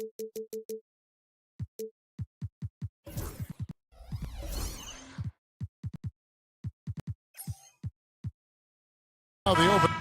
Now the open.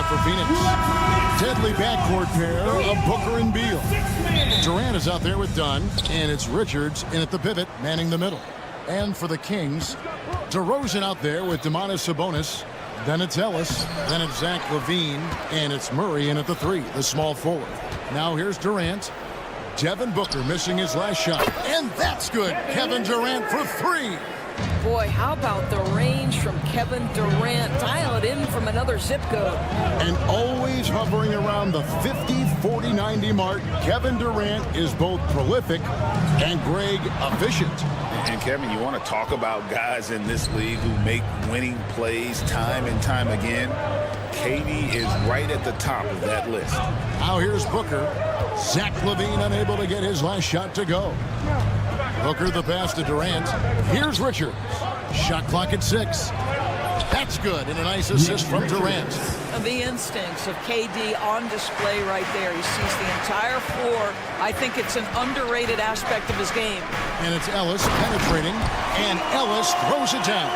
For Phoenix. Deadly backcourt pair of Booker and Beal. Durant is out there with Dunn, and it's Richards in at the pivot, manning the middle. And for the Kings, DeRozan out there with Domantas Sabonis. Then it's Ellis. Then it's Zach LaVine, and it's Murray in at the 3, the small forward. Now here's Durant. Devin Booker missing his last shot, and that's good. Kevin Durant for 3. Boy, how about the range from Kevin Durant? Dial it in from another zip code. And always hovering around the 50, 40, 90 mark, Kevin Durant is both prolific and, Greg, efficient. And, Kevin, you want to talk about guys in this league who make winning plays time and time again? KD is right at the top of that list. Now here's Booker. Zach LaVine unable to get his last shot to go. Booker the pass to Durant. Here's Richards. Shot clock at 6. That's good, and a nice assist from Durant. The instincts of KD on display right there. He sees the entire floor. I think it's an underrated aspect of his game. And it's Ellis penetrating, and Ellis throws it down.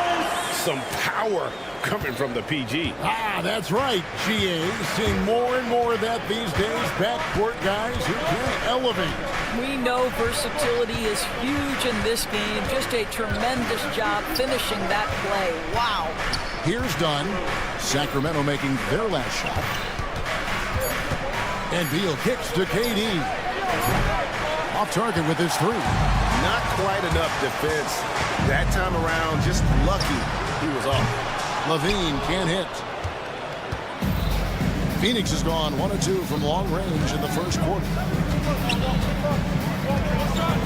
Some power coming from the PG. That's right, GA. Seeing more and more of that these days. Backcourt guys who can elevate. We know versatility is huge in this game. Just a tremendous job finishing that play. Wow. Here's Dunn. Sacramento making their last shot. And Beal kicks to KD. Off target with his 3. Not quite enough defense. That time around, just lucky he was off. LaVine can't hit. Phoenix has gone 1 of 2 from long range in the first quarter.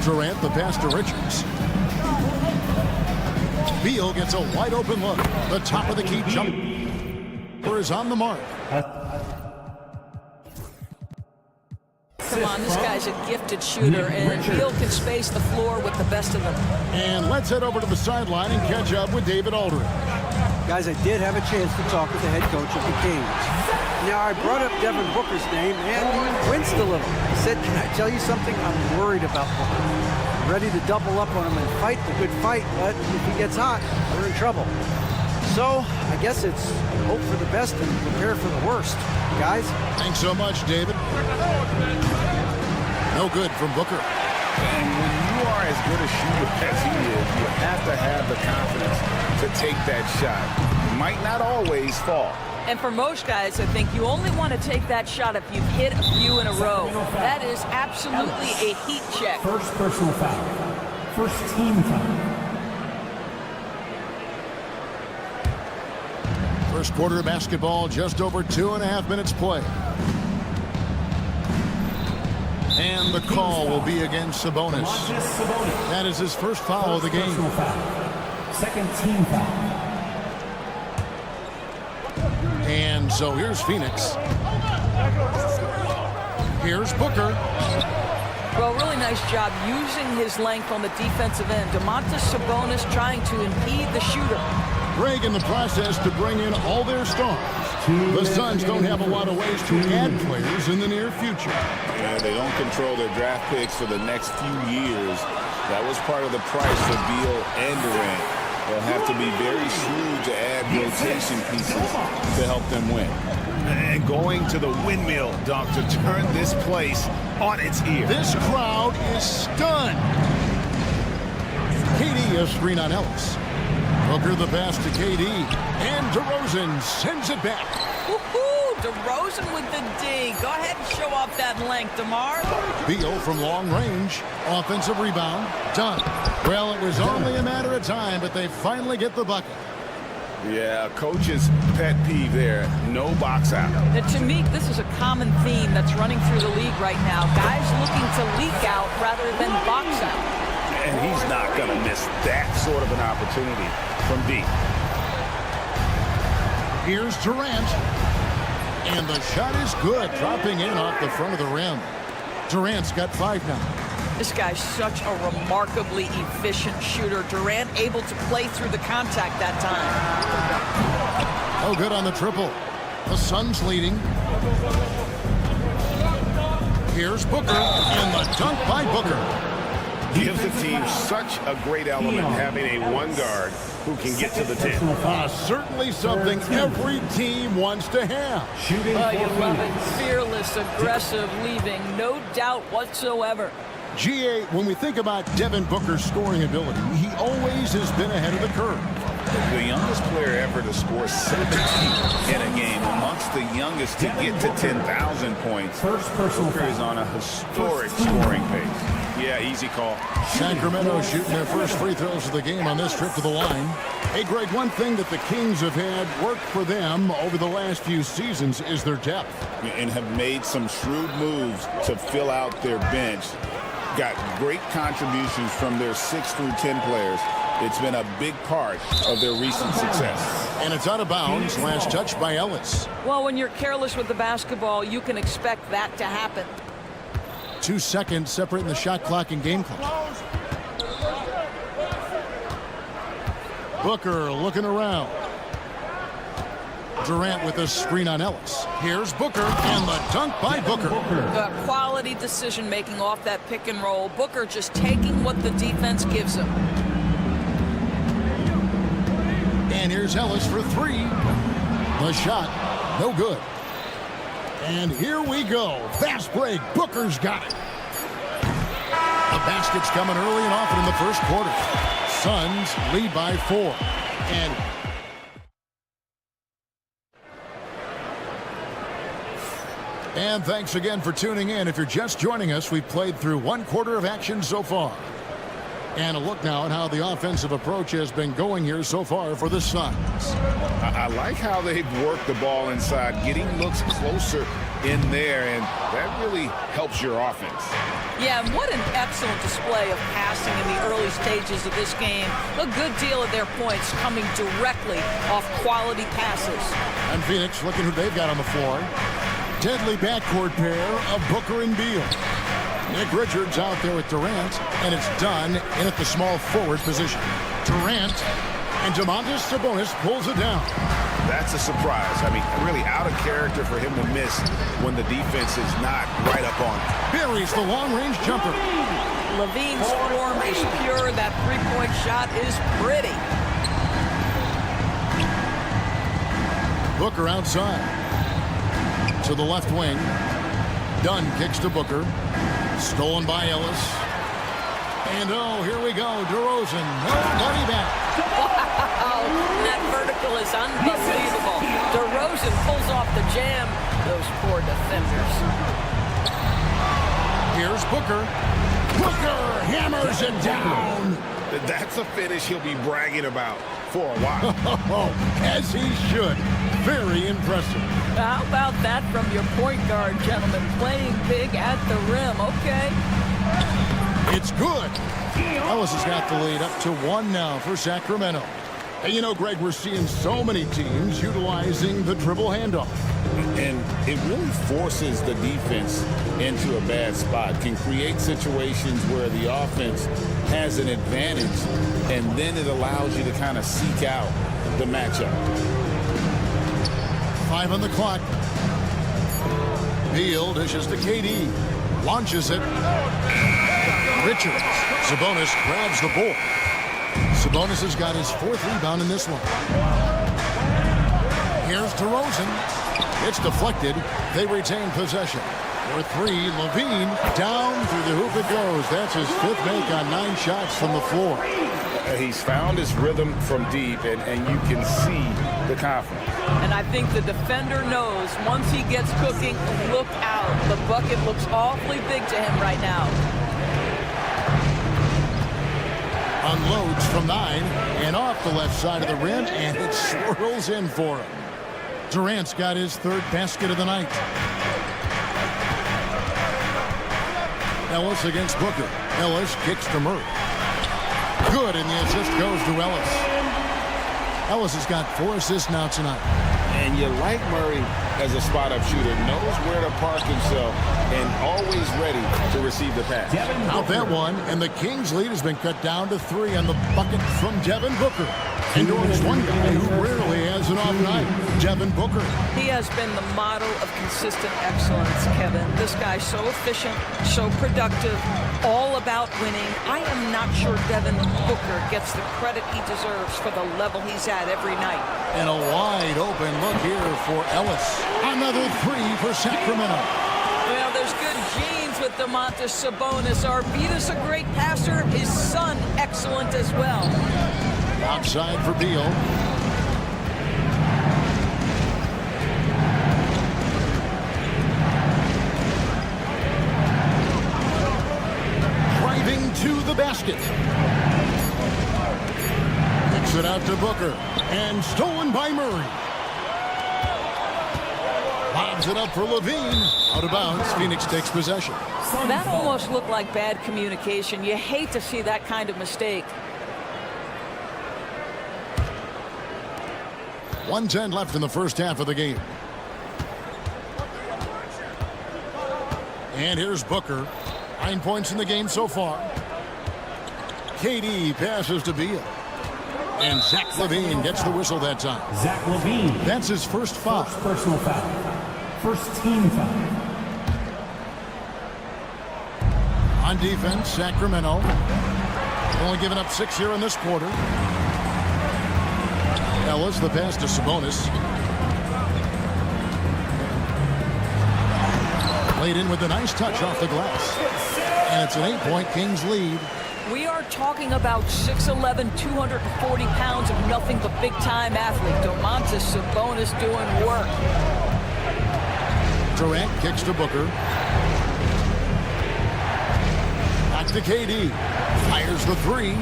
Durant the pass to Richards. Beal gets a wide open look. The top of the key jumper is on the mark. Come on, this guy's a gifted shooter, and Beal can space the floor with the best of them. And let's head over to the sideline and catch up with David Aldridge. Guys, I did have a chance to talk with the head coach of the Kings. Now, I brought up Devin Booker's name, and he winced a little. He said, "Can I tell you something? I'm worried about Booker. I'm ready to double up on him and fight the good fight, but if he gets hot, we're in trouble." So, I guess it's hope for the best and prepare for the worst. Guys? Thanks so much, David. No good from Booker. And when you are as good a shooter as he is, you have to have the confidence to take that shot. It might not always fall. And for most guys, I think you only want to take that shot if you've hit a few in a row. That is absolutely a heat check. First personal foul. First team foul. First quarter of basketball, just over 2.5 minutes play. And the call will be against Sabonis. That is his first foul of the game. Second team foul. And so here's Phoenix. Here's Booker. Well, really nice job using his length on the defensive end. Domantas Sabonis trying to impede the shooter. Greg in the process to bring in all their stars. The Suns don't have a lot of ways to add players in the near future. Yeah, they don't control their draft picks for the next few years. That was part of the price for Beal and Durant. They'll have to be very shrewd to add rotation pieces to help them win. And going to the windmill, Doctor, turn this place on its ear. This crowd is stunned. KD a screen on Ellis. Booker the pass to KD. And DeRozan sends it back. Woohoo! DeRozan with the D. Go ahead and show off that length, DeMar. Beal from long range. Offensive rebound. Done. Well, it was only a matter of time, but they finally get the bucket. Yeah, coach's pet peeve there. No box out. And to me, this is a common theme that's running through the league right now. Guys looking to leak out rather than box out. And he's not going to miss that sort of an opportunity from deep. Here's Durant. And the shot is good, dropping in off the front of the rim. Durant's got 5 now. This guy's such a remarkably efficient shooter. Durant able to play through the contact that time. Oh, good on the triple. The Suns leading. Here's Booker, and the dunk by Booker. Gives the team such a great element having a one guard who can get to the 10. Certainly something every team wants to have. Shooting Oh, you for love it. Phoenix. Fearless, aggressive, leaving. No doubt whatsoever. GA, when we think about Devin Booker's scoring ability, he always has been ahead of the curve. The youngest player ever to score 17 in a game, amongst the youngest to get to 10,000 points. First personal Booker is on a historic scoring pace. Yeah, easy call. Sacramento shooting their first free throws of the game on this trip to the line. Hey, Greg, one thing that the Kings have had work for them over the last few seasons is their depth. And have made some shrewd moves to fill out their bench. Got great contributions from their 6 through 10 players. It's been a big part of their recent success. And it's out of bounds. Last touch by Ellis. Well, when you're careless with the basketball, you can expect that to happen. 2 seconds separating the shot clock and game clock. Booker looking around. Durant with a screen on Ellis. Here's Booker, and the dunk by Booker. Quality decision-making off that pick and roll. Booker just taking what the defense gives him. And here's Ellis for 3. The shot, no good. And here we go. Fast break. Booker's got it. The basket's coming early and often in the first quarter. Suns lead by 4. And thanks again for tuning in. If you're just joining us, we've played through 1 quarter of action so far. And a look now at how the offensive approach has been going here so far for the Suns. I like how they've worked the ball inside, getting looks closer in there, and that really helps your offense. Yeah, and what an excellent display of passing in the early stages of this game. A good deal of their points coming directly off quality passes. And Phoenix, looking who they've got on the floor. Deadly backcourt pair of Booker and Beal. Nick Richards out there with Durant, and it's done in at the small forward position. Durant, and Domantas Sabonis pulls it down. That's a surprise. I mean, really out of character for him to miss when the defense is not right up on him. Buries the long-range jumper. Levine's form is pure. That three-point shot is pretty. Booker outside. To the left wing. Dunn kicks to Booker. Stolen by Ellis. And oh, here we go. DeRozan. Nobody back. Wow, that vertical is unbelievable. DeRozan pulls off the jam. Those poor defenders. Here's Booker. Booker hammers it down. That's a finish he'll be bragging about for a while. As he should. Very impressive. How about that from your point guard, gentlemen? Playing big at the rim. Okay. It's good. Ellis has got the lead up to 1 now for Sacramento. And you know, Greg, we're seeing so many teams utilizing the dribble handoff. And it really forces the defense into a bad spot. Can create situations where the offense has an advantage, and then it allows you to kind of seek out the matchup. 5 on the clock. Beal dishes to KD. Launches it. Richards. Sabonis grabs the ball. Sabonis has got his 4th rebound in this one. Here's DeRozan. It's deflected. They retain possession. For 3, Levine. Down through the hoop it goes. That's his 5th make on 9 shots from the floor. He's found his rhythm from deep, and you can see the confidence. And I think the defender knows once he gets cooking, look out. The bucket looks awfully big to him right now. unloads from 9 and off the left side of the rim, and it swirls in for him. Durant's got his third basket of the night. Ellis against Booker. Ellis kicks to Murray. Good, and the assist goes to Ellis. Ellis has got 4 assists now tonight. And you like Murray as a spot-up shooter, knows where to park himself, and always ready to receive the pass. Out that one, and the Kings' lead has been cut down to 3 on the bucket from Devin Booker. Endurance, one guy who rarely has an off night, Devin Booker. He has been the model of consistent excellence, Kevin. This guy's so efficient, so productive, all about winning. I am not sure Devin Booker gets the credit he deserves for the level he's at every night. And a wide open look here for Ellis. Another 3 for Sacramento. Well, there's good genes with Domantas Sabonis. Arvidas a great passer. His son excellent as well. Outside for Beal. Driving to the basket. Kicks it out to Booker. And stolen by Murray. Lobs it up for Levine. Out of bounds. Phoenix takes possession. That almost looked like bad communication. You hate to see that kind of mistake. 1:10 left in the first half of the game. And here's Booker. 9 points in the game so far. KD passes to Beal. And Zach LaVine gets the whistle that time. Zach LaVine. That's his first foul. First personal foul. First team foul. On defense, Sacramento. Only giving up 6 here in this quarter. Ellis, the pass to Sabonis. Played in with a nice touch off the glass. And it's an 8-point Kings lead. We are talking about 6'11", 240 pounds of nothing but big-time athlete. Domantas Sabonis doing work. Durant kicks to Booker. Back to KD. Fires the 3.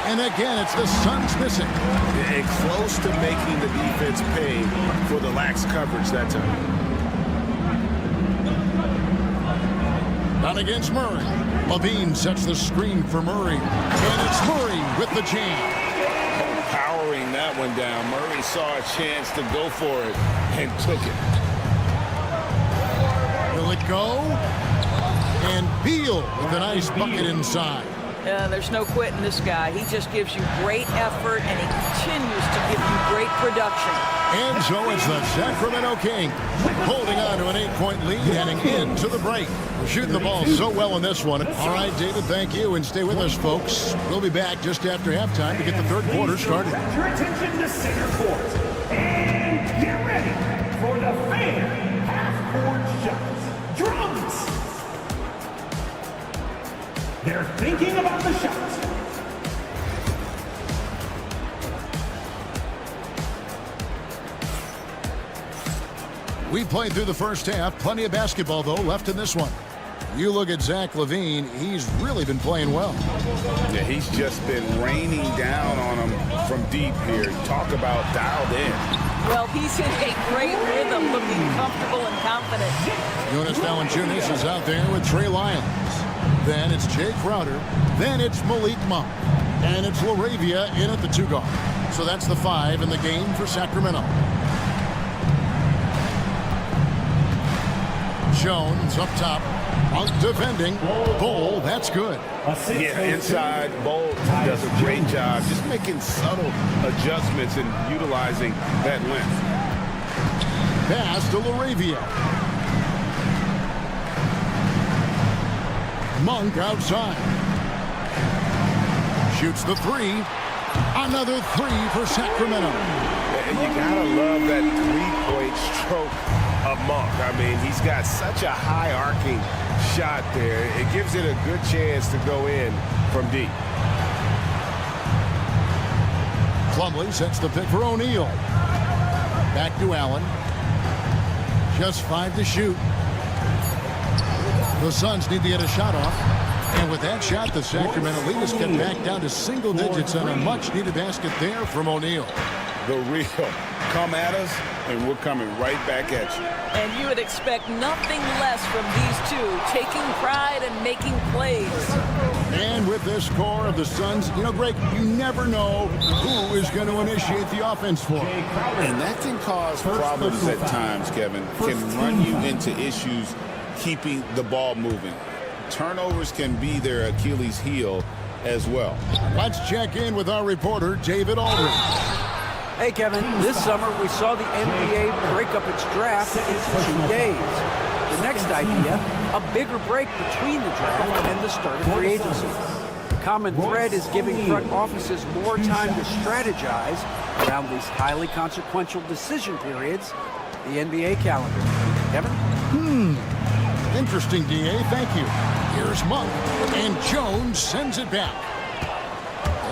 And again, it's the Suns missing. And close to making the defense pay for the lax coverage that time. Not against Murray. Levine sets the screen for Murray. And it's Murray with the jam. Powering that one down. Murray saw a chance to go for it and took it. Will it go? And Beal with a nice bucket inside. There's no quitting this guy. He just gives you great effort, and he continues to give you great production. And so it's the Sacramento Kings holding on to an 8-point lead heading into the break. We're shooting the ball so well in this one. All right, David, thank you, and stay with us, folks. We'll be back just after halftime to get the third quarter started. Your attention to center court. And get ready for the fair half-court shots. Drums! They're thinking about the shots. We played through the first half. Plenty of basketball, though, left in this one. You look at Zach LaVine, he's really been playing well. Yeah, he's just been raining down on him from deep here. Talk about dialed in. Well, he's in a great rhythm, looking comfortable and confident. Jonas Valanciunas is out there with Trey Lyons. Then it's Jay Crowder. Then it's Malik Monk. And it's LaRavia in at the 2 guard. So that's the 5 in the game for Sacramento. Jones up top. Monk defending. Bol, that's good. Yeah, inside, Bol does a great job just making subtle adjustments and utilizing that length. Pass to LaRavia. Monk outside. Shoots the 3. Another 3 for Sacramento. And you gotta love that 3-point stroke of Monk. I mean, he's got such a high arcing shot there. It gives it a good chance to go in from deep. Plumlee sets the pick for O'Neal. Back to Allen. Just 5 to shoot. The Suns need to get a shot off. And with that shot, the Sacramento lead is cut back down to single digits on a much-needed basket there from O'Neal. The real come at us, and we're coming right back at you. And you would expect nothing less from these two, taking pride and making plays. And with this score of the Suns, you know, Greg, you never know who is going to initiate the offense for. And that can cause problems at times, Kevin. Can run you into issues keeping the ball moving. Turnovers can be their Achilles heel as well. Let's check in with our reporter, David Aldridge. Hey, Kevin, this summer we saw the NBA break up its draft into 2 days. The next idea, a bigger break between the draft and the start of free agency. The common thread is giving front offices more time to strategize around these highly consequential decision periods, the NBA calendar. Kevin? Interesting, DA. Thank you. Here's Monk, and Jones sends it back.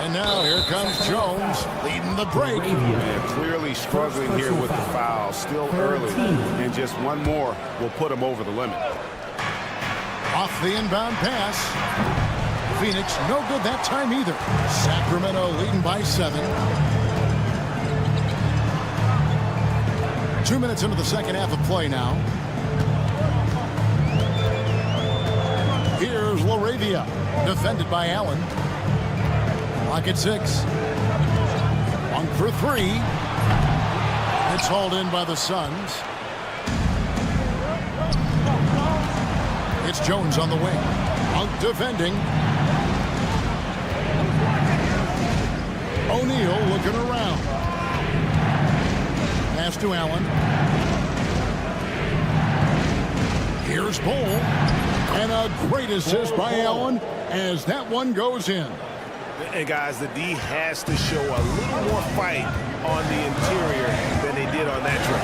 And now here comes Jones leading the break. And clearly struggling here with the foul. Still early. And just one more will put him over the limit. Off the inbound pass. Phoenix no good that time either. Sacramento leading by 7. 2 minutes into the second half of play now. Here's Laravia, defended by Allen. Clock at 6. Monk for 3. It's hauled in by the Suns. It's Jones on the wing. Monk defending. O'Neal looking around. Pass to Allen. Here's Bull. And a great assist by Allen as that one goes in. And guys, the D has to show a little more fight on the interior than they did on that trip.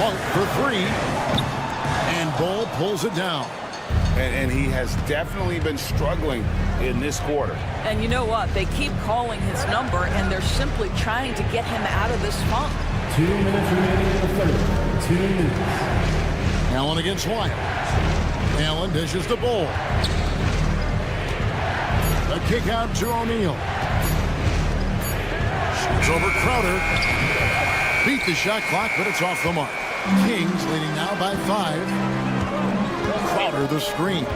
Monk for 3. And Bull pulls it down. And he has definitely been struggling in this quarter. And you know what? They keep calling his number, and they're simply trying to get him out of this funk. 2 minutes remaining in the third. 2 minutes. Allen against Wyatt. Allen dishes the Bull. The kick out to O'Neal. Shoots over Crowder. Beat the shot clock, but it's off the mark. Kings leading now by 5. Crowder the screen.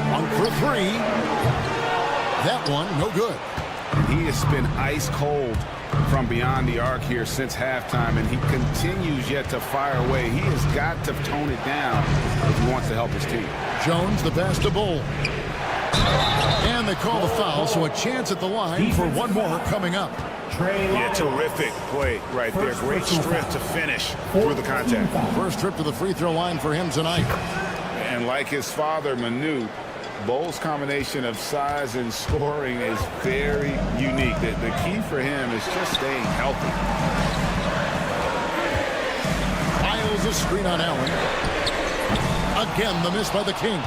Monk for 3. That one no good. He has been ice cold from beyond the arc here since halftime, and he continues yet to fire away. He has got to tone it down if he wants to help his team. Jones the pass to Bull. And they call the foul, so a chance at the line for one more coming up. Yeah, terrific play right there. Great strength to finish through the contact. First trip to the free throw line for him tonight. And like his father, Manu, Bull's combination of size and scoring is very unique. The key for him is just staying healthy. Miles a screen on Allen. Again, the miss by the Kings.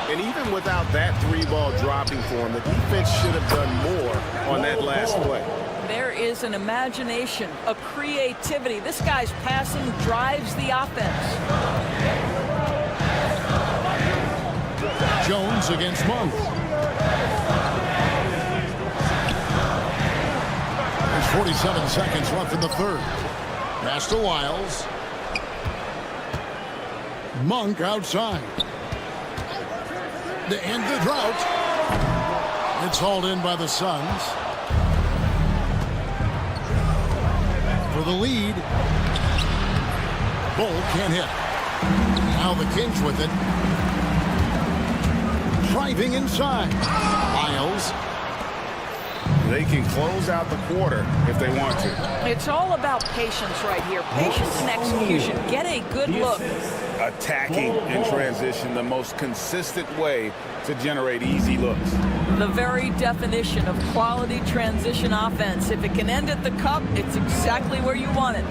And even without that 3-ball dropping for him, the defense should have done more on that last play. There is an imagination, a creativity. This guy's passing drives the offense. Jones against Monk. There's 47 seconds left in the third. Pass to Wiles. Monk outside. To end the drought. It's hauled in by the Suns. For the lead. Bull can't hit. Now the Kings with it. Driving inside. Miles. They can close out the quarter if they want to. It's all about patience right here. Patience and execution. Get a good look. Attacking in transition, the most consistent way to generate easy looks. The very definition of quality transition offense. If it can end at the cup, it's exactly where you want it.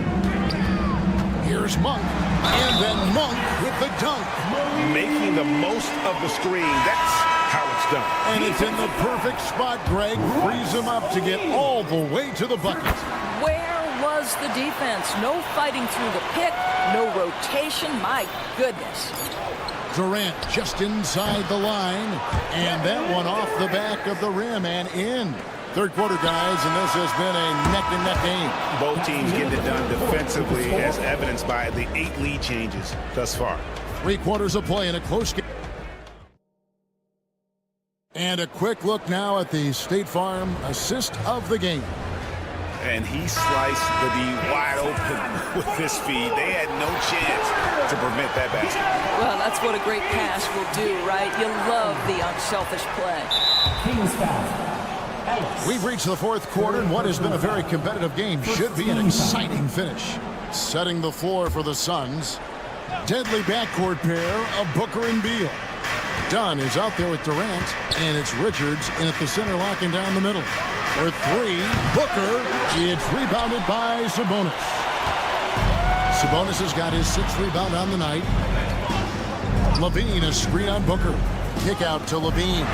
Here's Monk. And then Monk with the dunk. Making the most of the screen. That's how it's done. And it's in the perfect spot, Greg. Frees him up to get all the way to the bucket. Where was the defense? No fighting through the pick, no rotation. My goodness. Durant just inside the line, and that one off the back of the rim and in. Third quarter, guys, and this has been a neck-and-neck game. Both teams getting it done defensively, as evidenced by the 8 lead changes thus far. 3 quarters of play in a close game. And a quick look now at the State Farm assist of the game. And he sliced the D wide open with this feed. They had no chance to prevent that basket. Well, that's what a great pass will do, right? You love the unselfish play. Kings foul. We've reached the 4th quarter, and what has been a very competitive game should be an exciting finish. Setting the floor for the Suns. Deadly backcourt pair of Booker and Beal. Dunn is out there with Durant, and it's Richards in at the center, locking down the middle. For 3, Booker. It's rebounded by Sabonis. Sabonis has got his 6th rebound on the night. Levine, a screen on Booker. Kick out to Levine.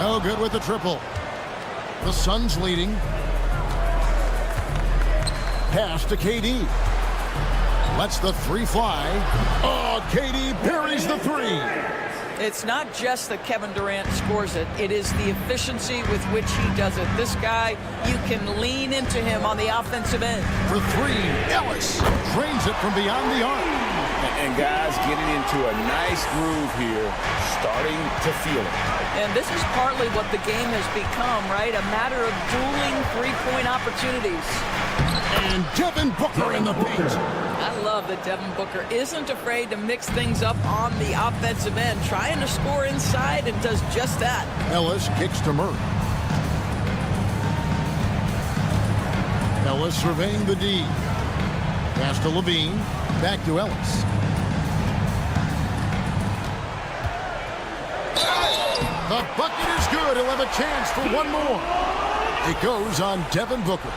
Oh, good with the triple. The Suns leading. Pass to KD. Lets the 3 fly. Oh, KD parries the 3. It's not just that Kevin Durant scores it. It is the efficiency with which he does it. This guy, you can lean into him on the offensive end. For 3, Ellis drains it from beyond the arc. And guys getting into a nice groove here, starting to feel it. And this is partly what the game has become, right? A matter of dueling three-point opportunities. And Devin Booker in the paint. I love that Devin Booker isn't afraid to mix things up on the offensive end, trying to score inside and does just that. Ellis kicks to Murray. Ellis surveying the D. Pass to Levine. Back to Ellis. The bucket is good. He'll have a chance for one more. It goes on Devin Booker.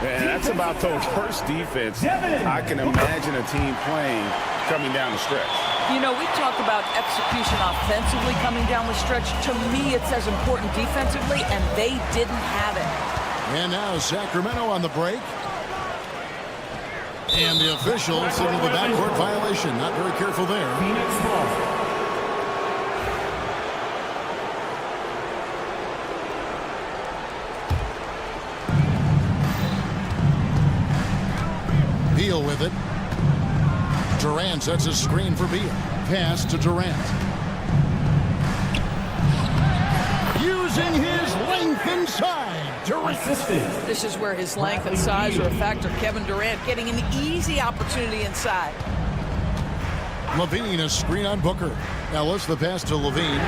And that's about the worst defense I can imagine a team playing coming down the stretch. You know, we talk about execution offensively coming down the stretch. To me, it's as important defensively, and they didn't have it. And now Sacramento on the break. And the official signaled the backcourt violation. Not very careful there. Phoenix ball. Beal with it. Durant sets a screen for Beal. Pass to Durant. Using his length inside. Durant. This is where his length and size are a factor. Kevin Durant getting an easy opportunity inside. Levine, a screen on Booker. Ellis, the pass to Levine.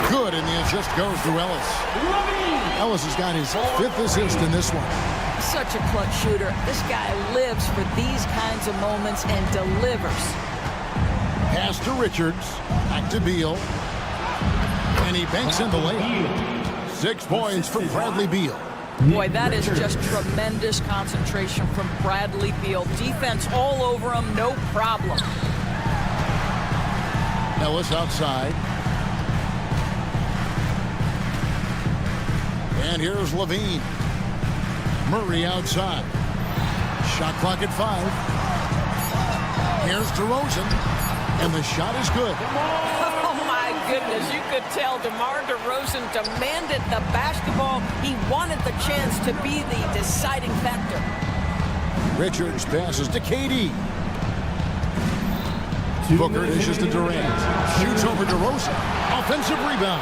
Good, and the assist goes to Ellis. Ellis has got his 5th assist in this one. Such a clutch shooter. This guy lives for these kinds of moments and delivers. Pass to Richards. Back to Beal. And he banks in the layup. 6 points for Bradley Beal. Boy, that is just tremendous concentration from Bradley Beal. Defense all over him, no problem. Ellis outside. And here's Levine. Murray outside. Shot clock at 5. Here's DeRozan. And the shot is good. Oh, my goodness. You could tell DeMar DeRozan demanded the basketball. He wanted the chance to be the deciding factor. Richards passes to KD. Booker dishes to Durant. Shoots over DeRozan. Offensive rebound.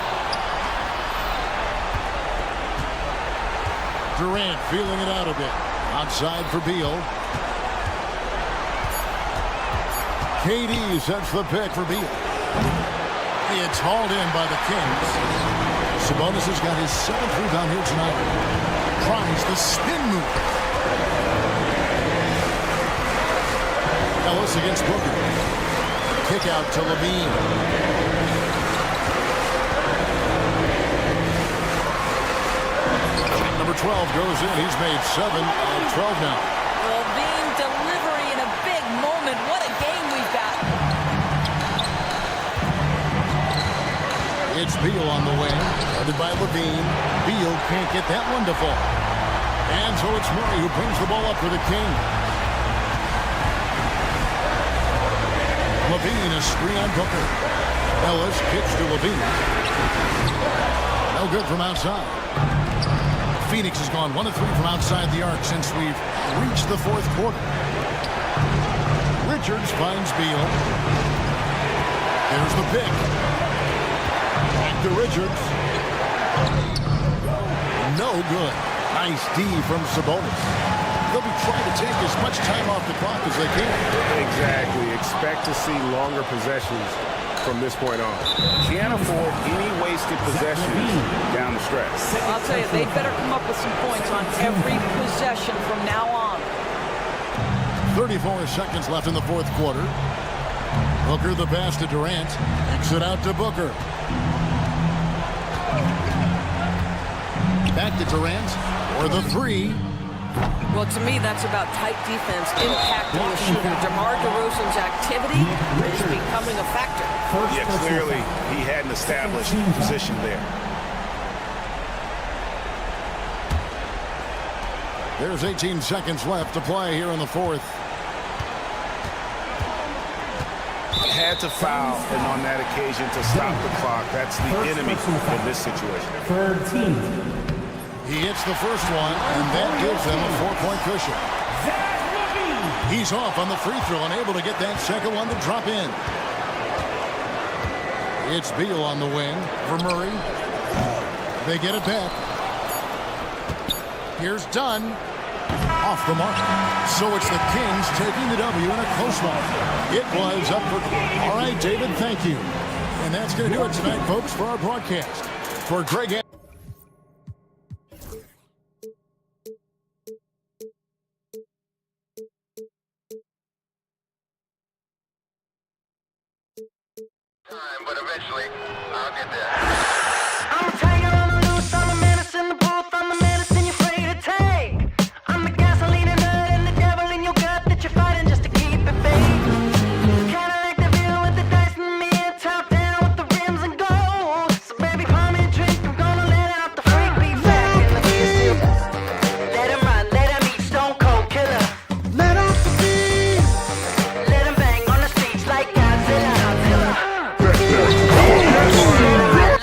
Durant feeling it out a bit. Outside for Beal. KD sets the pick for Beal. It's hauled in by the Kings. Sabonis has got his 7th rebound here tonight. Tries the spin move. Ellis against Booker. Kick out to Levine. Number 12 goes in. He's made 7 of 12 now. Levine delivery in a big moment. What a game we've got. It's Beal on the wing. Guarded by Levine. Beal can't get that one to fall. And so it's Murray who brings the ball up for the Kings. Levine, a screen on Booker. Ellis kicks to Levine. No good from outside. Phoenix has gone 1 of 3 from outside the arc since we've reached the fourth quarter. Richards finds Beal. There's the pick. Back to Richards. No good. Nice D from Sabonis. They'll be trying to take as much time off the clock as they can. Exactly. Expect to see longer possessions from this point on. Can't afford any wasted possessions down the stretch. I'll tell you, they better come up with some points on every possession from now on. 34 seconds left in the fourth quarter. Booker the pass to Durant. Kicks it out to Booker. Back to Durant for the 3. Well, to me, that's about tight defense impacting the shooter. DeMar DeRozan's activity is becoming a factor. Yeah, clearly he had an established position there. There's 18 seconds left to play here in the fourth. Had to foul, and on that occasion to stop the clock. That's the enemy in this situation. Third team. He hits the first one, and that gives them a 4-point cushion. He's off on the free throw, unable to get that second one to drop in. It's Beal on the wing for Murray. They get it back. Here's Dunn. Off the mark. So it's the Kings taking the W in a close one. It was up for... All right, David, thank you. And that's going to do it tonight, folks, for our broadcast. For Greg... But eventually, I'll get there. I'm a tiger on the loose, I'm a menace in the booth, I'm the medicine you're afraid to take. I'm the gasoline and nut and the devil in your gut that you're fighting just to keep it fake. Kinda like the view with the dice and me and top down with the rims and gold. So baby, pour me a drink, I'm gonna let out the freak beat back in the beer. Let him run, let him eat, stone cold killer. Let off the beat. Let him bang on the streets like Godzilla. Let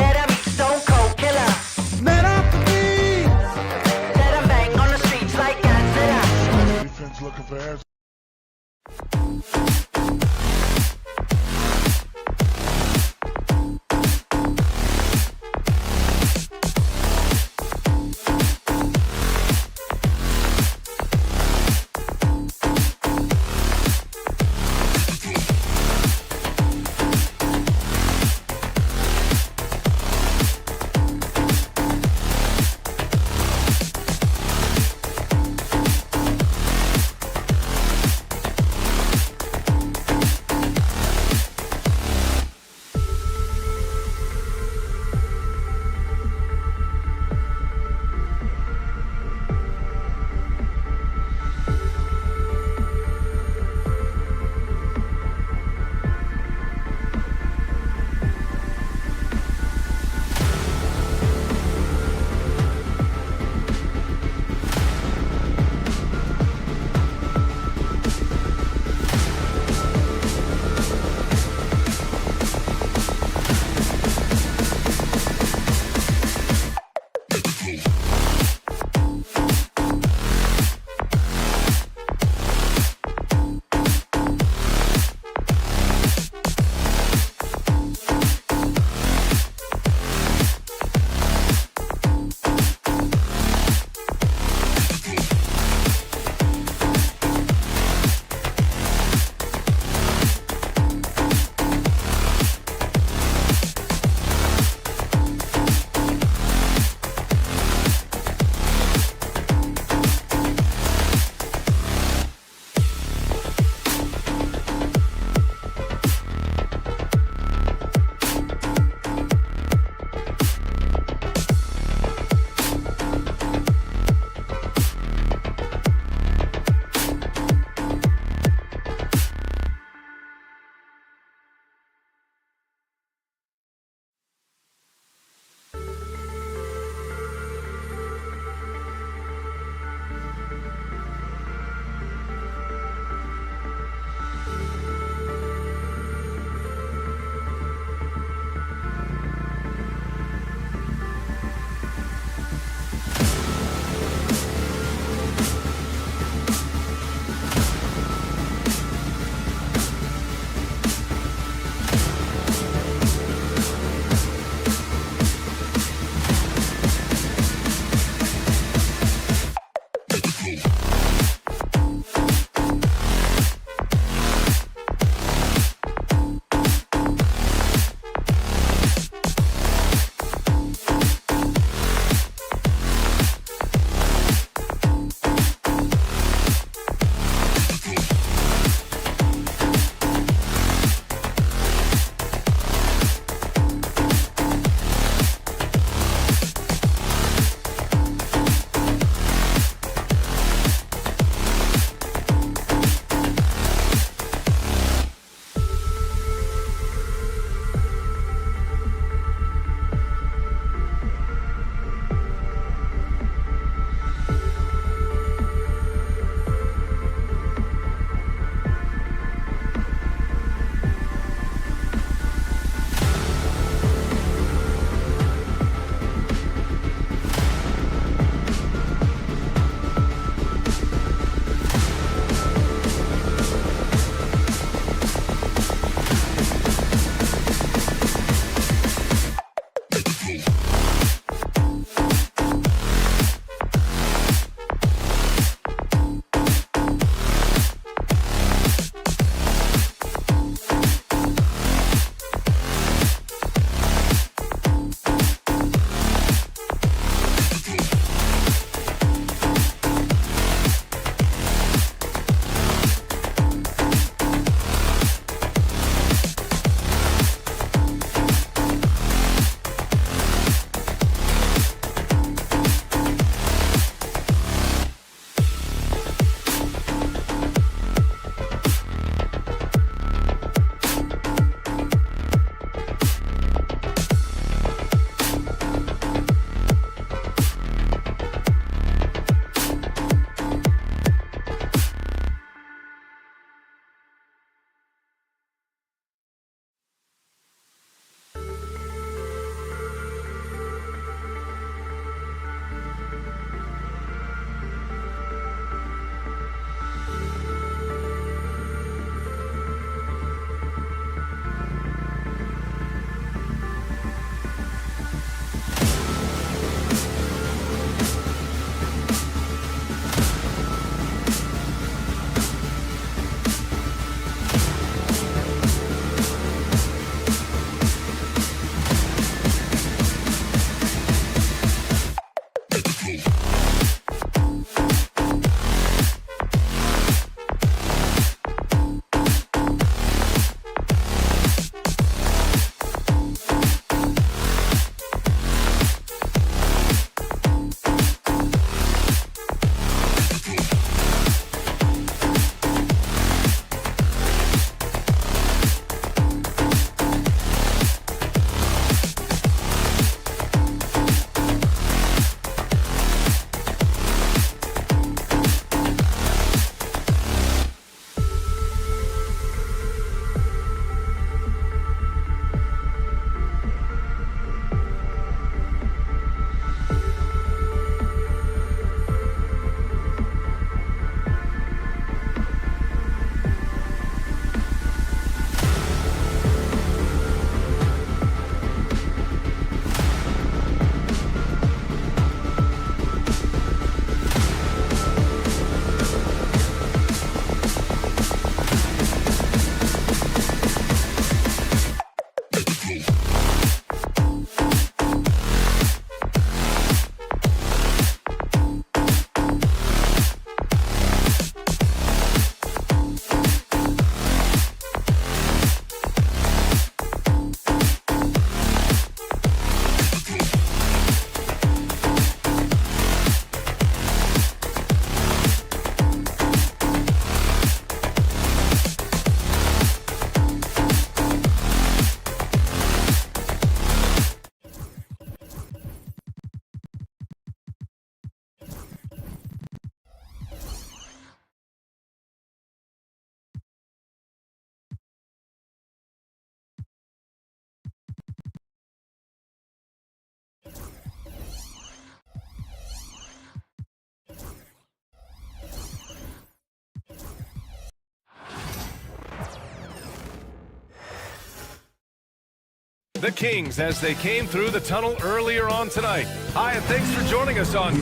the Kings as they came through the tunnel earlier on tonight. Hi, and thanks for joining us on...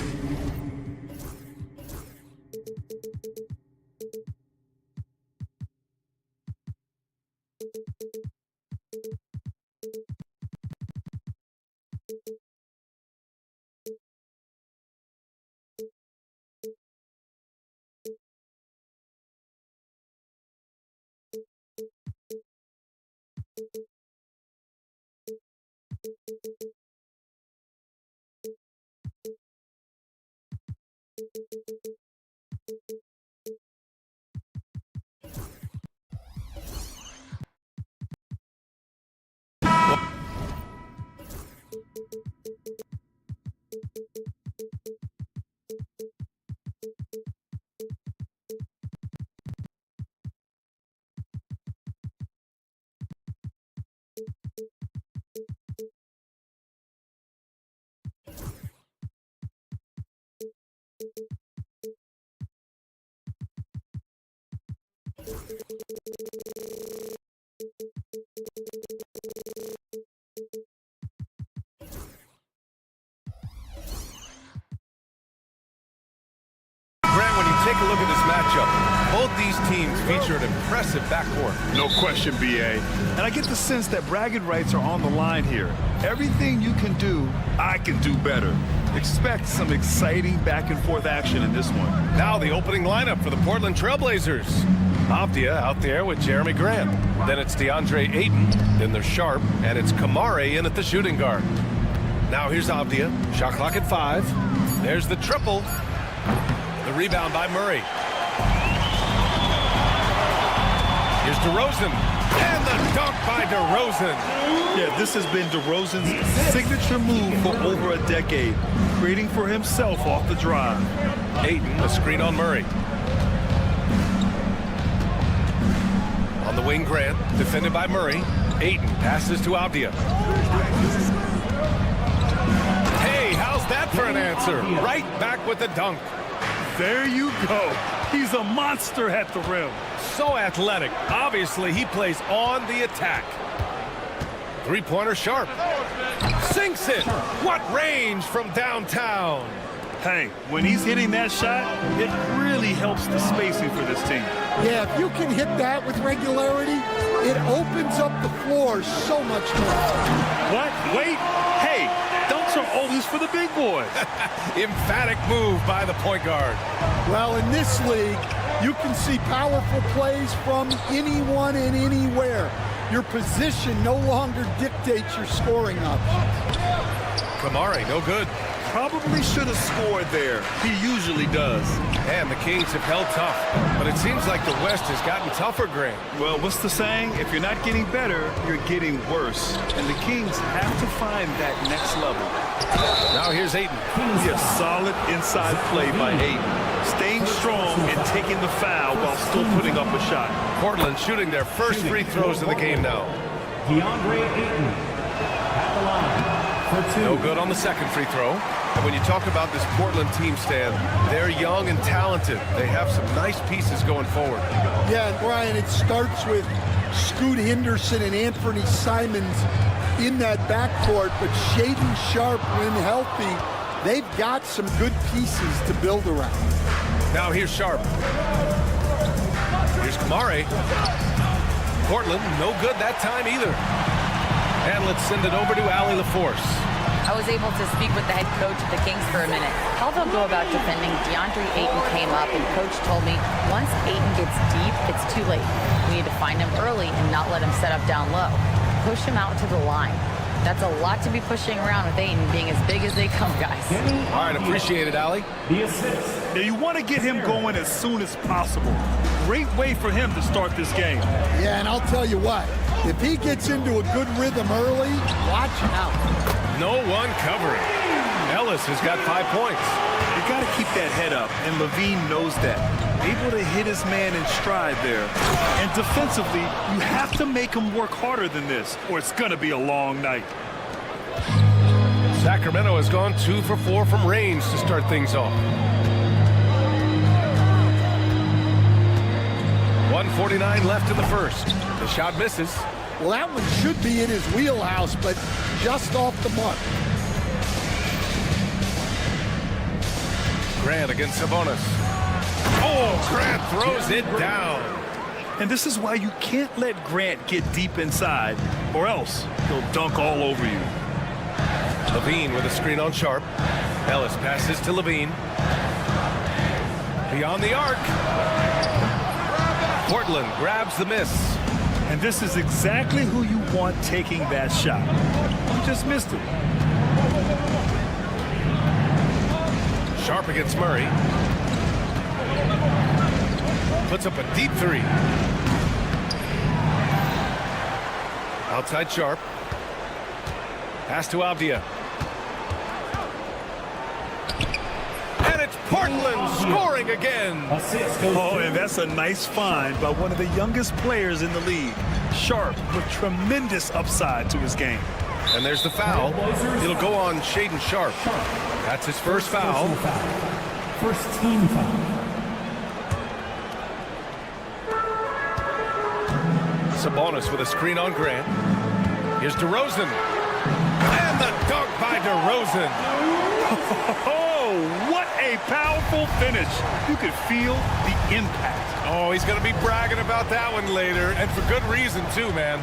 Take a look at this matchup. Both these teams feature an impressive backcourt. No question, BA. And I get the sense that bragging rights are on the line here. Everything you can do, I can do better. Expect some exciting back-and-forth action in this one. Now the opening lineup for the Portland Trailblazers. Avdia out there with Jeremy Grant. Then it's DeAndre Ayton. Then there's Sharp. And it's Kamare in at the shooting guard. Now here's Avdia. Shot clock at 5. There's the triple. The rebound by Murray. Here's DeRozan. And the dunk by DeRozan. Yeah, this has been DeRozan's signature move for over a decade, creating for himself off the drive. Ayton, a screen on Murray. On the wing, Grant, defended by Murray. Ayton passes to Avdia. Hey, how's that for an answer? Right back with the dunk. There you go. He's a monster at the rim. So athletic. Obviously, he plays on the attack. Three-pointer Sharp. Sinks it. What range from downtown. Hey, when he's hitting that shot, it really helps the spacing for this team. Yeah, if you can hit that with regularity, it opens up the floor so much more. What? Wait. Hey, dunks are always for the big boys. Emphatic move by the point guard. Well, in this league, you can see powerful plays from anyone and anywhere. Your position no longer dictates your scoring options. Kamare, no good. Probably should have scored there. He usually does. And the Kings have held tough, but it seems like the West has gotten tougher, Grant. Well, what's the saying? If you're not getting better, you're getting worse. And the Kings have to find that next level. Now here's Ayton. Yeah, solid inside play by Ayton. Staying strong and taking the foul while still putting up a shot. Portland shooting their first free throws of the game now. DeAndre Ayton at the line for 2. No good on the second free throw. And when you talk about this Portland team, Stan, they're young and talented. They have some nice pieces going forward. Yeah, and Brian, it starts with Scoot Henderson and Anthony Simons in that backcourt, but Shaedon Sharp, when healthy, they've got some good pieces to build around. Now here's Sharp. Here's Kamare. Portland, no good that time either. And let's send it over to Allie LaForce. I was able to speak with the head coach of the Kings for a minute. How they'll go about defending DeAndre Ayton came up, and coach told me once Ayton gets deep, it's too late. We need to find him early and not let him set up down low. Push him out to the line. That's a lot to be pushing around with Ayton being as big as they come, guys. All right, appreciate it, Allie. The assist. Now you want to get him going as soon as possible. Great way for him to start this game. Yeah, and I'll tell you what, if he gets into a good rhythm early, watch out. No one covering. Ellis has got 5 points. You got to keep that head up, and Levine knows that. Able to hit his man in stride there. And defensively, you have to make him work harder than this, or it's going to be a long night. Sacramento has gone 2 for 4 from range to start things off. 1:49 left in the first. The shot misses. Well, that one should be in his wheelhouse, but just off the mark. Grant against Sabonis. Oh, Grant throws it down. And this is why you can't let Grant get deep inside, or else he'll dunk all over you. Levine with a screen on Sharp. Ellis passes to Levine. Beyond the arc. Portland grabs the miss. And this is exactly who you want taking that shot. You just missed it. Sharp against Murray. Puts up a deep three. Outside Sharp. Pass to Avdia. And it's Portland scoring again. Oh, and that's a nice find by one of the youngest players in the league. Sharp with tremendous upside to his game. And there's the foul. It'll go on Shaedon Sharp. That's his first foul. First team foul. Sabonis with a screen on Grant. Here's DeRozan. And the dunk by DeRozan. Oh, what a powerful finish. You could feel the impact. Oh, he's going to be bragging about that one later, and for good reason, too, man.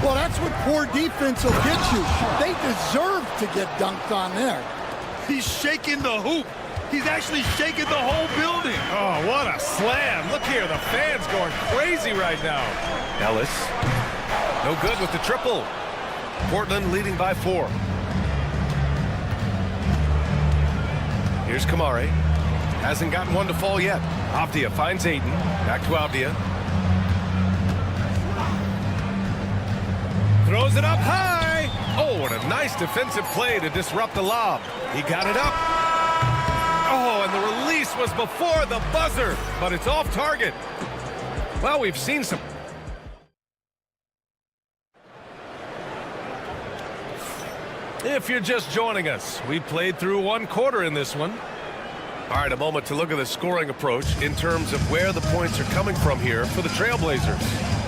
Well, that's what poor defense will get you. They deserve to get dunked on there. He's shaking the hoop. He's actually shaking the whole building. Oh, what a slam. Look here, the fans going crazy right now. Ellis, no good with the triple. Portland leading by 4. Here's Kamare. Hasn't gotten one to fall yet. Avdia finds Ayton. Back to Avdia. Throws it up high. Oh, what a nice defensive play to disrupt the lob. He got it up. Oh, and the release was before the buzzer, but it's off target. Well, we've seen some. If you're just joining us, we played through 1 quarter in this one. All right, a moment to look at the scoring approach in terms of where the points are coming from here for the Trailblazers.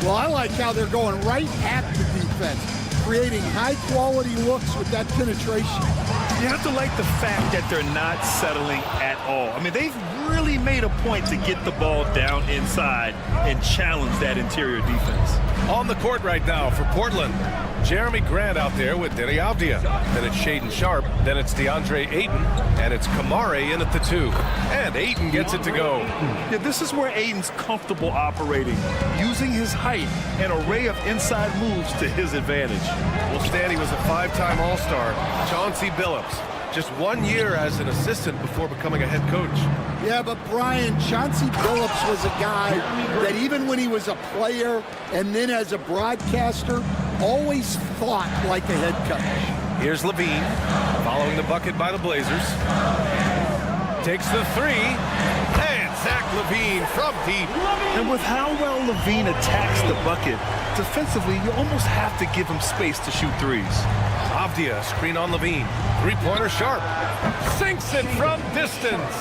Well, I like how they're going right at the defense, creating high-quality looks with that penetration. You have to like the fact that they're not settling at all. I mean, they've really made a point to get the ball down inside and challenge that interior defense. On the court right now for Portland, Jeremy Grant out there with Denny Avdia. Then it's Shaedon Sharp. Then it's DeAndre Ayton. And it's Kamare in at the 2. And Ayton gets it to go. Yeah, this is where Ayton's comfortable operating, using his height and array of inside moves to his advantage. Well, Stanley was a 5-time All-Star. Chauncey Billups. Just 1 year as an assistant before becoming a head coach. Yeah, but Brian, Chauncey Billups was a guy that even when he was a player and then as a broadcaster, always thought like a head coach. Here's Levine, following the bucket by the Blazers. Takes the 3, and Zach LaVine from deep. And with how well LaVine attacks the bucket, defensively, you almost have to give him space to shoot threes. Avdia, screen on LaVine. 3-pointer Sharp. Sinks it from distance.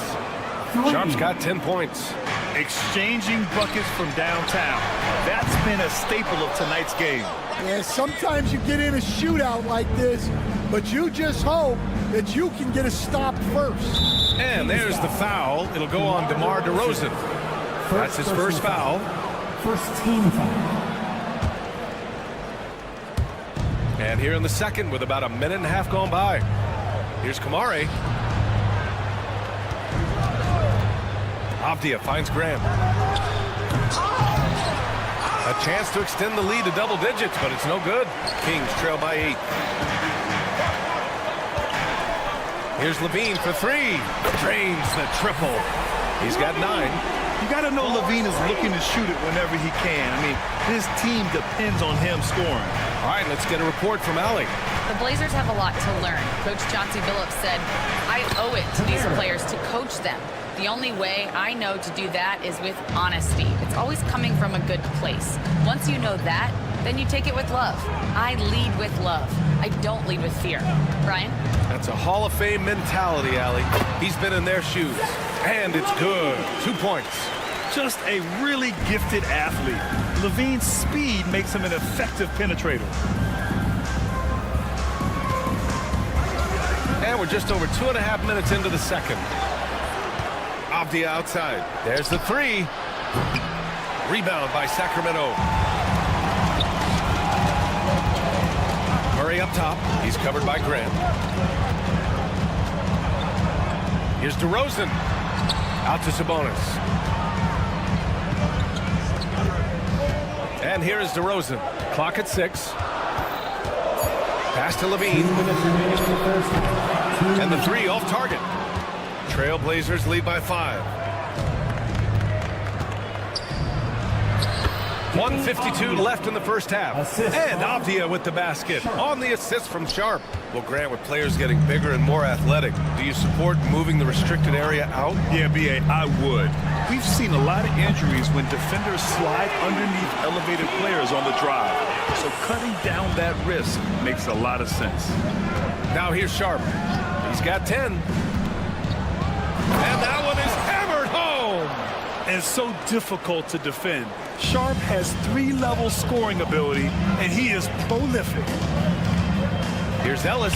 Sharp's got 10 points. Exchanging buckets from downtown. That's been a staple of tonight's game. Yeah, sometimes you get in a shootout like this, but you just hope that you can get a stop first. And there's the foul. It'll go on DeMar DeRozan. That's his first foul. First team foul. And here in the second with about a minute and a half gone by. Here's Kamare. Avdia finds Graham. A chance to extend the lead to double digits, but it's no good. Kings trail by 8. Here's Levine for 3. Drains the triple. He's got 9. You got to know Levine is looking to shoot it whenever he can. I mean, his team depends on him scoring. All right, let's get a report from Allie. The Blazers have a lot to learn. Coach Chauncey Billups said, I owe it to these players to coach them. The only way I know to do that is with honesty. It's always coming from a good place. Once you know that, then you take it with love. I lead with love. I don't lead with fear. Brian? That's a Hall of Fame mentality, Allie. He's been in their shoes. And it's good. 2 points. Just a really gifted athlete. Levine's speed makes him an effective penetrator. And we're just over 2.5 minutes into the second. Avdia outside. There's the three. Rebound by Sacramento. Murray up top. He's covered by Grant. Here's DeRozan. Out to Sabonis. And here is DeRozan. Clock at 6. Pass to Levine. And the three off target. Trailblazers lead by 5. 1:52 left in the first half. And Avdia with the basket on the assist from Sharp. Well, Grant, with players getting bigger and more athletic, do you support moving the restricted area out? Yeah, B.A., I would. We've seen a lot of injuries when defenders slide underneath elevated players on the drive. So cutting down that risk makes a lot of sense. Now here's Sharp. He's got 10. And that one is hammered home. And so difficult to defend. Sharp has 3-level scoring ability, and he is prolific. Here's Ellis.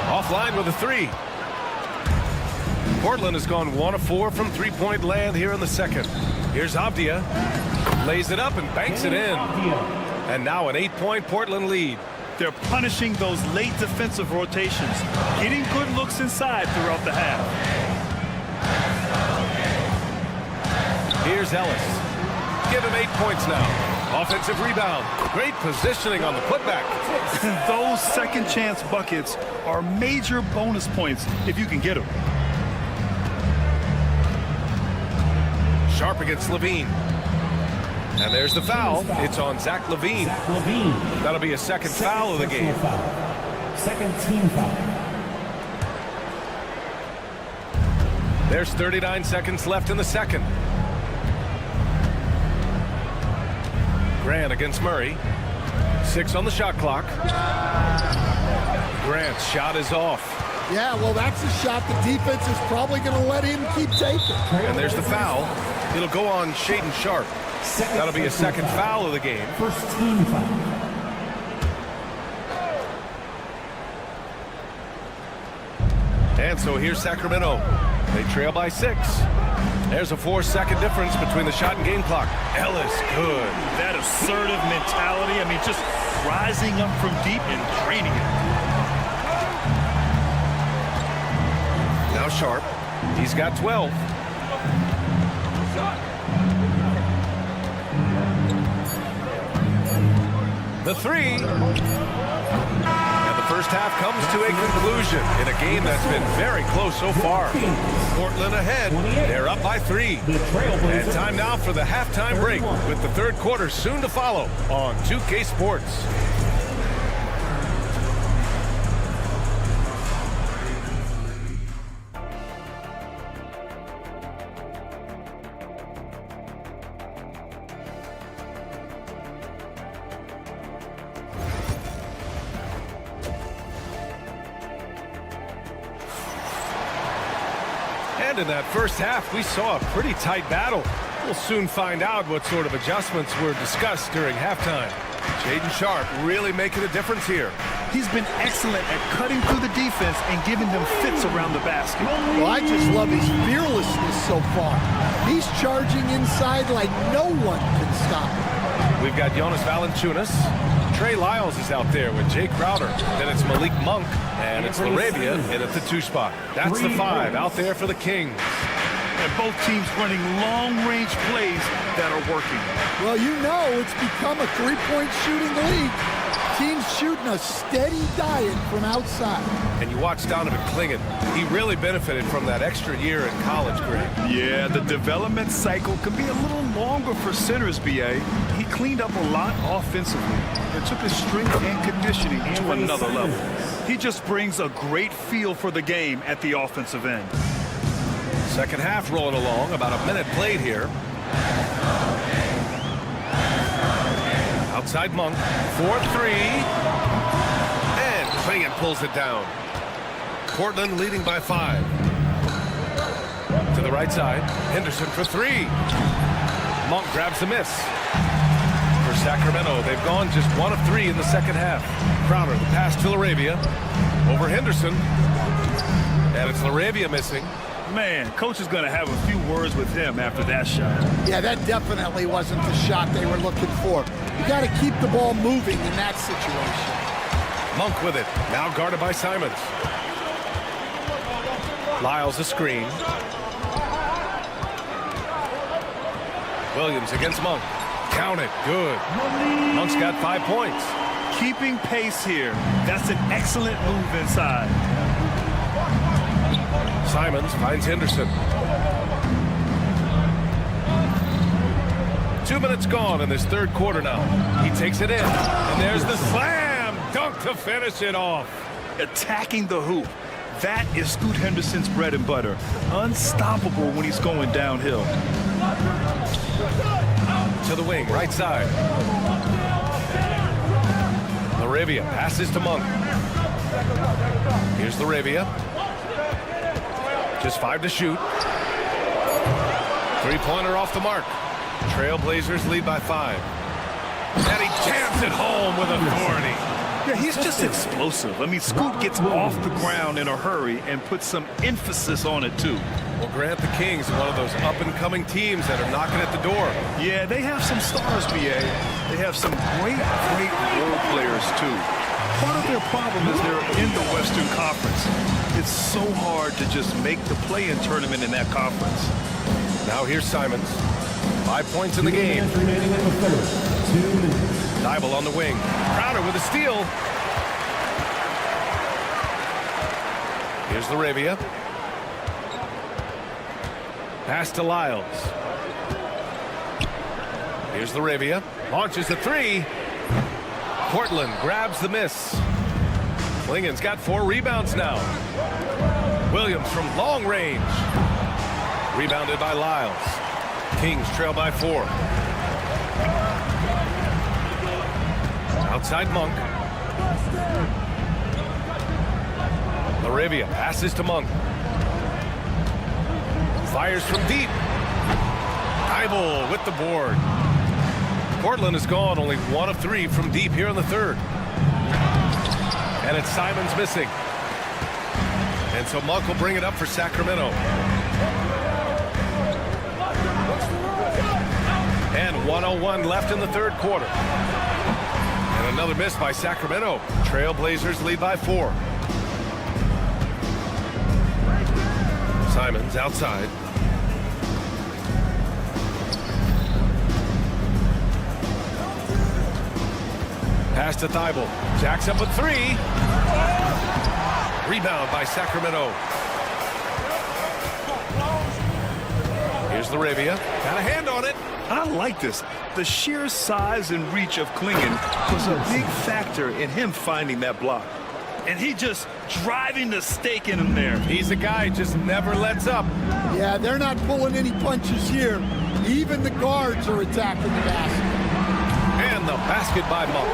Offline with a 3. Portland has gone 1 of 4 from three-point land here in the second. Here's Avdia. Lays it up and banks it in. And now an 8-point Portland lead. They're punishing those late defensive rotations, getting good looks inside throughout the half. Here's Ellis. Give him 8 points now. Offensive rebound. Great positioning on the putback. Those second chance buckets are major bonus points if you can get them. Sharp against Levine. And there's the foul. It's on Zach Levine. That'll be a second foul of the game. Second team foul. There's 39 seconds left in the second. Grant against Murray. 6 on the shot clock. Grant's shot is off. Yeah, well, that's a shot the defense is probably going to let him keep taking. And there's the foul. It'll go on Shaedon Sharp. That'll be a second foul of the game. First team foul. And so here's Sacramento. They trail by 6. There's a 4-second difference between the shot and game clock. Ellis, good. That assertive mentality, I mean, just rising up from deep and draining it. Now Sharp. He's got 12. The 3. And the first half comes to a conclusion in a game that's been very close so far. Portland ahead. They're up by 3. And time now for the halftime break with the third quarter soon to follow on 2K Sports. And in that first half, we saw a pretty tight battle. We'll soon find out what sort of adjustments were discussed during halftime. Shaedon Sharp really making a difference here. He's been excellent at cutting through the defense and giving them fits around the basket. Well, I just love his fearlessness so far. He's charging inside like no one can stop him. We've got Jonas Valanciunas. Trey Lyles is out there with Jay Crowder. Then it's Malik Monk, and it's Laravia in at the 2 spot. That's the 5 out there for the Kings. And both teams running long-range plays that are working. Well, you know it's become a three-point shooting league. Teams shooting a steady diet from outside. And you watch Donovan Clingan. He really benefited from that extra year in college, Greg. Yeah, the development cycle can be a little longer for centers, B.A. He cleaned up a lot offensively and took his strength and conditioning to another level. He just brings a great feel for the game at the offensive end. Second half rolling along, about a minute played here. Outside Monk, 4-3. And Clingan pulls it down. Portland leading by 5. To the right side, Henderson for 3. Monk grabs the miss. For Sacramento, they've gone just 1 of 3 in the second half. Crowder, the pass to LaRavia. Over Henderson. And it's LaRavia missing. Man, coach is going to have a few words with him after that shot. Yeah, that definitely wasn't the shot they were looking for. You got to keep the ball moving in that situation. Monk with it. Now guarded by Simons. Lyles a screen. Williams against Monk. Count it. Good. Monk's got 5 points. Keeping pace here. That's an excellent move inside. Simons finds Henderson. 2 minutes gone in this third quarter now. He takes it in. And there's the slam dunk to finish it off. Attacking the hoop. That is Scoot Henderson's bread and butter. Unstoppable when he's going downhill. To the wing, right side. LaRavia passes to Monk. Here's LaRavia. Just 5 to shoot. 3-pointer off the mark. Trailblazers lead by 5. And he jams it home with authority. Yeah, he's just explosive. I mean, Scoot gets off the ground in a hurry and puts some emphasis on it, too. Well, Grant, the Kings are one of those up-and-coming teams that are knocking at the door. Yeah, they have some stars, BA. They have some great role players, too. Part of their problem is they're in the Western Conference. It's so hard to just make the play-in tournament in that conference. Now here's Simons. 5 points in the game. Dybel on the wing. Crowder with a steal. Here's LaRavia. Pass to Lyles. Here's LaRavia. Launches a 3. Portland grabs the miss. Klingen's got 4 rebounds now. Williams from long range. Rebounded by Lyles. Kings trail by 4. Outside Monk. LaRavia passes to Monk. Fires from deep. Dybel with the board. Portland is gone only 1 of 3 from deep here in the third. And it's Simons missing. And so Monk will bring it up for Sacramento. And 1:01 left in the third quarter. And another miss by Sacramento. Trailblazers lead by 4. Simons outside. Pass to Dybel. Jacks up a 3. Rebound by Sacramento. Here's LaRavia. Got a hand on it. I like this. The sheer size and reach of Klingen was a big factor in him finding that block. And he just driving the stake in him there. He's a guy who just never lets up. Yeah, they're not pulling any punches here. Even the guards are attacking the basket. And the basket by Monk.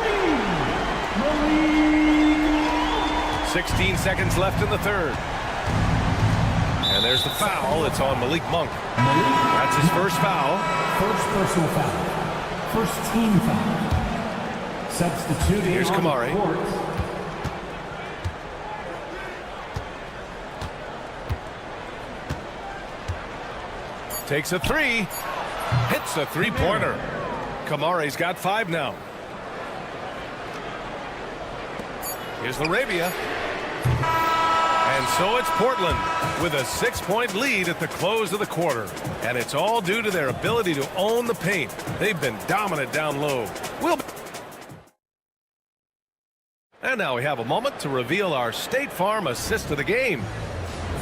16 seconds left in the third. And there's the foul. It's on Malik Monk. That's his first foul. First personal foul. First team foul. Substituting. Here's Kamari. Takes a 3. Hits a 3-pointer. Kamari's got 5 now. Here's LaRavia. And so it's Portland with a 6-point lead at the close of the quarter. And it's all due to their ability to own the paint. They've been dominant down low. And now we have a moment to reveal our State Farm assist of the game.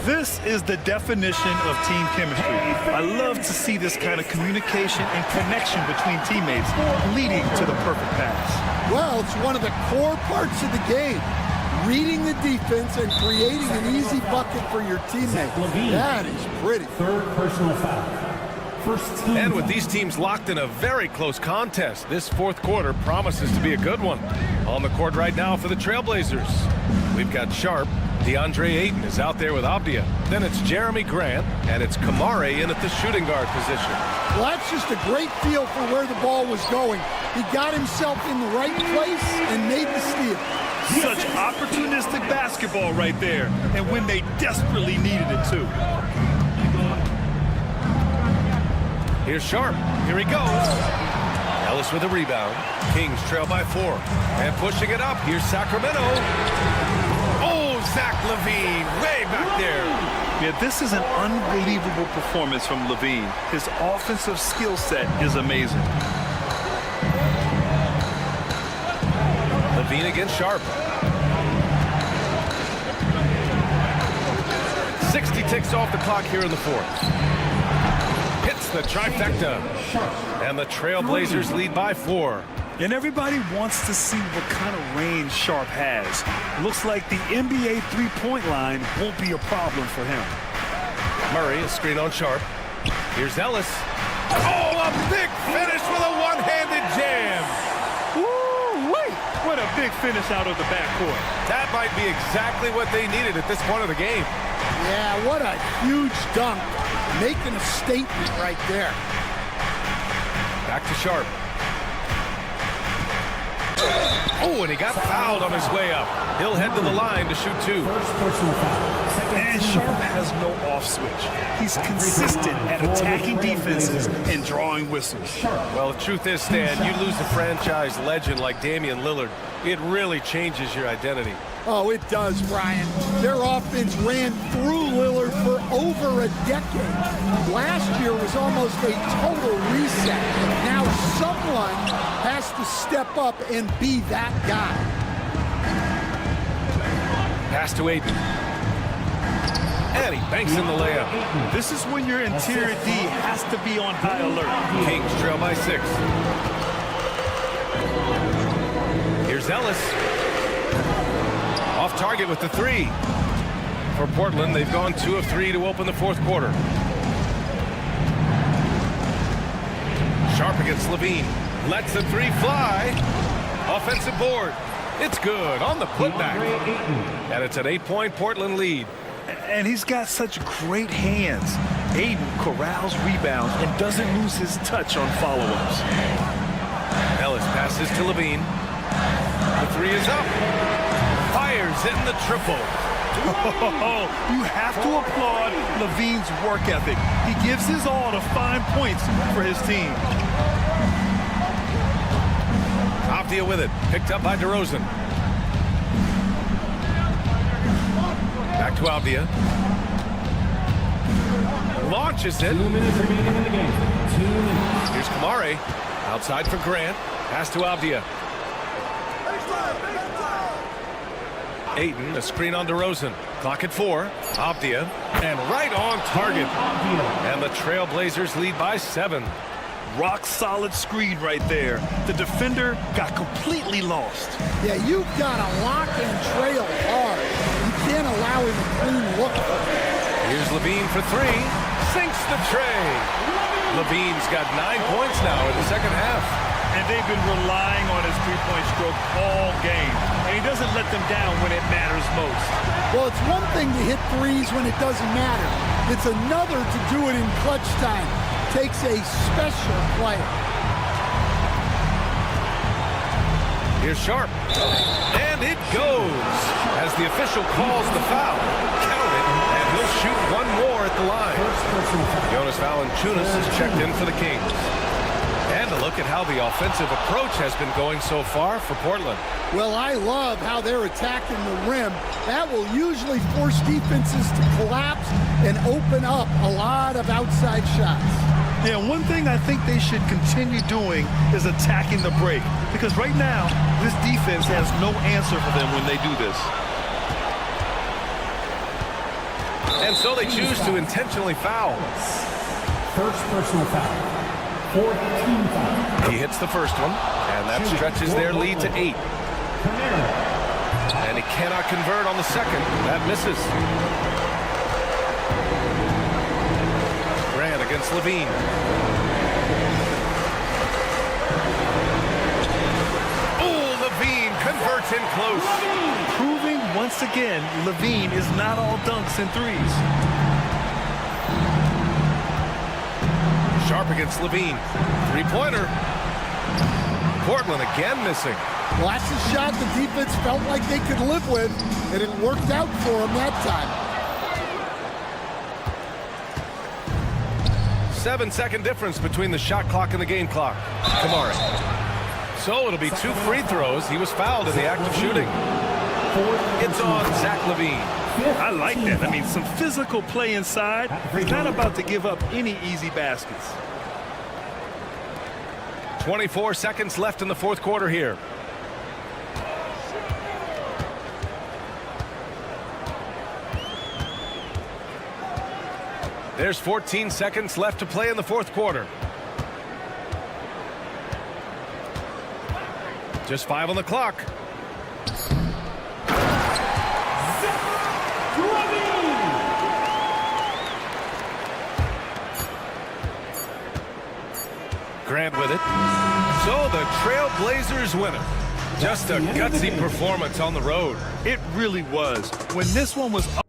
This is the definition of team chemistry. I love to see this kind of communication and connection between teammates leading to the perfect pass. Well, it's one of the core parts of the game. Reading the defense and creating an easy bucket for your teammate. That is pretty. Third personal foul. First team. And with these teams locked in a very close contest, this fourth quarter promises to be a good one. On the court right now for the Trailblazers. We've got Sharp. DeAndre Ayton is out there with Abdia. Then it's Jeremy Grant, and it's Kamare in at the shooting guard position. Well, that's just a great feel for where the ball was going. He got himself in the right place and made the steal. Such opportunistic basketball right there, and when they desperately needed it too. Here's Sharp. Here he goes. Ellis with a rebound. Kings trail by 4. And pushing it up. Here's Sacramento. Oh, Zach LaVine way back there. Yeah, this is an unbelievable performance from LaVine. His offensive skill set is amazing. LaVine against Sharp. 60 ticks off the clock here in the 4th. Hits the trifecta. And the Trailblazers lead by 4. And everybody wants to see what kind of range Sharp has. Looks like the NBA three-point line won't be a problem for him. Murray, a screen on Sharp. Here's Ellis. Oh, a big finish with a one-handed jam. Woo-wee! What a big finish out of the backcourt. That might be exactly what they needed at this point of the game. Yeah, what a huge dunk. Making a statement right there. Back to Sharp. Oh, and he got fouled on his way up. He'll head to the line to shoot 2. And Sharp has no off switch. He's consistent at attacking defenses and drawing whistles. Well, the truth is, Stan, you lose a franchise legend like Damian Lillard, it really changes your identity. Oh, it does, Brian. Their offense ran through Lillard for over a decade. Last year was almost a total reset. Now someone has to step up and be that guy. Pass to Ayton. And he banks in the layup. This is when your interior D has to be on high alert. Kings trail by 6. Here's Ellis. Off target with the 3. For Portland, they've gone 2 of 3 to open the 4th quarter. Sharp against LaVine. Lets the 3 fly. Offensive board. It's good on the putback. And it's an 8-point Portland lead. And he's got such great hands. Ayton corrals rebounds and doesn't lose his touch on follow-ups. Ellis passes to LaVine. The 3 is up. Fires in the triple. You have to applaud LaVine's work ethic. He gives his all to find points for his team. Abdia with it. Picked up by DeRozan. Back to Abdia. Launches it. 2 minutes remaining in the game. 2 minutes. Here's Kamare. Outside for Grant. Pass to Abdia. Ayton, a screen on DeRozan. Clock at 4. Abdia. And right on target. And the Trailblazers lead by 7. Rock solid screen right there. The defender got completely lost. Yeah, you've got to lock and trail hard. You can't allow him a clean look. Here's LaVine for 3. Sinks the tray. LaVine's got 9 points now in the second half. And they've been relying on his three-point stroke all game. And he doesn't let them down when it matters most. Well, it's one thing to hit threes when it doesn't matter. It's another to do it in clutch time. Takes a special player. Here's Sharp. And it goes. As the official calls the foul. Count it, and he'll shoot one more at the line. Jonas Valanciunas is checked in for the Kings. And a look at how the offensive approach has been going so far for Portland. Well, I love how they're attacking the rim. That will usually force defenses to collapse and open up a lot of outside shots. Yeah, one thing I think they should continue doing is attacking the break. Because right now, this defense has no answer for them when they do this. And so they choose to intentionally foul. First personal foul. 4th team foul. He hits the first one, and that stretches their lead to 8. And he cannot convert on the second. That misses. Grant against LaVine. Oh, LaVine converts in close. Proving once again, Levine is not all dunks and threes. Sharp against Levine. Three-pointer. Portland again missing. Well, that's a shot the defense felt like they could live with, and it worked out for them that time. 7-second difference between the shot clock and the game clock. Kamari. So it'll be 2 free throws. He was fouled in the act of shooting. It's on Zach Levine. I like that. I mean, some physical play inside. He's not about to give up any easy baskets. 24 seconds left in the fourth quarter here. There's 14 seconds left to play in the fourth quarter. Just 5 on the clock. Grant with it. So the Trailblazers win it. Just a gutsy performance on the road. It really was. When this one was up.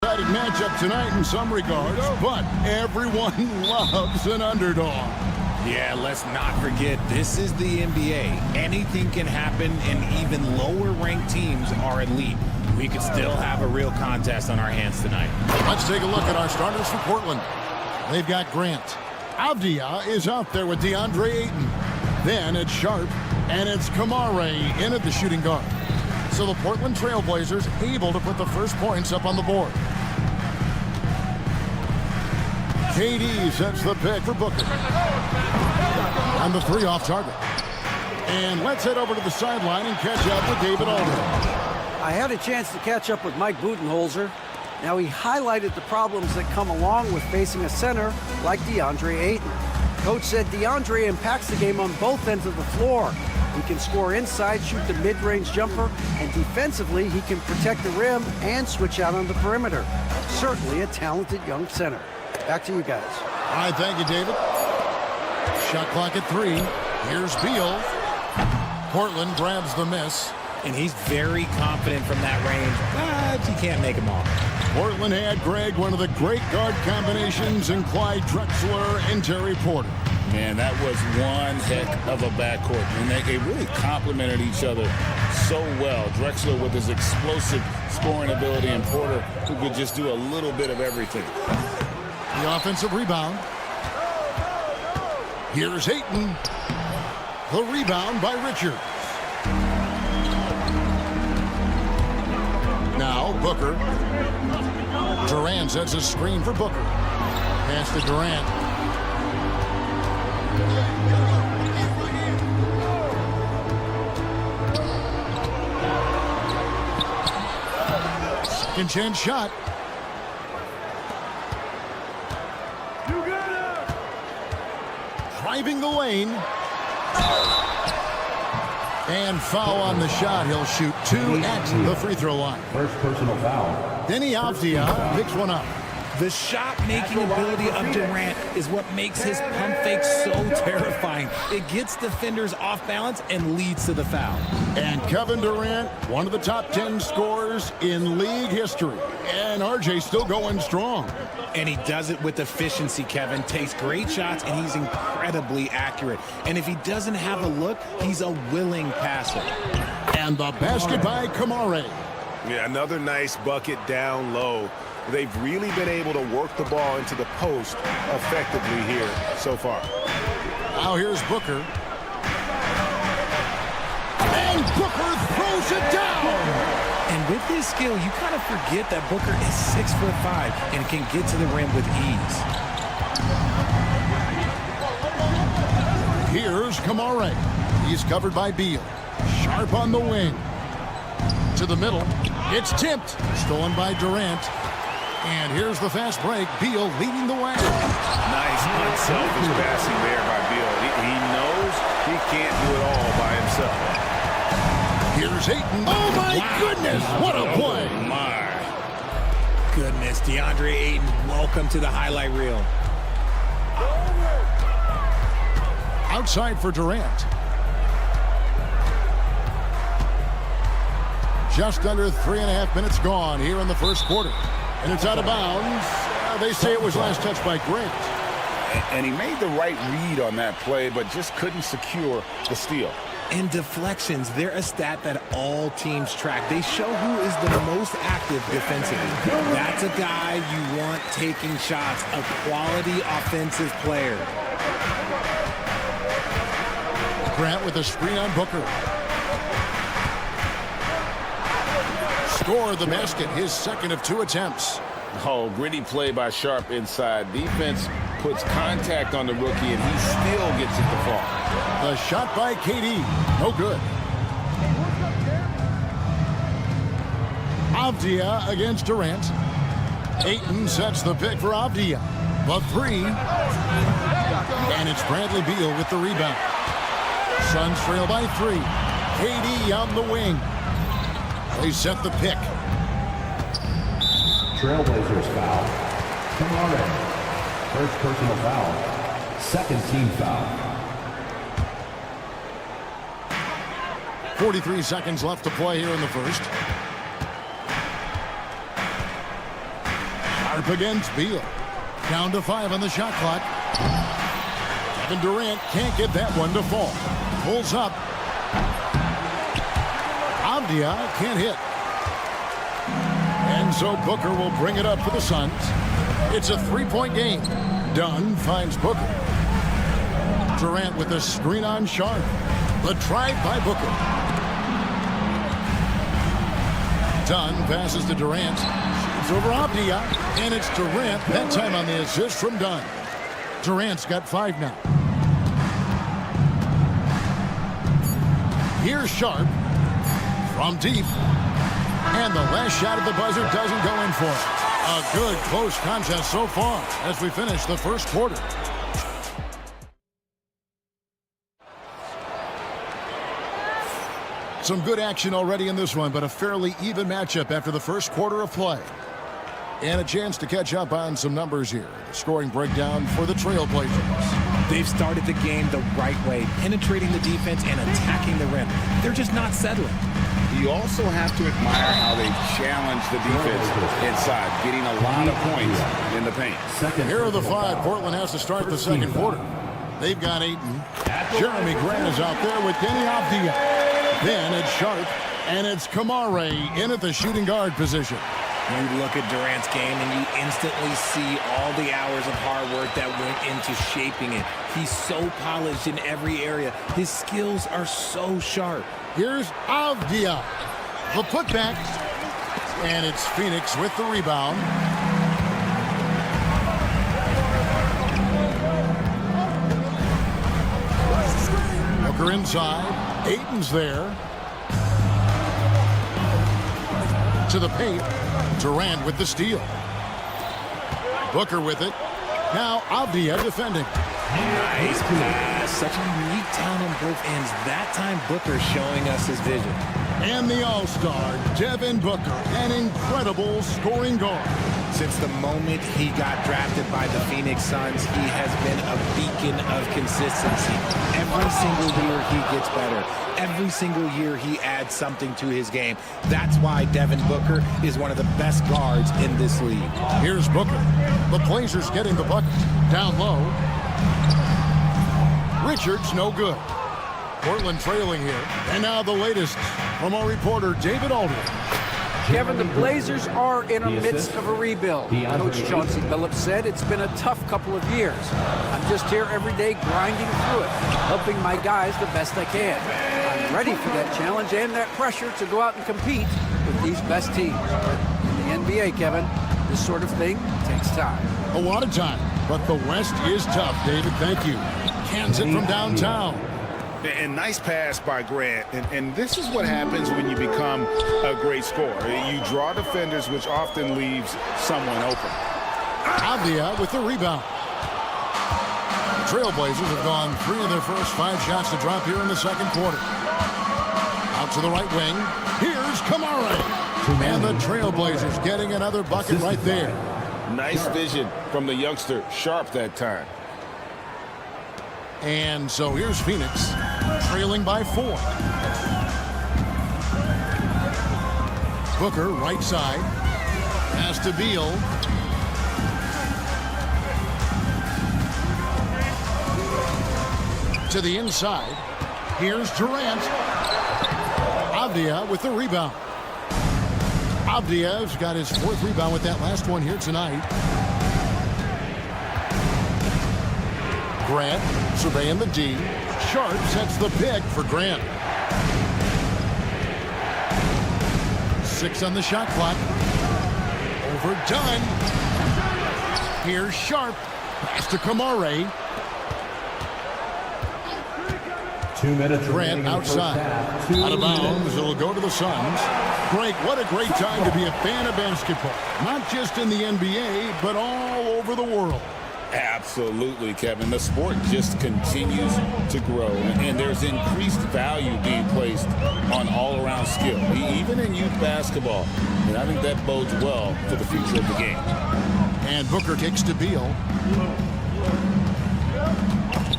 Exciting matchup tonight in some regards, but everyone loves an underdog. Yeah, let's not forget, this is the NBA. Anything can happen, and even lower-ranked teams are elite. We could still have a real contest on our hands tonight. Let's take a look at our starters for Portland. They've got Grant. Avdia is out there with DeAndre Ayton. Then it's Sharp, and it's Kamare in at the shooting guard. So the Portland Trailblazers able to put the first points up on the board. KD sets the pick for Booker. And the three off target. And let's head over to the sideline and catch up with David Aldridge. I had a chance to catch up with Mike Budenholzer. Now, he highlighted the problems that come along with facing a center like DeAndre Ayton. Coach said DeAndre impacts the game on both ends of the floor. He can score inside, shoot the mid-range jumper, and defensively, he can protect the rim and switch out on the perimeter. Certainly a talented young center. Back to you guys. All right, thank you, David. Shot clock at 3. Here's Beal. Portland grabs the miss. And he's very confident from that range, but he can't make them all. Portland had, Greg, one of the great guard combinations in Clyde Drexler and Terry Porter. Man, that was one heck of a backcourt. And they really complemented each other so well. Drexler with his explosive scoring ability and Porter who could just do a little bit of everything. The offensive rebound. Here's Ayton. The rebound by Richards. Now Booker. Durant sets a screen for Booker. Pass to Durant. Second chance shot. Driving the lane. And foul on the shot. He'll shoot 2 at the free throw line. First personal foul. Denny Avdia picks one up. The shot-making ability of Durant is what makes his pump fake so terrifying. It gets defenders off balance and leads to the foul. And Kevin Durant, one of the top 10 scorers in league history. And RJ still going strong. And he does it with efficiency, Kevin. Takes great shots, and he's incredibly accurate. And if he doesn't have a look, he's a willing passer. And the basket by Kamare. Yeah, another nice bucket down low. They've really been able to work the ball into the post effectively here so far. Now here's Booker. And Booker throws it down. And with his skill, you kind of forget that Booker is 6'5" and can get to the rim with ease. Here's Kamare. He's covered by Beal. Sharp on the wing. To the middle. It's tipped. Stolen by Durant. And here's the fast break. Beal leading the way. Nice unselfish passing there by Beal. He knows he can't do it all by himself. Here's Ayton. Oh, my goodness. What a play. Oh, my. Goodness, DeAndre Ayton, welcome to the highlight reel. Outside for Durant. Just under 3.5 minutes gone here in the first quarter. And it's out of bounds. They say it was last touched by Grant. And he made the right read on that play, but just couldn't secure the steal. And deflections, they're a stat that all teams track. They show who is the most active defensively. That's a guy you want taking shots, a quality offensive player. Grant with a screen on Booker. Score the basket, his second of 2 attempts. Oh, gritty play by Sharp inside. Defense puts contact on the rookie, and he still gets it to fall. The shot by KD. No good. Avdia against Durant. Ayton sets the pick for Avdia. The three. And it's Bradley Beal with the rebound. Suns trail by 3. KD on the wing. They set the pick. Trailblazers foul. Kamara. First personal foul. Second team foul. 43 seconds left to play here in the first. Sharp against Beal. Down to 5 on the shot clock. Kevin Durant can't get that one to fall. Pulls up. Avdia can't hit. And so Booker will bring it up for the Suns. It's a 3-point game. Dunn finds Booker. Durant with a screen on Sharp. The drive by Booker. Dunn passes to Durant. Shoots over Avdia. And it's Durant, that time on the assist from Dunn. Durant's got 5 now. Here's Sharp from deep. And the last shot at the buzzer doesn't go in for it. A good close contest so far as we finish the first quarter. Some good action already in this one, but a fairly even matchup after the first quarter of play. And a chance to catch up on some numbers here. The scoring breakdown for the Trailblazers. They've started the game the right way, penetrating the defense and attacking the rim. They're just not settling. You also have to admire how they challenge the defense inside, getting a lot of points in the paint. Here are the 5 Portland has to start the second quarter. They've got Ayton. Jeremy Grant is out there with Denny Avdia. Then it's Sharp, and it's Kamara in at the shooting guard position. You look at Durant's game and you instantly see all the hours of hard work that went into shaping it. He's so polished in every area. His skills are so sharp. Here's Avdia. The putback. And it's Phoenix with the rebound. Booker inside. Ayton's there. To the paint. Durant with the steal. Booker with it. Now Avdia defending. Nice pass. Such a unique talent on both ends. That time Booker showing us his vision. And the all-star, Devin Booker, an incredible scoring guard. Since the moment he got drafted by the Phoenix Suns, he has been a beacon of consistency. Every single year he gets better. Every single year he adds something to his game. That's why Devin Booker is one of the best guards in this league. Here's Booker. The Blazers getting the bucket. Down low. Richards no good. Portland trailing here. And now the latest from our reporter, David Aldridge. Kevin, the Blazers are in the midst of a rebuild. Coach Chauncey Billups said it's been a tough couple of years. I'm just here every day grinding through it, helping my guys the best I can. I'm ready for that challenge and that pressure to go out and compete with these best teams. In the NBA, Kevin, this sort of thing takes time. A lot of time, but the West is tough, David. Thank you. Cans it from downtown. And nice pass by Grant. And this is what happens when you become a great scorer. You draw defenders, which often leaves someone open. Avdia with the rebound. Trailblazers have gone 3 of their first 5 shots to drop here in the second quarter. Out to the right wing. Here's Kamara. And the Trailblazers getting another bucket right there. Nice vision from the youngster, Sharp that time. And so here's Phoenix, trailing by 4. Booker, right side. Pass to Beal. To the inside. Here's Durant. Avdia with the rebound. Avdia's got his 4th rebound with that last one here tonight. Grant surveying the D. Sharp sets the pick for Grant. 6 on the shot clock. Overdone. Here's Sharp. Pass to Kamare. 2 minutes Grant outside. Out of bounds. It'll go to the Suns. Greg, what a great time to be a fan of basketball. Not just in the NBA, but all over the world. Absolutely, Kevin. The sport just continues to grow, and there's increased value being placed on all-around skill, even in youth basketball. And I think that bodes well for the future of the game. And Booker takes to Beal.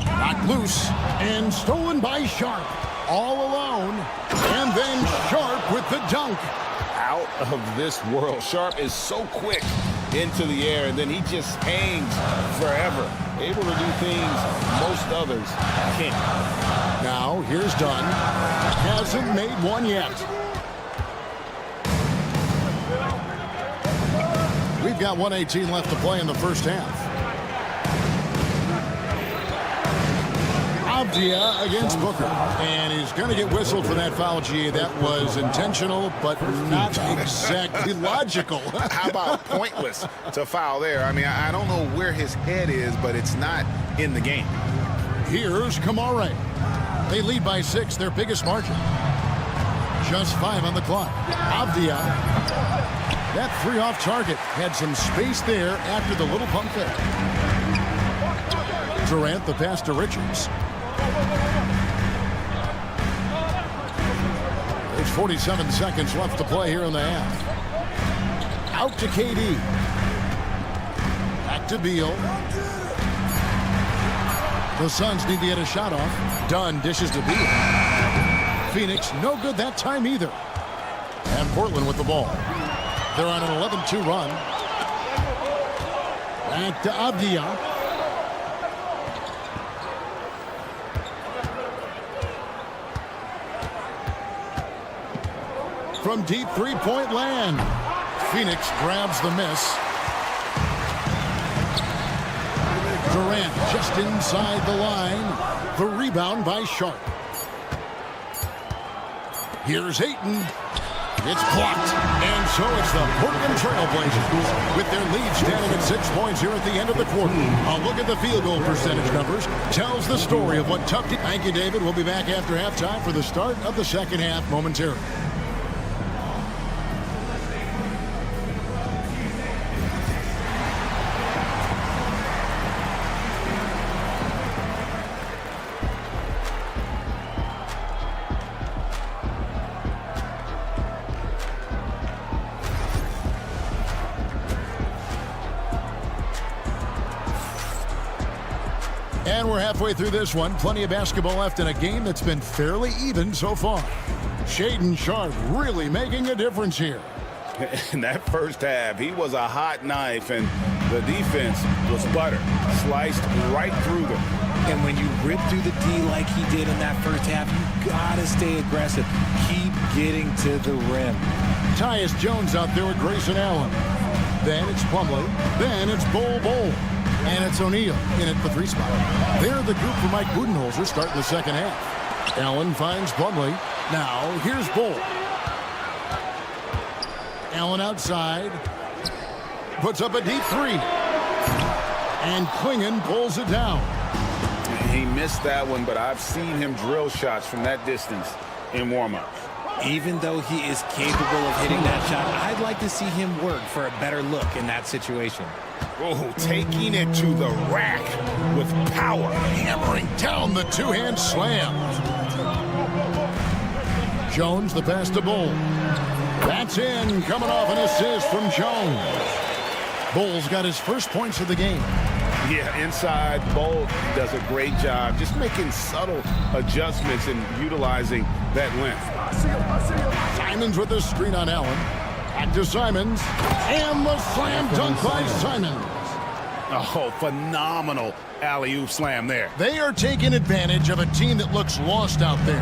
Knocked loose and stolen by Sharp. All alone. And then Sharp with the dunk. Out of this world. Sharp is so quick into the air, and then he just hangs forever. Able to do things most others can't. Now, here's Dunn. Hasn't made one yet. We've got 1:18 left to play in the first half. Avdia against Booker, and he's going to get whistled for that foul, G. That was intentional, but not exactly logical. How about pointless to foul there? I mean, I don't know where his head is, but it's not in the game. Here's Kamare. They lead by 6, their biggest margin. Just 5 on the clock. Avdia. That 3 off target. Had some space there after the little pump fake. Durant, the pass to Richards. There's 47 seconds left to play here in the half. Out to KD. Back to Beal. The Suns need to get a shot off. Dunn dishes to Beal. Phoenix, no good that time either. And Portland with the ball. They're on an 11-2 run. Back to Avdia. From deep three-point land. Phoenix grabs the miss. Durant just inside the line. The rebound by Sharp. Here's Ayton. It's blocked. And so it's the Portland Trail Blazers with their lead standing at 6 points here at the end of the quarter. A look at the field goal percentage numbers tells the story of what tough. Thank you, David. We'll be back after halftime for the start of the second half momentarily. And we're halfway through this one. Plenty of basketball left in a game that's been fairly even so far. Shaedon Sharp really making a difference here. In that first half, he was a hot knife, and the defense was butter. Sliced right through them. And when you rip through the D like he did in that first half, you gotta stay aggressive. Keep getting to the rim. Tyus Jones out there with Grayson Allen. Then it's Plumlee. Then it's Bol. And it's O'Neal in at the 3 spot. They're the group for Mike Budenholzer starting the second half. Allen finds Plumlee. Now here's Bol. Allen outside. Puts up a deep 3. And Klingon pulls it down. He missed that one, but I've seen him drill shots from that distance in warm-ups. Even though he is capable of hitting that shot, I'd like to see him work for a better look in that situation. Oh, taking it to the rack with power. Hammering down the two-hand slam. Jones, the pass to Bol. That's in, coming off an assist from Jones. Bol's got his first points of the game. Yeah, inside, Bol does a great job just making subtle adjustments and utilizing that length. Simons with the screen on Allen. Back to Simons. And the slam dunk by Simons. Oh, phenomenal alley-oop slam there. They are taking advantage of a team that looks lost out there.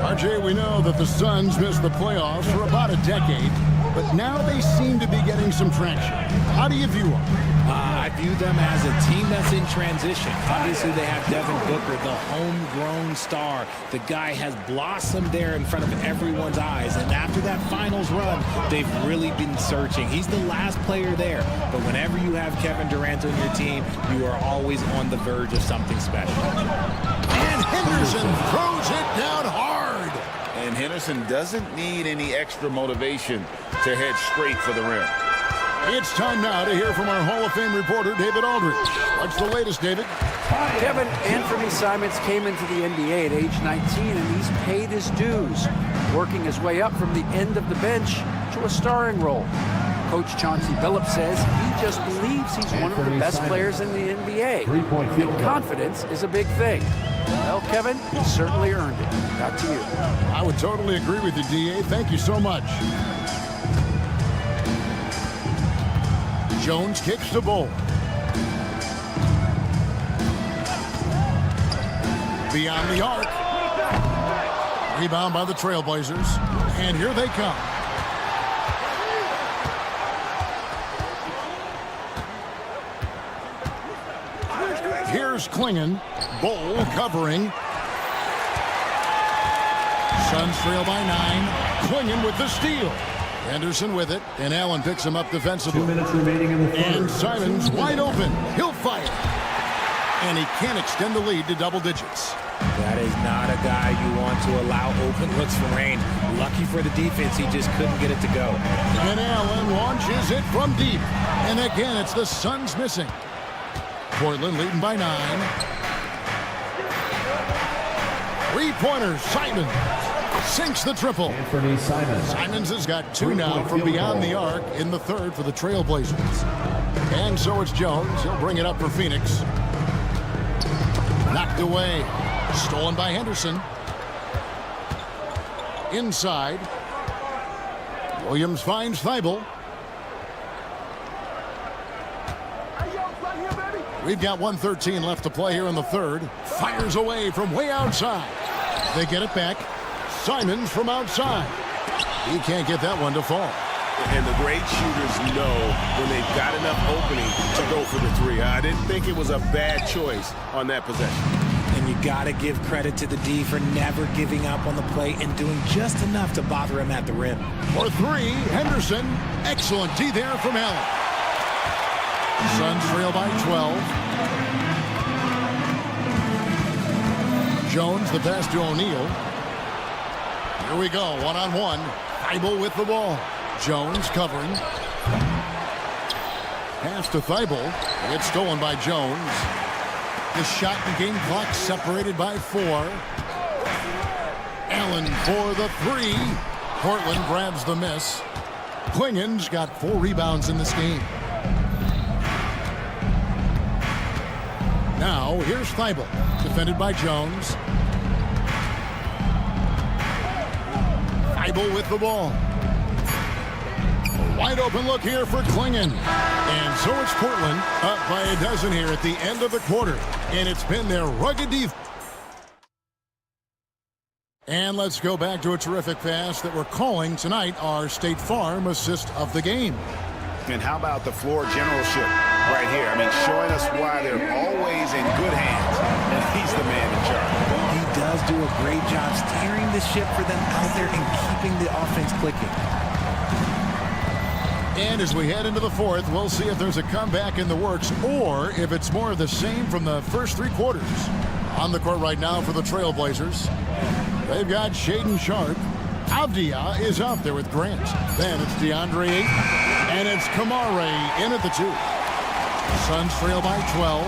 RJ, we know that the Suns missed the playoffs for about a decade, but now they seem to be getting some traction. How do you view them? I view them as a team that's in transition. Obviously, they have Devin Booker, the homegrown star. The guy has blossomed there in front of everyone's eyes. And after that finals run, they've really been searching. He's the last player there. But whenever you have Kevin Durant on your team, you are always on the verge of something special. And Henderson throws it down hard. And Henderson doesn't need any extra motivation to head straight for the rim. It's time now to hear from our Hall of Fame reporter, David Aldridge. What's the latest, David? Kevin Anthony Simons came into the NBA at age 19, and he's paid his dues, working his way up from the end of the bench to a starring role. Coach Chauncey Billups says he just believes he's one of the best players in the NBA. And confidence is a big thing. Well, Kevin, he certainly earned it. Back to you. I would totally agree with you, D.A. Thank you so much. Jones kicks the ball. Beyond the arc. Rebound by the Trailblazers. And here they come. Here's Klingon. Bull covering. Suns trail by 9. Klingon with the steal. Henderson with it, and Allen picks him up defensively. 2 minutes remaining in the third. And Simons wide open. He'll fire. And he can't extend the lead to double digits. That is not a guy you want to allow open looks for rain. Lucky for the defense, he just couldn't get it to go. And Allen launches it from deep. And again, it's the Suns missing. Portland leading by 9. Three-pointer, Simons. Sinks the triple. Anthony Simons. Simons has got 2 now from beyond the arc in the third for the Trailblazers. And so it's Jones. He'll bring it up for Phoenix. Knocked away. Stolen by Henderson. Inside. Williams finds Thibault. We've got 1:13 left to play here in the third. Fires away from way outside. They get it back. Simons from outside. He can't get that one to fall. And the great shooters know when they've got enough opening to go for the three. I didn't think it was a bad choice on that possession. And you got to give credit to the D for never giving up on the play and doing just enough to bother him at the rim. For 3, Henderson. Excellent D there from Allen. Suns trail by 12. Jones, the pass to O'Neal. Here we go, one-on-one. Thibault with the ball. Jones covering. Pass to Thibault. It's stolen by Jones. The shot and game clock separated by 4. Allen for the 3. Portland grabs the miss. Klingon's got 4 rebounds in this game. Now, here's Thibault, defended by Jones. Thibault with the ball. A wide open look here for Klingon. And so it's Portland up by a dozen here at the end of the quarter. And it's been their rugged defense. And let's go back to a terrific pass that we're calling tonight our State Farm assist of the game. And how about the floor generalship right here? I mean, showing us why they're always in good hands, and he's the man in charge. He does do a great job steering the ship for them out there and keeping the offense clicking. And as we head into the fourth, we'll see if there's a comeback in the works or if it's more of the same from the first 3 quarters. On the court right now for the Trailblazers, they've got Shaedon Sharpe. Avdia is out there with Grant. Then it's DeAndre Ayton. And it's Kamare in at the 2. Suns trail by 12.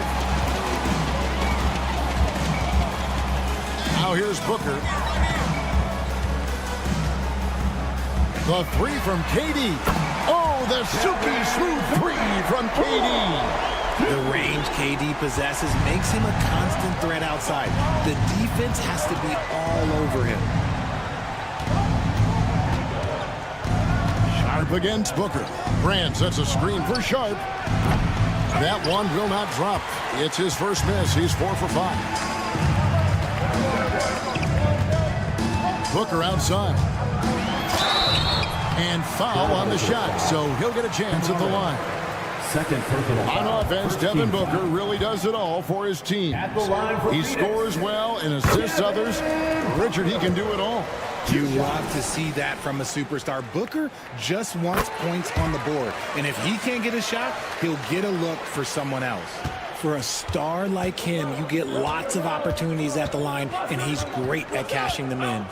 Now here's Booker. The 3 from KD. Oh, the silky smooth 3 from KD. The range KD possesses makes him a constant threat outside. The defense has to be all over him. Sharpe against Booker. Grant sets a screen for Sharpe. That one will not drop. It's his first miss. He's 4 for 5. Booker outside. And foul on the shot, so he'll get a chance at the line. Second personal On foul. offense, Devin Booker really does it all for his team. At the line for He Phoenix. scores well and assists others. Richard, he can do it all. You love to see that from a superstar. Booker just wants points on the board. And if he can't get a shot, he'll get a look for someone else. For a star like him, you get lots of opportunities at the line, and he's great at cashing them in.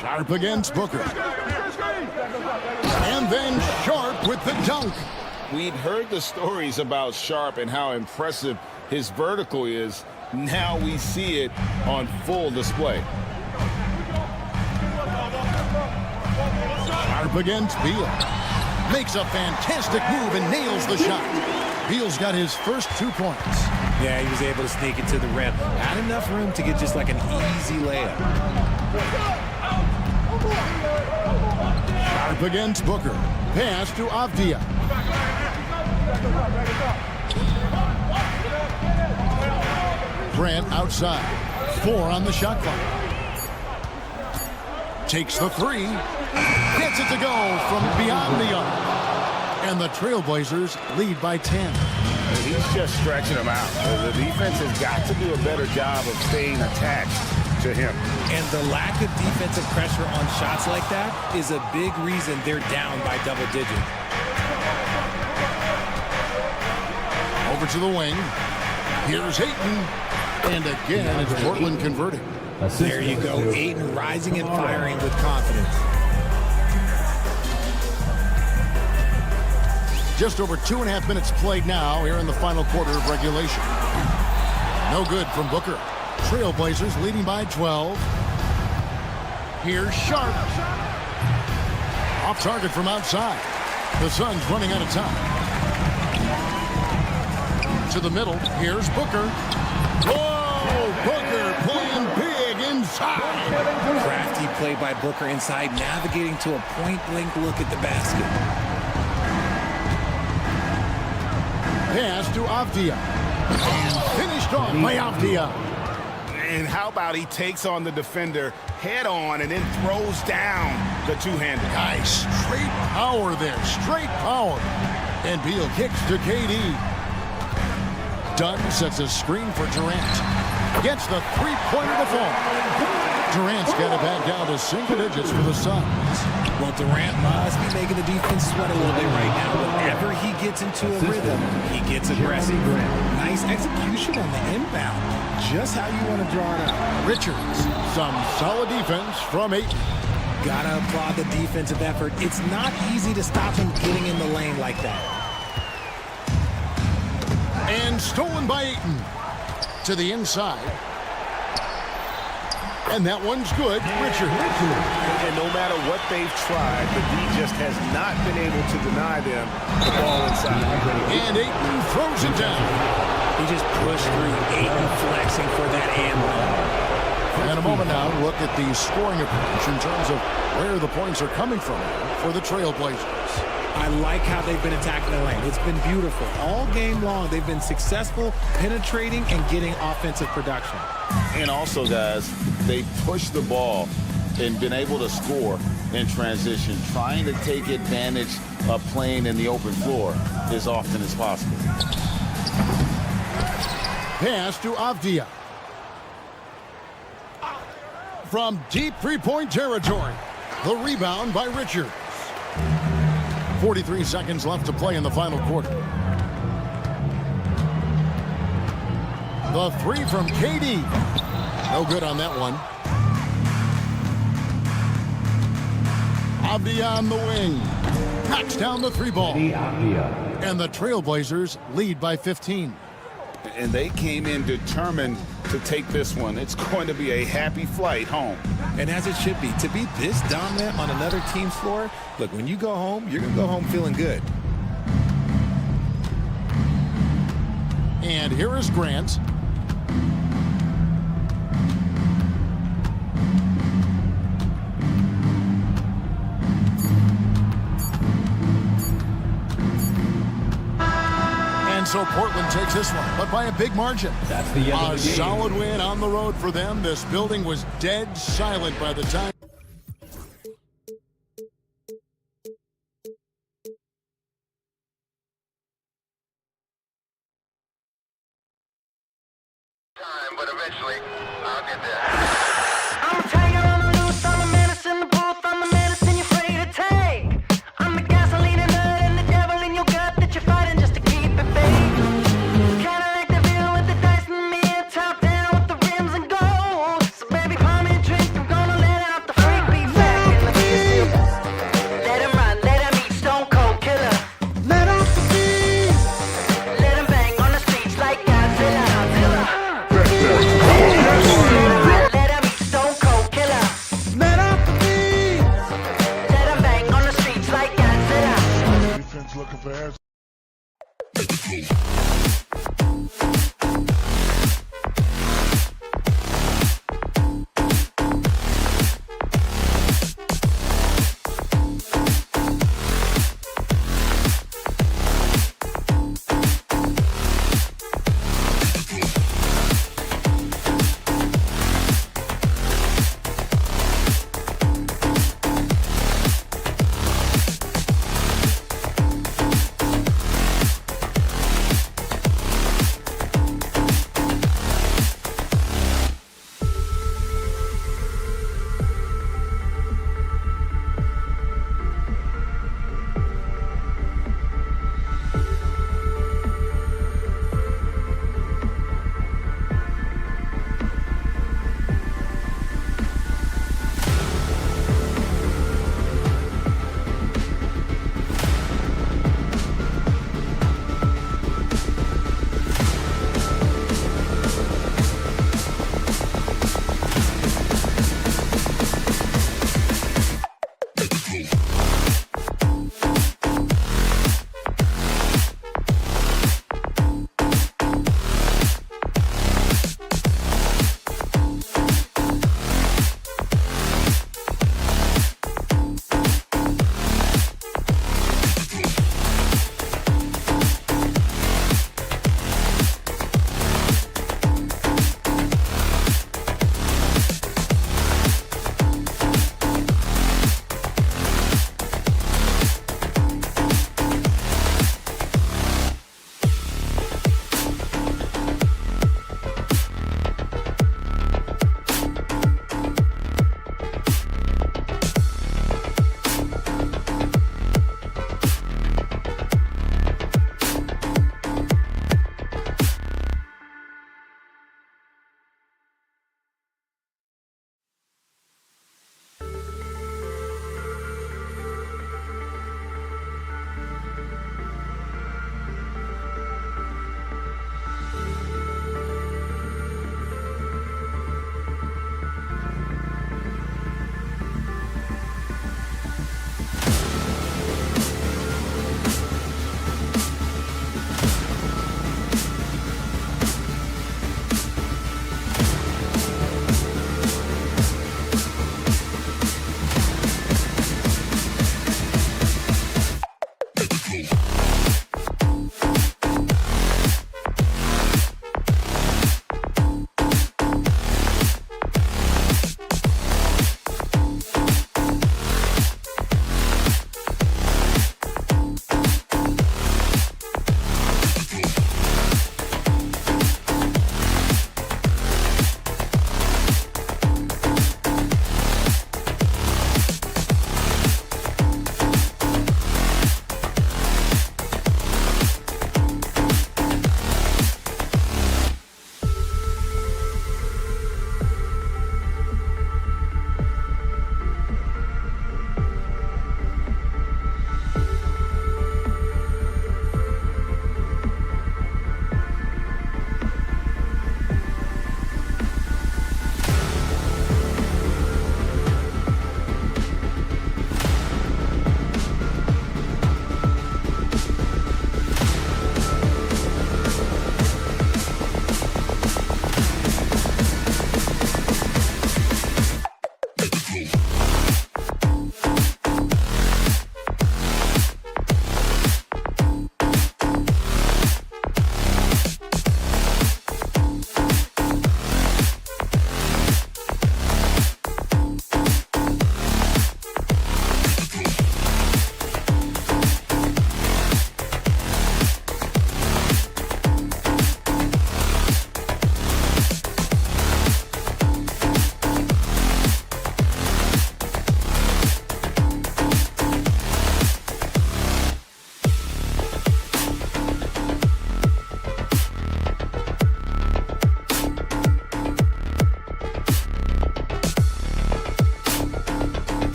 Sharp against Booker. And then Sharp with the dunk. We'd heard the stories about Sharp and how impressive his vertical is. Now we see it on full display. Sharp against Beal. Makes a fantastic move and nails the shot. Beal's got his first 2 points. Yeah, he was able to sneak it to the rim. Had enough room to get just like an easy layup. Sharp against Booker. Pass to Avdia. Grant outside. 4 on the shot clock. Takes the 3. Gets it to go from beyond the arc. And the Trailblazers lead by 10. He's just stretching them out. The defense has got to do a better job of staying attached to him. And the lack of defensive pressure on shots like that is a big reason they're down by double digits. Over to the wing. Here's Ayton. And again, it's Portland converting. There you go. Ayton rising and firing with confidence. Just over 2.5 minutes played now here in the final quarter of regulation. No good from Booker. Trailblazers leading by 12. Here's Sharp. Off target from outside. The Suns running out of time. To the middle. Here's Booker. Whoa! Booker playing big inside. Crafty play by Booker inside, navigating to a point-blank look at the basket. Pass to Avdia. And finished off by Avdia. And how about he takes on the defender head on and then throws down the two-hander. Nice straight power there. Straight power. And Beal kicks to KD. Dunn sets a screen for Durant. Gets the three-pointer to fall. Durant's got it back down to single digits for the Suns. Well, Durant must be making the defense sweat a little bit right now. Whenever he gets into a rhythm, he gets aggressive. Nice execution on the inbound. Just how you want to draw it up. Richards, some solid defense from Ayton. Gotta applaud the defensive effort. It's not easy to stop him getting in the lane like that. And stolen by Ayton. To the inside. And that one's good. Richard. And no matter what they've tried, the D just has not been able to deny them the ball inside. And Ayton throws it down. He just pushed through. Ayton flexing for that ammo. And a moment now, look at the scoring approach in terms of where the points are coming from for the Trailblazers. I like how they've been attacking the lane. It's been beautiful. All game long, they've been successful penetrating and getting offensive production. And also, guys, they pushed the ball and been able to score in transition, trying to take advantage of playing in the open floor as often as possible. Pass to Avdia. From deep three-point territory. The rebound by Richards. 43 seconds left to play in the final quarter. The three from KD. No good on that one. Avdia on the wing. Knocks down the three ball. And the Trailblazers lead by 15. And they came in determined to take this one. It's going to be a happy flight home. And as it should be. To be this dominant on another team's floor, look, when you go home, you're going to go home feeling good. And here is Grant. So Portland takes this one, but by a big margin. That's the end of the game. Solid win on the road for them. This building was dead silent by the time. get there. I'm a tiger on the loose, I'm a menace in the booth, I'm the medicine you're afraid to take. I'm the gasoline and nut and the devil in your gut that you're fighting just to keep it fake. Cadillac DeVille with the dice and me, top down with the rims and gold. So baby, pour me a drink, I'm gonna let out the freak beat back in the field. Let him run, let him eat, stone cold killer. Let off the beat. Let him bang on the streets like Godzilla. Let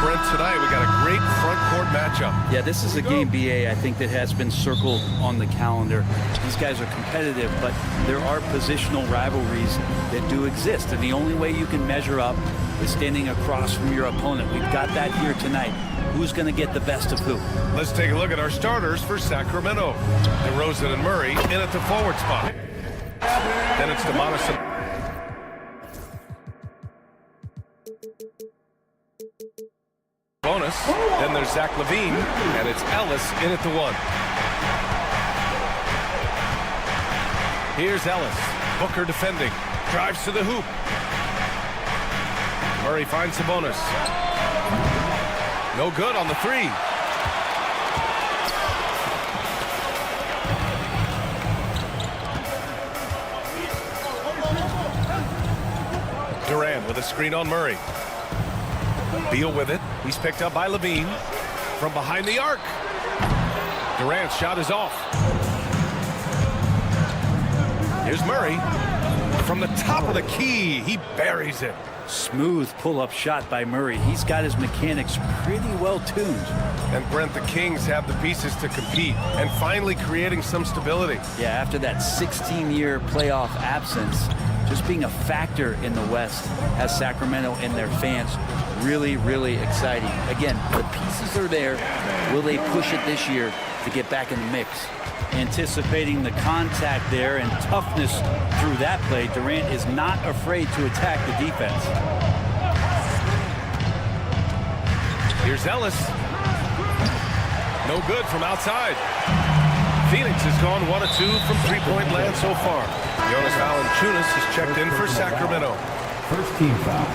Brent, tonight we got a great front court matchup. Yeah, this is a game, BA, I think that has been circled on the calendar. These guys are competitive, but there are positional rivalries that do exist, and the only way you can measure up is standing across from your opponent. We've got that here tonight. Who's going to get the best of who? Let's take a look at our starters for Sacramento. DeRozan and Murray in at the forward spot. Then it's Sabonis. Bonus. Then there's Zach Levine, and it's Ellis in at the 1. Here's Ellis. Booker defending. Drives to the hoop. Murray finds Sabonis. No good on the 3. Durant with a screen on Murray. Beal with it. He's picked up by Levine from behind the arc. Durant's shot is off. Here's Murray from the top of the key. He buries it. Smooth pull-up shot by Murray. He's got his mechanics pretty well tuned. And Brent, the Kings have the pieces to compete and finally creating some stability. Yeah, after that 16-year playoff absence, just being a factor in the West has Sacramento and their fans really, really exciting. Again, the pieces are there. Will they push it this year to get back in the mix? Anticipating the contact there and toughness through that play, Durant is not afraid to attack the defense. Here's Ellis. No good from outside. Phoenix has gone 1 of 2 from three-point land so far. Jonas Valanciunas is checked in for Sacramento. First team foul.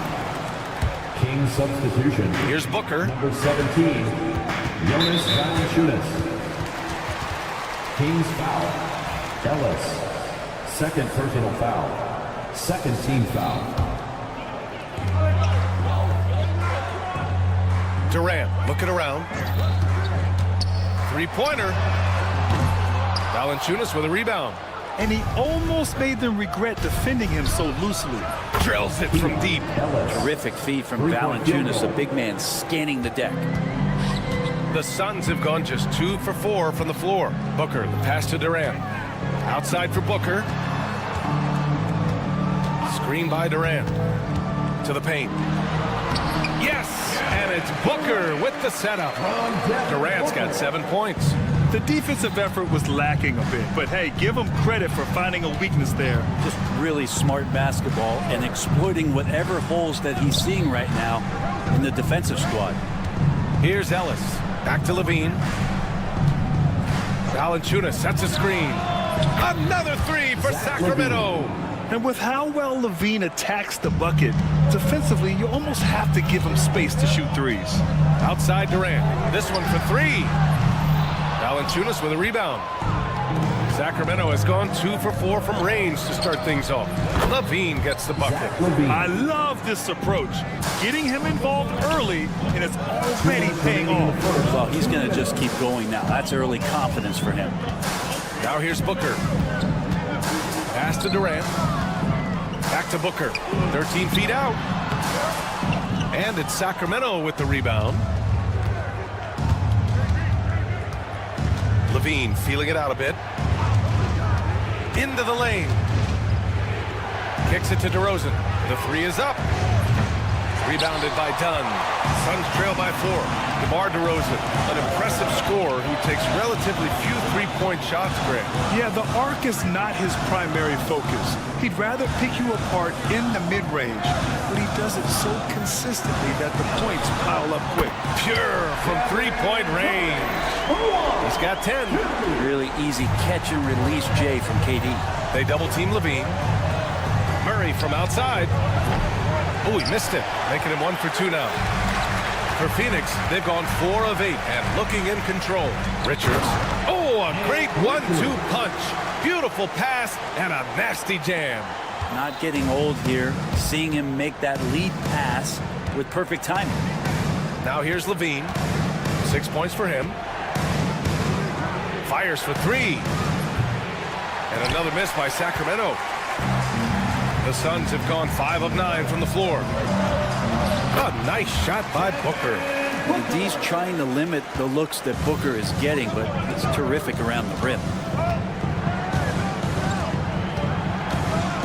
Kings substitution. Here's Booker. Number 17, Jonas Valanciunas. Kings foul. Ellis. Second personal foul. Second team foul. Durant looking around. Three-pointer. Valanciunas with a rebound. And he almost made them regret defending him so loosely. Drills it from deep. Terrific feed from Valanciunas, a big man scanning the deck. The Suns have gone just 2 for 4 from the floor. Booker, the pass to Durant. Outside for Booker. Screen by Durant. To the paint. Yes! And it's Booker with the setup. Durant's got 7 points. The defensive effort was lacking a bit, but hey, give him credit for finding a weakness there. Just really smart basketball and exploiting whatever holes that he's seeing right now in the defensive squad. Here's Ellis. Back to Levine. Valanciunas sets a screen. Another 3 for Sacramento. And with how well Levine attacks the bucket, defensively, you almost have to give him space to shoot threes. Outside Durant. This one for 3. Valanciunas with a rebound. Sacramento has gone 2 for 4 from range to start things off. Levine gets the bucket. I love this approach. Getting him involved early, and it's already paying off. Well, he's going to just keep going now. That's early confidence for him. Now here's Booker. Pass to Durant. Back to Booker. 13 feet out. And it's Sacramento with the rebound. Levine feeling it out a bit. Into the lane. Kicks it to DeRozan. The 3 is up. Rebounded by Dunn. Suns trail by 4. DeMar DeRozan, an impressive scorer who takes relatively few three-point shots, Grant. Yeah, the arc is not his primary focus. He'd rather pick you apart in the mid-range, but he does it so consistently that the points pile up quick. Pure from three-point range. He's got 10. Really easy catch and release, Jay, from KD. They double-team Levine. Murray from outside. Oh, he missed it, making him 1 for 2 now. For Phoenix, they've gone 4 of 8 and looking in control. Richards. Oh, a great 1-2 punch. Beautiful pass and a nasty jam. Not getting old here. Seeing him make that lead pass with perfect timing. Now here's Levine. 6 points for him. Fires for 3. And another miss by Sacramento. The Suns have gone 5 of 9 from the floor. A nice shot by Booker. The D's trying to limit the looks that Booker is getting, but it's terrific around the rim.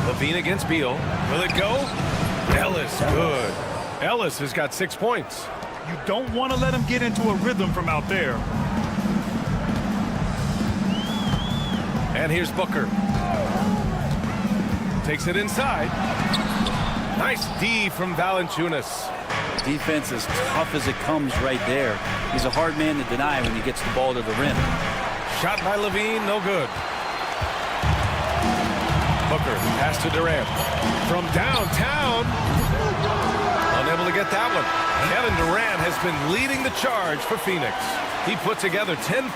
Levine against Beal. Will it go? Ellis, good. Ellis has got 6 points. You don't want to let him get into a rhythm from out there. And here's Booker. Takes it inside. Nice D from Valanciunas. Defense as tough as it comes right there. He's a hard man to deny when he gets the ball to the rim. Shot by Levine, no good. Booker, pass to Durant. From downtown. Unable to get that one. Kevin Durant has been leading the charge for Phoenix. He put together 10.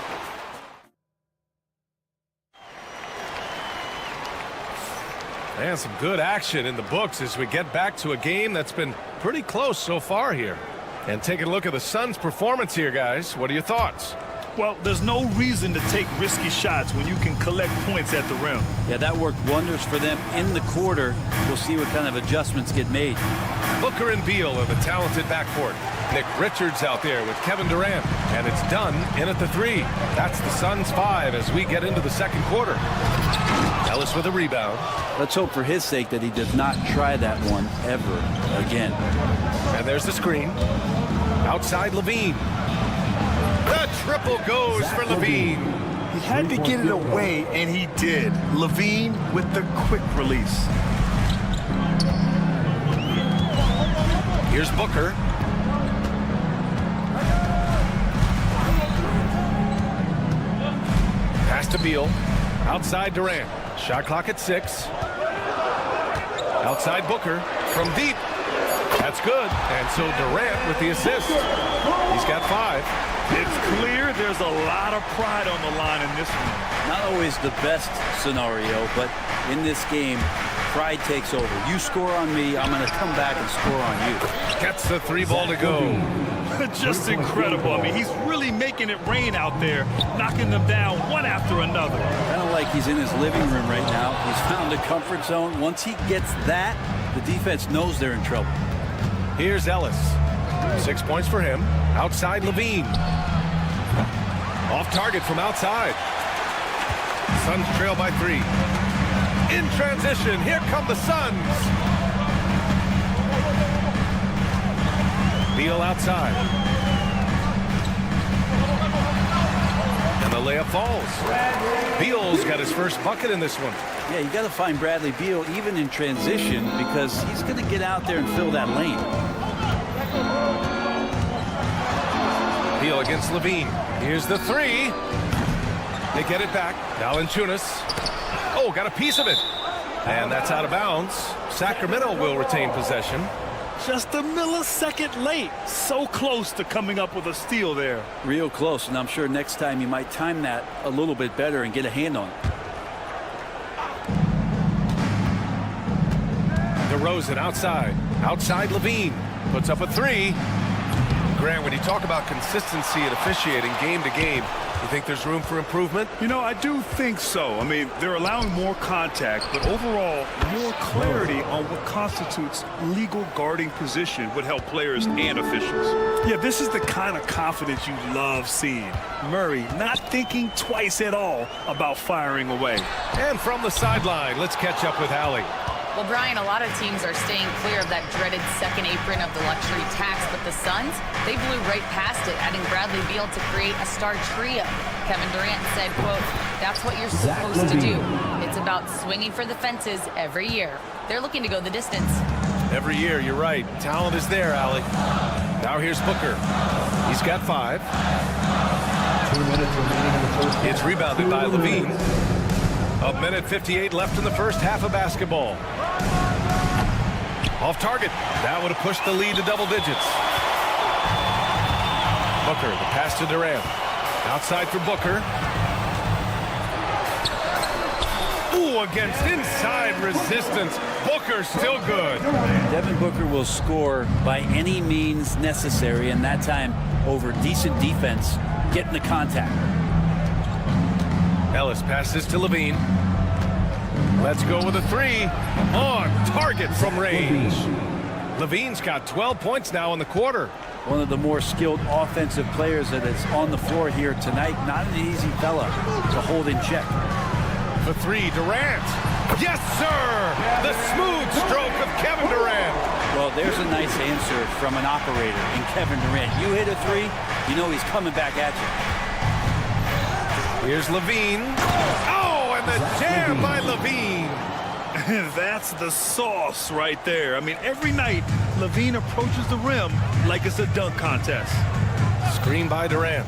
And some good action in the books as we get back to a game that's been pretty close so far here. And taking a look at the Suns' performance here, guys. What are your thoughts? Well, there's no reason to take risky shots when you can collect points at the rim. Yeah, that worked wonders for them in the quarter. We'll see what kind of adjustments get made. Booker and Beal are the talented backcourt. Nick Richards out there with Kevin Durant. And it's done in at the 3. That's the Suns' 5 as we get into the second quarter. Ellis with a rebound. Let's hope for his sake that he does not try that one ever again. And there's the screen. Outside Levine. The triple goes for Levine. He had to get it away, and he did. Levine with the quick release. Here's Booker. Pass to Beal. Outside Durant. Shot clock at 6. Outside Booker. From deep. That's good. And so Durant with the assist. He's got 5. It's clear there's a lot of pride on the line in this one. Not always the best scenario, but in this game, pride takes over. You score on me, I'm going to come back and score on you. Gets the 3 ball to go. Just incredible. I mean, he's really making it rain out there, knocking them down one after another. Kind of like he's in his living room right now. He's found a comfort zone. Once he gets that, the defense knows they're in trouble. Here's Ellis. 6 points for him. Outside Levine. Off target from outside. Suns trail by 3. In transition, here come the Suns. Beal outside. And the layup falls. Beal's got his first bucket in this one. Yeah, you got to find Bradley Beal even in transition because he's going to get out there and fill that lane. Beal against Levine. Here's the 3. They get it back. Valanciunas. Oh, got a piece of it. And that's out of bounds. Sacramento will retain possession. Just a millisecond late. So close to coming up with a steal there. Real close, and I'm sure next time you might time that a little bit better and get a hand on it. DeRozan outside. Outside Levine. Puts up a 3. Grant, when you talk about consistency and officiating game to game, you think there's room for improvement? You know, I do think so. I mean, they're allowing more contact, but overall, more clarity on what constitutes legal guarding position would help players and officials. Yeah, this is the kind of confidence you love seeing. Murray not thinking twice at all about firing away. And from the sideline, let's catch up with Allie. Well, Brian, a lot of teams are staying clear of that dreaded second apron of the luxury tax, but the Suns, they blew right past it, adding Bradley Beal to create a star trio. Kevin Durant said, quote, "That's what you're supposed to do. It's about swinging for the fences every year." They're looking to go the distance. Every year, you're right. Talent is there, Allie. Now here's Booker. He's got 5. 2 minutes remaining in the first half. It's rebounded by Levine. 1:58 left in the first half of basketball. Off target. That would have pushed the lead to double digits. Booker, the pass to Durant. Outside for Booker. Ooh, against inside resistance. Booker still good. Devin Booker will score by any means necessary, and that time over decent defense, getting the contact. Ellis passes to Levine. Let's go with a 3. On target from range. Levine's got 12 points now in the quarter. One of the more skilled offensive players that is on the floor here tonight. Not an easy fella to hold in check. For 3, Durant. Yes, sir! The smooth stroke of Kevin Durant. Well, there's a nice answer from an operator in Kevin Durant. You hit a 3, you know he's coming back at you. Here's Levine. Oh, and the jam by Levine. That's the sauce right there. I mean, every night, Levine approaches the rim like it's a dunk contest. Screen by Durant.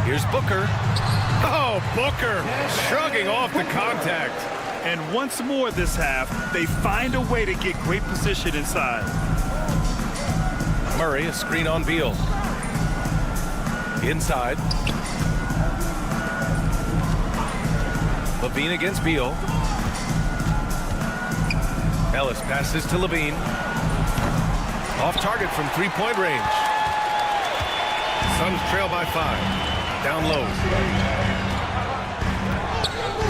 Here's Booker. Oh, Booker shrugging off the contact. And once more this half, they find a way to get great position inside. Murray, a screen on Beal. Inside. Levine against Beal. Ellis passes to Levine. Off target from three-point range. Suns trail by 5. Down low.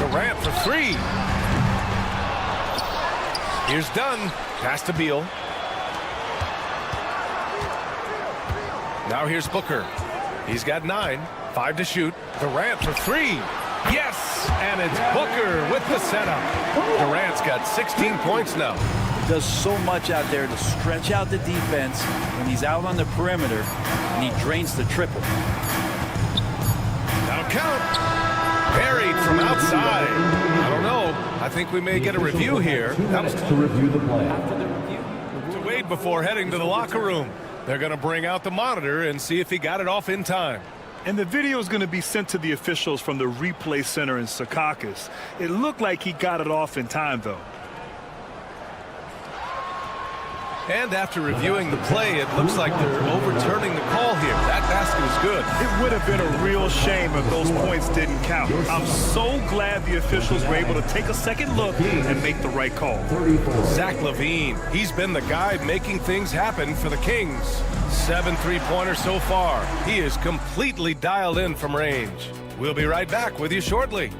Durant for 3. Here's Dunn. Pass to Beal. Now here's Booker. He's got 9. 5 to shoot. Durant for 3. Yes! And it's Booker with the setup. Durant's got 16 points now. He does so much out there to stretch out the defense when he's out on the perimeter, and he drains the triple. Now count. Buried from outside. I don't know. I think we may get a review here. That was to review the play. to wait before heading to the locker room. They're going to bring out the monitor and see if he got it off in time. And the video is going to be sent to the officials from the replay center in Secaucus. It looked like he got it off in time, though. And after reviewing the play, it looks like they're overturning the call here. That basket is good. It would have been a real shame if those points didn't count. I'm so glad the officials were able to take a second look and make the right call. Zach LaVine, he's been the guy making things happen for the Kings. 7 3-pointers so far. He is completely dialed in from range. We'll be right back with you shortly.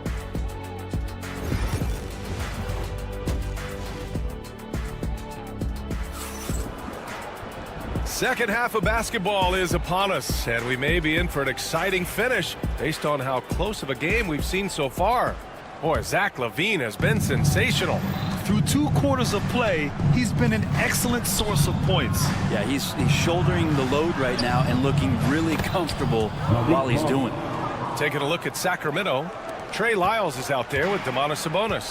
Second half of basketball is upon us, and we may be in for an exciting finish based on how close of a game we've seen so far. Boy, Zach LaVine has been sensational. Through 2 quarters of play, he's been an excellent source of points. Yeah, he's shouldering the load right now and looking really comfortable while he's doing it. Taking a look at Sacramento, Trey Lyles is out there with Domantas Sabonis.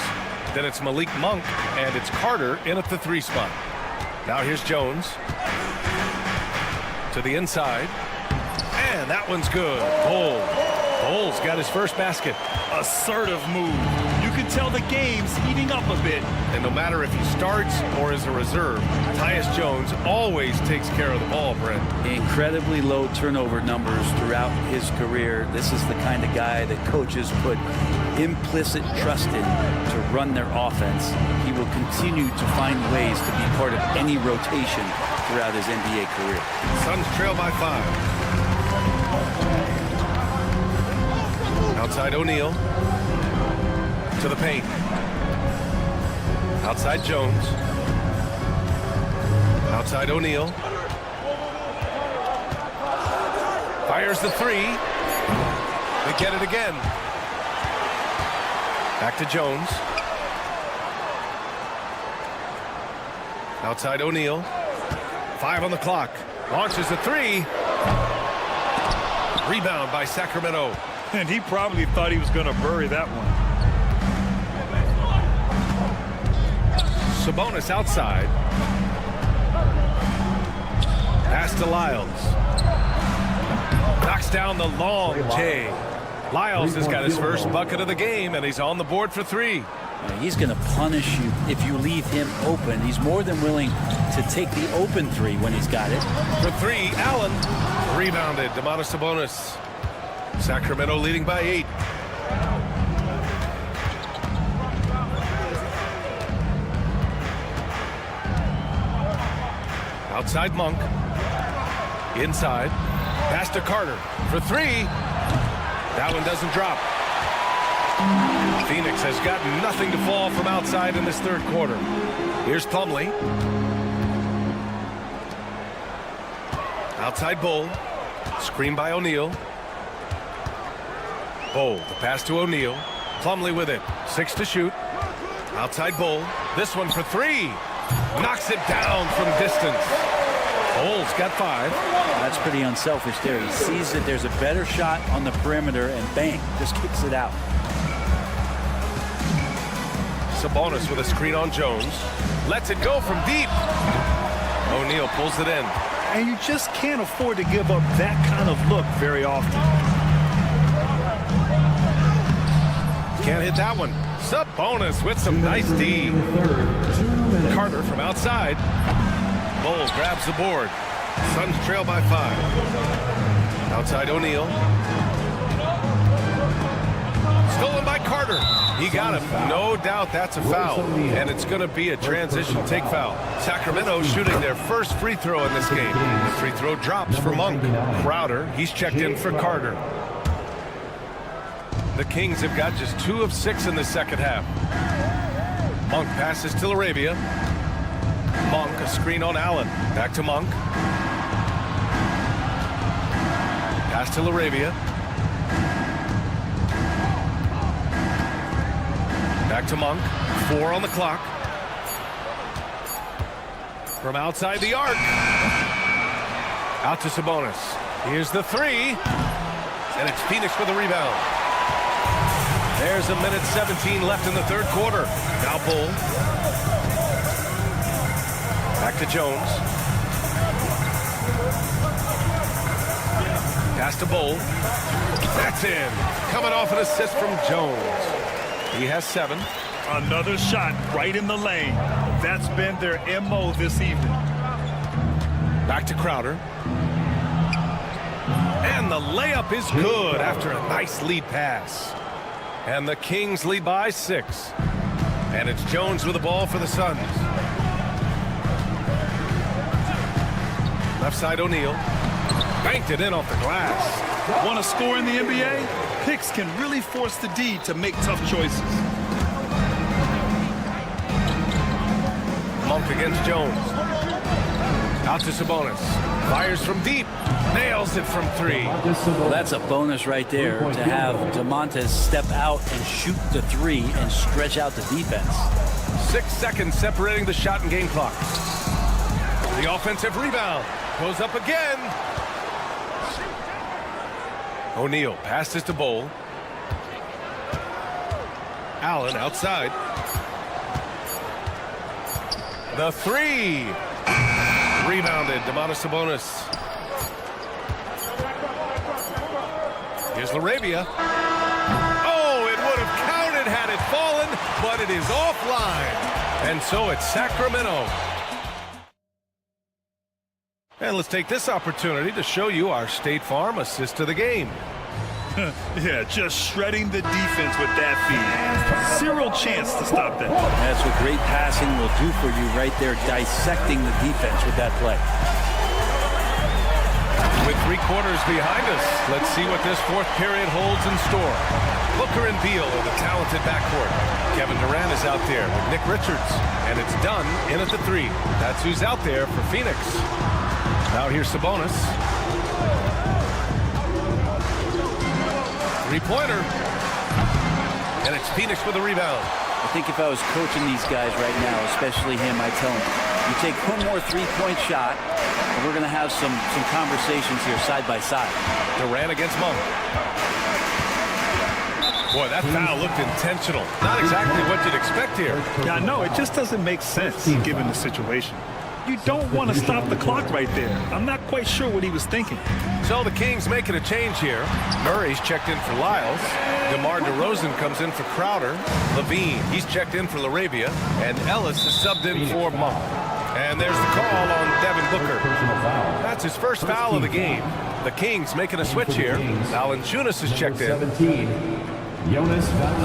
Then it's Malik Monk, and it's Carter in at the 3 spot. Now here's Jones. To the inside. And that one's good. Bole's got his first basket. Assertive move. You can tell the game's heating up a bit. And no matter if he starts or is a reserve, Tyus Jones always takes care of the ball, Brent. Incredibly low turnover numbers throughout his career. This is the kind of guy that coaches put implicit trust in to run their offense. He will continue to find ways to be part of any rotation throughout his NBA career. Suns trail by 5. Outside O'Neal. To the paint. Outside Jones. Outside O'Neal. Fires the 3. They get it again. Back to Jones. Outside O'Neal. 5 on the clock. Launches a 3. Rebound by Sacramento. And he probably thought he was going to bury that one. Sabonis outside. Pass to Lyles. Knocks down the long J. Lyles has got his first bucket of the game, and he's on the board for 3. He's going to punish you if you leave him open. He's more than willing to take the open 3 when he's got it. For 3, Allen. Rebounded. Domantas Sabonis. Sacramento leading by 8. Outside Monk. Inside. Pass to Carter. For 3. That one doesn't drop. Phoenix has got nothing to fall from outside in this third quarter. Here's Plumlee. Outside Bol. Screen by O'Neal. Bol, the pass to O'Neal. Plumlee with it. 6 to shoot. Outside Bol. This one for 3. Knocks it down from distance. Bol's got 5. That's pretty unselfish there. He sees that there's a better shot on the perimeter and bang, just kicks it out. Sabonis with a screen on Jones. Lets it go from deep. O'Neal pulls it in. And you just can't afford to give up that kind of look very often. Can't hit that one. Sabonis with some nice D. Carter from outside. Bowles grabs the board. Suns trail by 5. Outside O'Neal. Stolen by Carter. He got him. No doubt that's a foul. And it's going to be a transition take foul. Sacramento shooting their first free throw in this game. The free throw drops for Monk. Crowder, he's checked in for Carter. The Kings have got just 2 of 6 in the second half. Monk passes to Laravia. Monk, a screen on Allen. Back to Monk. Pass to Laravia. Back to Monk. 4 on the clock. From outside the arc. Out to Sabonis. Here's the 3. And it's Phoenix with the rebound. There's a minute 17 left in the third quarter. Now Bull. Back to Jones. Pass to Bull. That's in. Coming off an assist from Jones. He has 7. Another shot right in the lane. That's been their MO this evening. Back to Crowder. And the layup is good after a nice lead pass. And the Kings lead by 6. And it's Jones with the ball for the Suns. Left side O'Neal. Banked it in off the glass. Want to score in the NBA? Picks can really force the D to make tough choices. Monk against Jones. Out to Sabonis. Fires from deep. Nails it from 3. Well, that's a bonus right there to have DeMontis step out and shoot the 3 and stretch out the defense. 6 seconds separating the shot and game clock. The offensive rebound goes up again. O'Neal passes to Bowl. Allen outside. The 3. Rebounded. Domantas Sabonis. Here's Laravia. Oh, it would have counted had it fallen, but it is offline. And so it's Sacramento. And let's take this opportunity to show you our State Farm assist of the game. Yeah, just shredding the defense with that feed. Zero chance to stop that. That's what great passing will do for you right there, dissecting the defense with that play. With 3 quarters behind us, let's see what this fourth period holds in store. Booker and Beal are the talented backcourt. Kevin Durant is out there with Nick Richards, and it's done in at the 3. That's who's out there for Phoenix. Now here's Sabonis. 3-pointer. And it's Phoenix with the rebound. I think if I was coaching these guys right now, especially him, I'd tell him, you take one more 3-point shot, and we're going to have some conversations here side by side. Durant against Monk. Boy, that foul looked intentional. Not exactly what you'd expect here. Yeah, no, it just doesn't make sense given the situation. You don't want to stop the clock right there. I'm not quite sure what he was thinking. So the Kings making a change here. Murray's checked in for Lyles. DeMar DeRozan comes in for Crowder. Levine, he's checked in for Laravia. And Ellis is subbed in for Monk. And there's the call on Devin Booker. That's his first foul of the game. The Kings making a switch here. Valanciunas is checked in.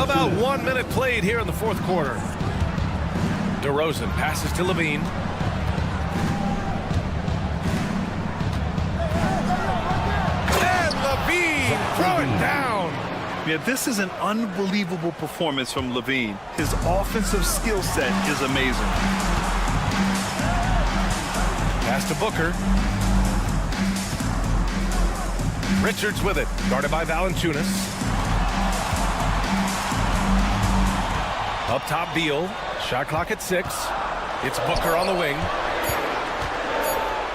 About 1 minute played here in the fourth quarter. DeRozan passes to Levine. Throw it down. Yeah, this is an unbelievable performance from Levine. His offensive skill set is amazing. Pass to Booker. Richards with it, guarded by Valanciunas. Up top, Beal. Shot clock at 6. It's Booker on the wing.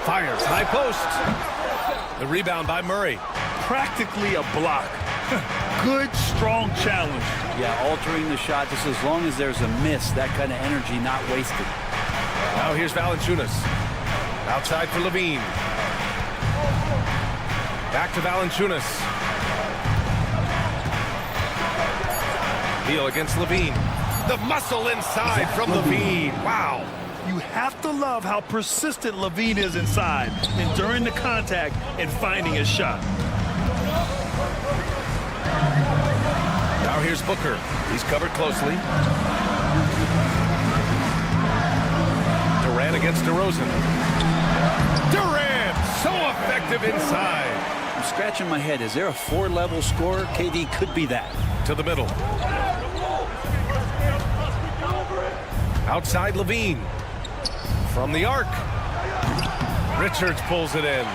Fires, high post. The rebound by Murray. Practically a block. Good, strong challenge. Yeah, altering the shot just as long as there's a miss. That kind of energy not wasted. Now here's Valanciunas. Outside for Levine. Back to Valanciunas. Beal against Levine. The muscle inside from Levine. Wow. You have to love how persistent Levine is inside, enduring the contact and finding his shot. Now here's Booker. He's covered closely. Durant against DeRozan. Durant, so effective inside. I'm scratching my head. Is there a 4-level scorer? KD could be that. To the middle. Outside Levine. From the arc. Richards pulls it in.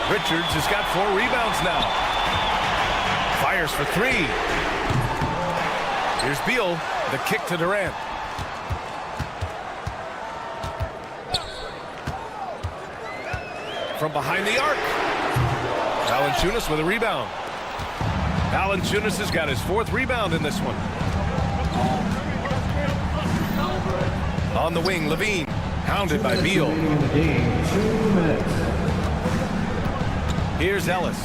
Richards has got 4 rebounds now. Fires for 3. Here's Beal. The kick to Durant. From behind the arc. Valanciunas with a rebound. Valanciunas has got his 4th rebound in this one. On the wing, Levine. Hounded by Beal. Here's Ellis.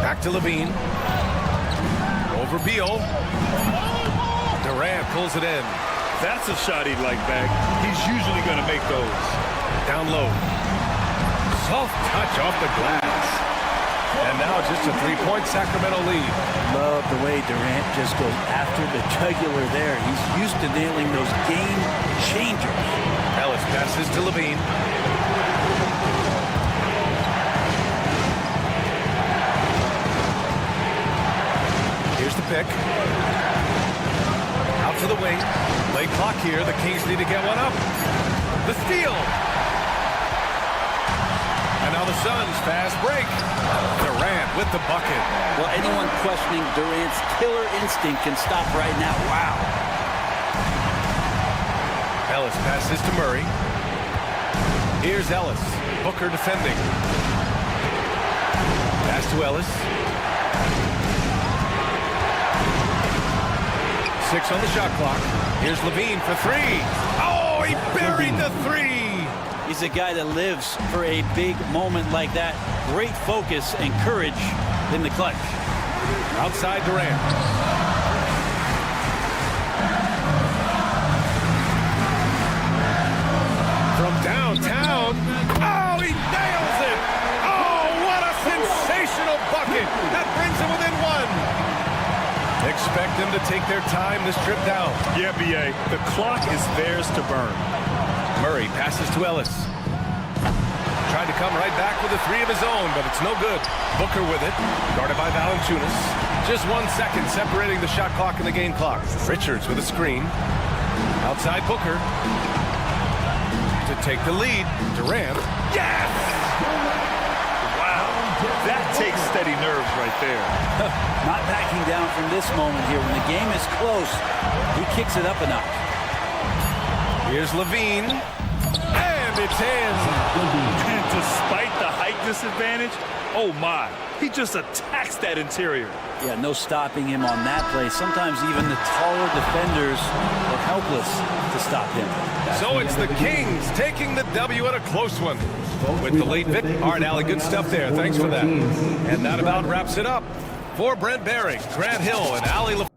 Back to Levine. Over Beal. Durant pulls it in. That's a shot he'd like back. He's usually going to make those. Down low. Soft touch off the glass. And now just a 3-point Sacramento lead. Love the way Durant just goes after the jugular there. He's used to nailing those game changers. Ellis passes to Levine. Here's the pick. Out to the wing. Late clock here. The Kings need to get one up. The steal. And now the Suns fast break. Durant with the bucket. Well, anyone questioning Durant's killer instinct can stop right now. Wow. Ellis passes to Murray. Here's Ellis. Booker defending. Pass to Ellis. 6 on the shot clock. Here's Levine for 3. Oh, he buried the 3. He's a guy that lives for a big moment like that. Great focus and courage in the clutch. Outside Durant. From downtown. Oh, he nails it. Oh, what a sensational bucket. That brings him within 1. Expect them to take their time this trip down. Yeah, B.A. The clock is theirs to burn. Murray passes to Ellis. Tried to come right back with a 3 of his own, but it's no good. Booker with it, guarded by Valanciunas. Just 1 second separating the shot clock and the game clock. Richards with a screen. Outside Booker. To take the lead, Durant. Yes! Wow, that takes steady nerves right there. Not backing down from this moment here. When the game is close, he kicks it up a notch. Here's Levine. And it's in. And despite the height disadvantage, oh my, he just attacks that interior. Yeah, no stopping him on that play. Sometimes even the taller defenders are helpless to stop him. So it's the Kings taking the W at a close one. With the late victory. All right, Allie, good stuff there. Thanks for that. And that about wraps it up. For Brent Behring, Grant Hill, and Allie LaFleur.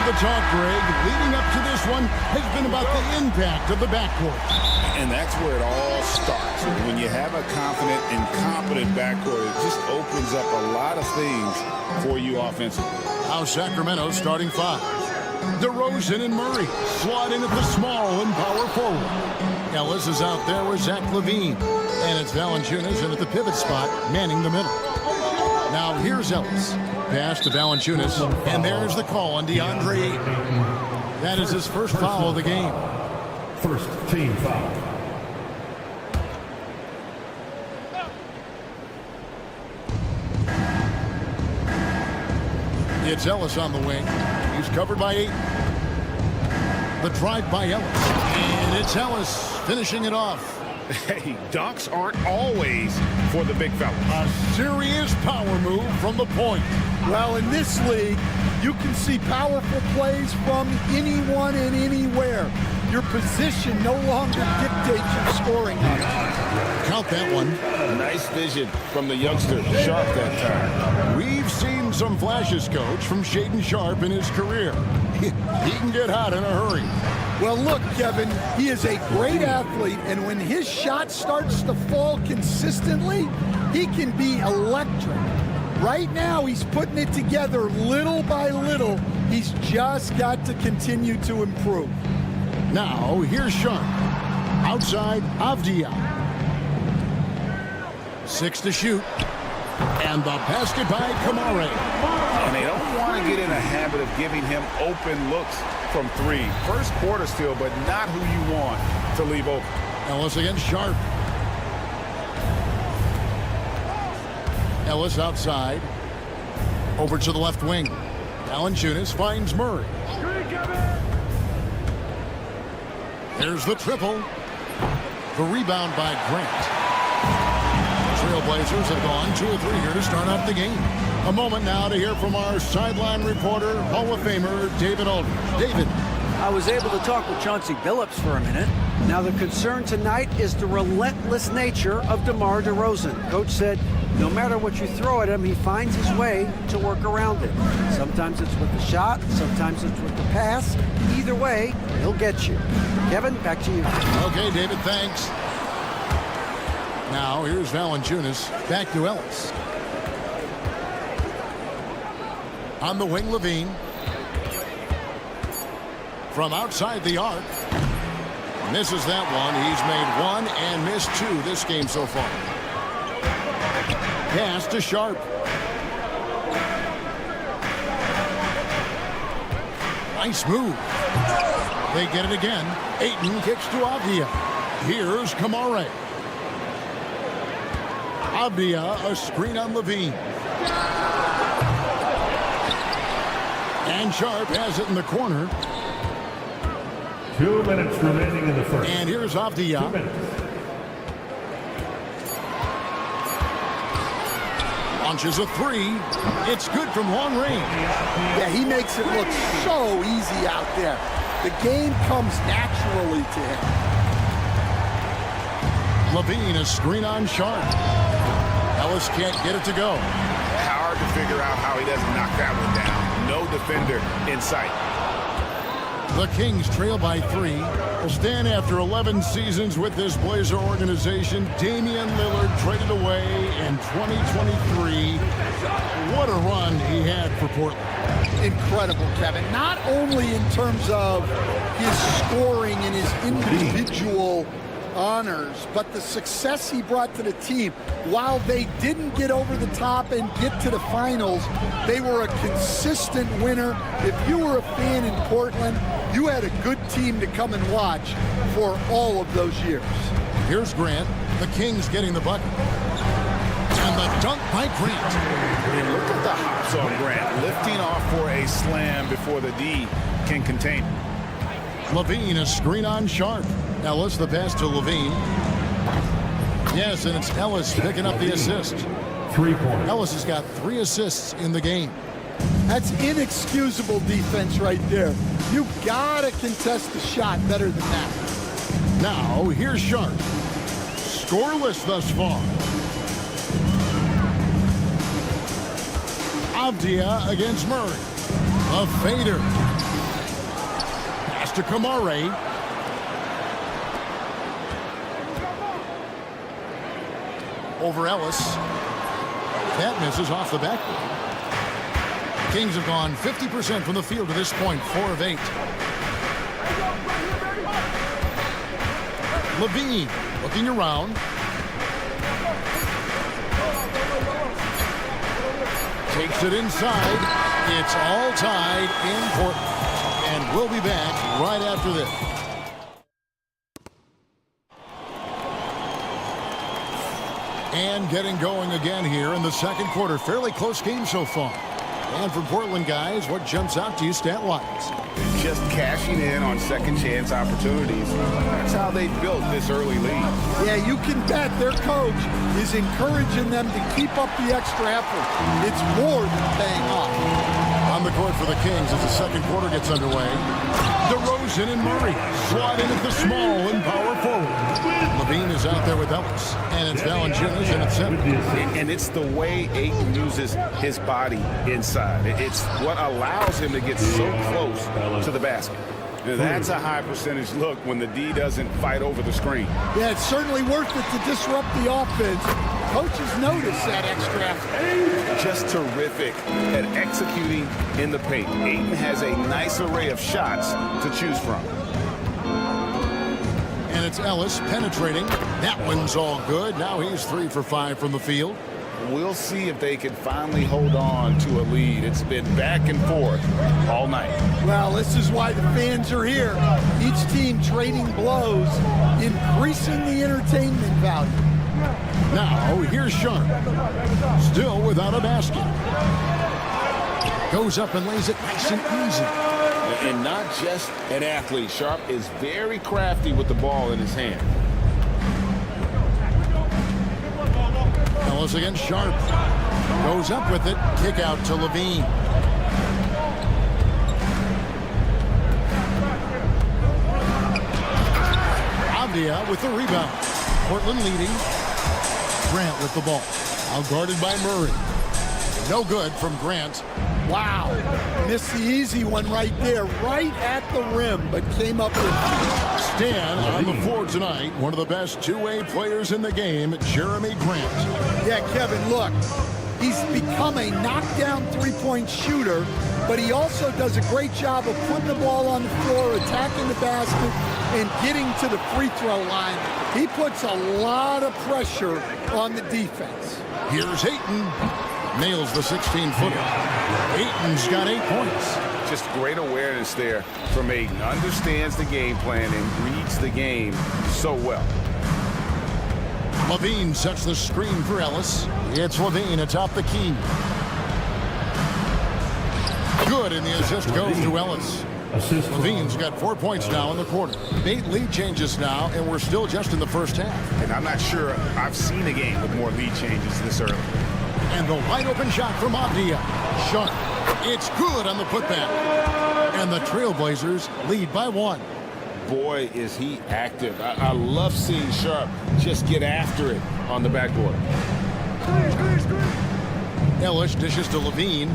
The talk, Greg, leading up to this one has been about the impact of the backcourt. And that's where it all starts. When you have a confident and competent backcourt, it just opens up a lot of things for you offensively. Now Sacramento starting five. DeRozan and Murray slot in at the small and power forward. Ellis is out there with Zach LaVine. And it's Valanciunas in at the pivot spot, manning the middle. Now here's Ellis. Pass to Valanciunas, and there's the call on DeAndre Ayton. That is his first foul of the game. First team foul. It's Ellis on the wing. He's covered by Ayton. The drive by Ellis. And it's Ellis finishing it off. Hey, dunks aren't always for the big fella. A serious power move from the point. Well, in this league, you can see powerful plays from anyone and anywhere. Your position no longer dictates your scoring. Count that one. Nice vision from the youngster, Sharp, that time. We've seen some flashes, Coach, from Shaedon Sharp in his career. He can get hot in a hurry. Well, look, Kevin, he is a great athlete, and when his shot starts to fall consistently, he can be electric. Right now, he's putting it together little by little. He's just got to continue to improve. Now, here's Sharp. Outside, Avdia. 6 to shoot. And the basket by Kamare. And they don't want to get in a habit of giving him open looks from three. First quarter still, but not who you want to leave open. Ellis against Sharp. Ellis outside. Over to the left wing. Valanciunas finds Murray. There's the triple. The rebound by Grant. Trailblazers have gone 2 or 3 here to start out the game. A moment now to hear from our sideline reporter, Hall of Famer David Aldridge. David. I was able to talk with Chauncey Billups for a minute. Now the concern tonight is the relentless nature of DeMar DeRozan. Coach said no matter what you throw at him, he finds his way to work around it. Sometimes it's with the shot, sometimes it's with the pass. Either way, he'll get you. Kevin, back to you. Okay, David, thanks. Now here's Valanciunas. Back to Ellis. On the wing, LaVine. From outside the arc. Misses that one. He's made 1 and missed 2 this game so far. Pass to Sharp. Nice move. They get it again. Ayton kicks to Avdia. Here's Kamare. Avdia, a screen on LaVine. And Sharp has it in the corner. 2 minutes remaining in the first. And here's Avdia. 2 minutes. Launches a 3. It's good from long range. Yeah, he makes it look so easy out there. The game comes naturally to him. LaVine, a screen on Sharp. Ellis can't get it to go. Hard to figure out how he doesn't knock that one down. No defender in sight. The Kings trail by 3. Will stand after 11 seasons with this Blazer organization. Damian Lillard traded away in 2023. What a run he had for Portland. Incredible, Kevin. Not only in terms of his scoring and his individual honors, but the success he brought to the team. While they didn't get over the top and get to the finals, they were a consistent winner. If you were a fan in Portland, you had a good team to come and watch for all of those years. Here's Grant. The Kings getting the bucket. And the dunk by Grant. And look at the hops on Grant, lifting off for a slam before the D can contain it. Levine, a screen on Sharp. Ellis, the pass to Levine. Yes, and it's Ellis picking up the assist. 3 points. Ellis has got 3 assists in the game. That's inexcusable defense right there. You've got to contest the shot better than that. Now, here's Sharp. Scoreless thus far. Avdia against Murray. A fader. Pass to Kamare. Over Ellis. That misses off the backboard. Kings have gone 50% from the field to this point, 4 of 8. Levine looking around. Takes it inside. It's all tied in Portland. And we'll be back right after this. And getting going again here in the second quarter. Fairly close game so far. And for Portland guys, what jumps out to you stat-wise? Just cashing in on second chance opportunities. That's how they built this early lead. Yeah, you can bet their coach is encouraging them to keep up the extra effort. It's more than paying off. On the court for the Kings as the second quarter gets underway. DeRozan and Murray slot in at the small and power forward. Levine is out there with Ellis. And it's Valanciunas in at center. And it's the way Ayton uses his body inside. It's what allows him to get so close to the basket. That's a high percentage look when the D doesn't fight over the screen. Yeah, it's certainly worth it to disrupt the offense. Coaches notice that extra effort. Just terrific at executing in the paint. Ayton has a nice array of shots to choose from. And it's Ellis penetrating. That one's all good. Now he's 3 for 5 from the field. We'll see if they can finally hold on to a lead. It's been back and forth all night. Well, this is why the fans are here. Each team trading blows, increasing the entertainment value. Now, here's Sharp. Still without a basket. Goes up and lays it nice and easy. And not just an athlete. Sharp is very crafty with the ball in his hand. Ellis against Sharp. Goes up with it. Kick out to Levine. Avdia with the rebound. Portland leading. Grant with the ball. Now guarded by Murray. No good from Grant. Wow. Missed the easy one right there. Right at the rim, but came up with Stan on the floor tonight. One of the best two-way players in the game, Jeremy Grant. Yeah, Kevin, look. He's become a knockdown three-point shooter, but he also does a great job of putting the ball on the floor, attacking the basket, and getting to the free throw line. He puts a lot of pressure on the defense. Here's Ayton. Nails the 16-footer. Ayton's got 8 points. Just great awareness there from Ayton. Understands the game plan and reads the game so well. Levine sets the screen for Ellis. It's Levine atop the key. Good, and the assist goes to Ellis. Levine's got 4 points now in the quarter. 8 lead changes now, and we're still just in the first half. And I'm not sure I've seen a game with more lead changes this early. And the wide open shot from Avdia. Sharp. It's good on the putback. And the Trailblazers lead by 1. Boy, is he active. I love seeing Sharp just get after it on the backboard. Ellis dishes to Levine.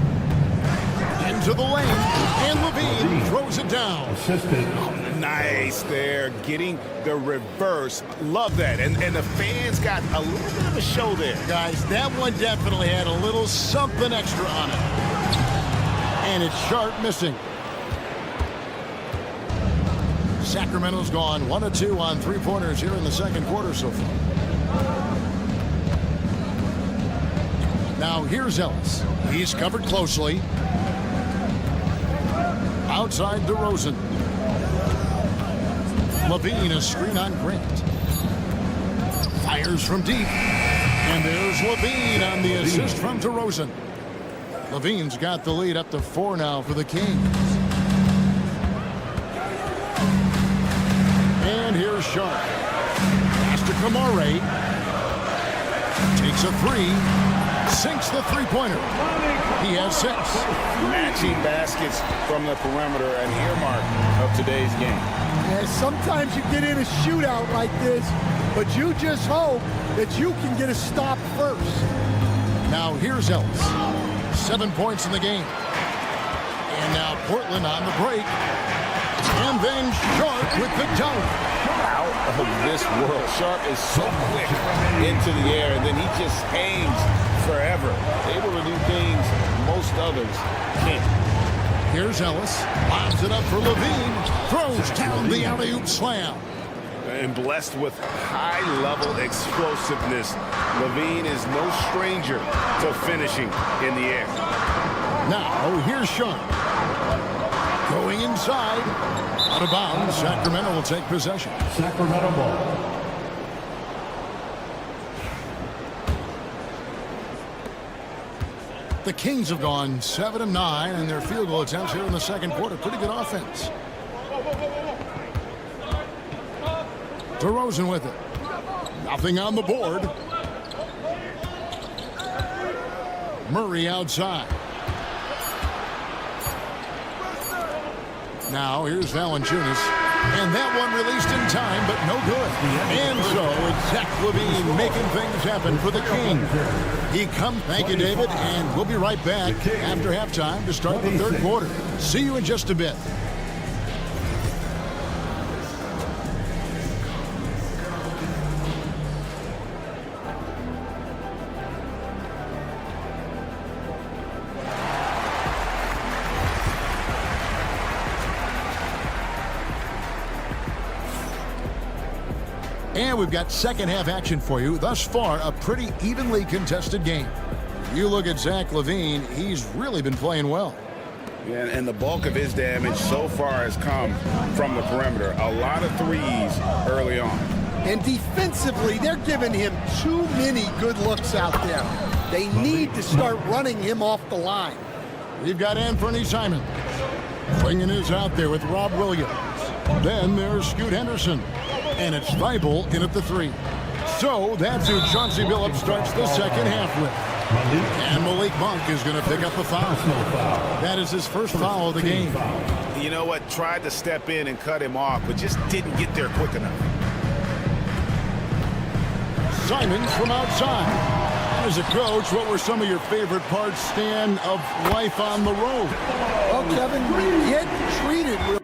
Into the lane, and Levine throws it down. Nice there, getting the reverse. Love that. And the fans got a little bit of a show there. Guys, that one definitely had a little something extra on it. And it's Sharp missing. Sacramento's gone 1 of 2 on three-pointers here in the second quarter so far. Now here's Ellis. He's covered closely. Outside DeRozan. Levine, a screen on Grant. Fires from deep. And there's Levine on the assist from DeRozan. Levine's got the lead up to 4 now for the Kings. And here's Sharp. Pass to Kamare. Takes a 3. Sinks the three-pointer. He has 6. Matching baskets from the perimeter, an earmark of today's game. Yeah, sometimes you get in a shootout like this, but you just hope that you can get a stop first. Now here's Ellis. 7 points in the game. And now Portland on the break. And then Sharp with the dunk. Out of this world. Sharp is so quick into the air, and then he just hangs forever. Able to do things most others can't. Here's Ellis. Lobs it up for Levine. Throws down the alley-oop slam. And blessed with high-level explosiveness. Levine is no stranger to finishing in the air. Now, here's Sharp. Going inside. Out of bounds. Sacramento will take possession. Sacramento ball. The Kings have gone 7 of 9 in their field goal attempts here in the second quarter. Pretty good offense. DeRozan with it. Nothing on the board. Murray outside. Now here's Valanciunas. And that one released in time, but no good. And so it's Zach Levine making things happen for the Kings. Thank you, David, and we'll be right back after halftime to start the third quarter. See you in just a bit. And we've got second half action for you. Thus far, a pretty evenly contested game. You look at Zach Levine, he's really been playing well. Yeah, and the bulk of his damage so far has come from the perimeter. A lot of threes early on. And defensively, they're giving him too many good looks out there. They need to start running him off the line. We've got Anthony Simons. Flinging is out there with Rob Williams. Then there's Scoot Henderson. And it's Thibault in at the 3. So that's who Chauncey Billups starts the second half with. And Malik Monk is going to pick up a foul. That is his first foul of the game. You know what? Tried to step in and cut him off, but just didn't get there quick enough. Simons from outside. As a coach, what were some of your favorite parts, Stan, of life on the road? Well, Kevin, we get treated real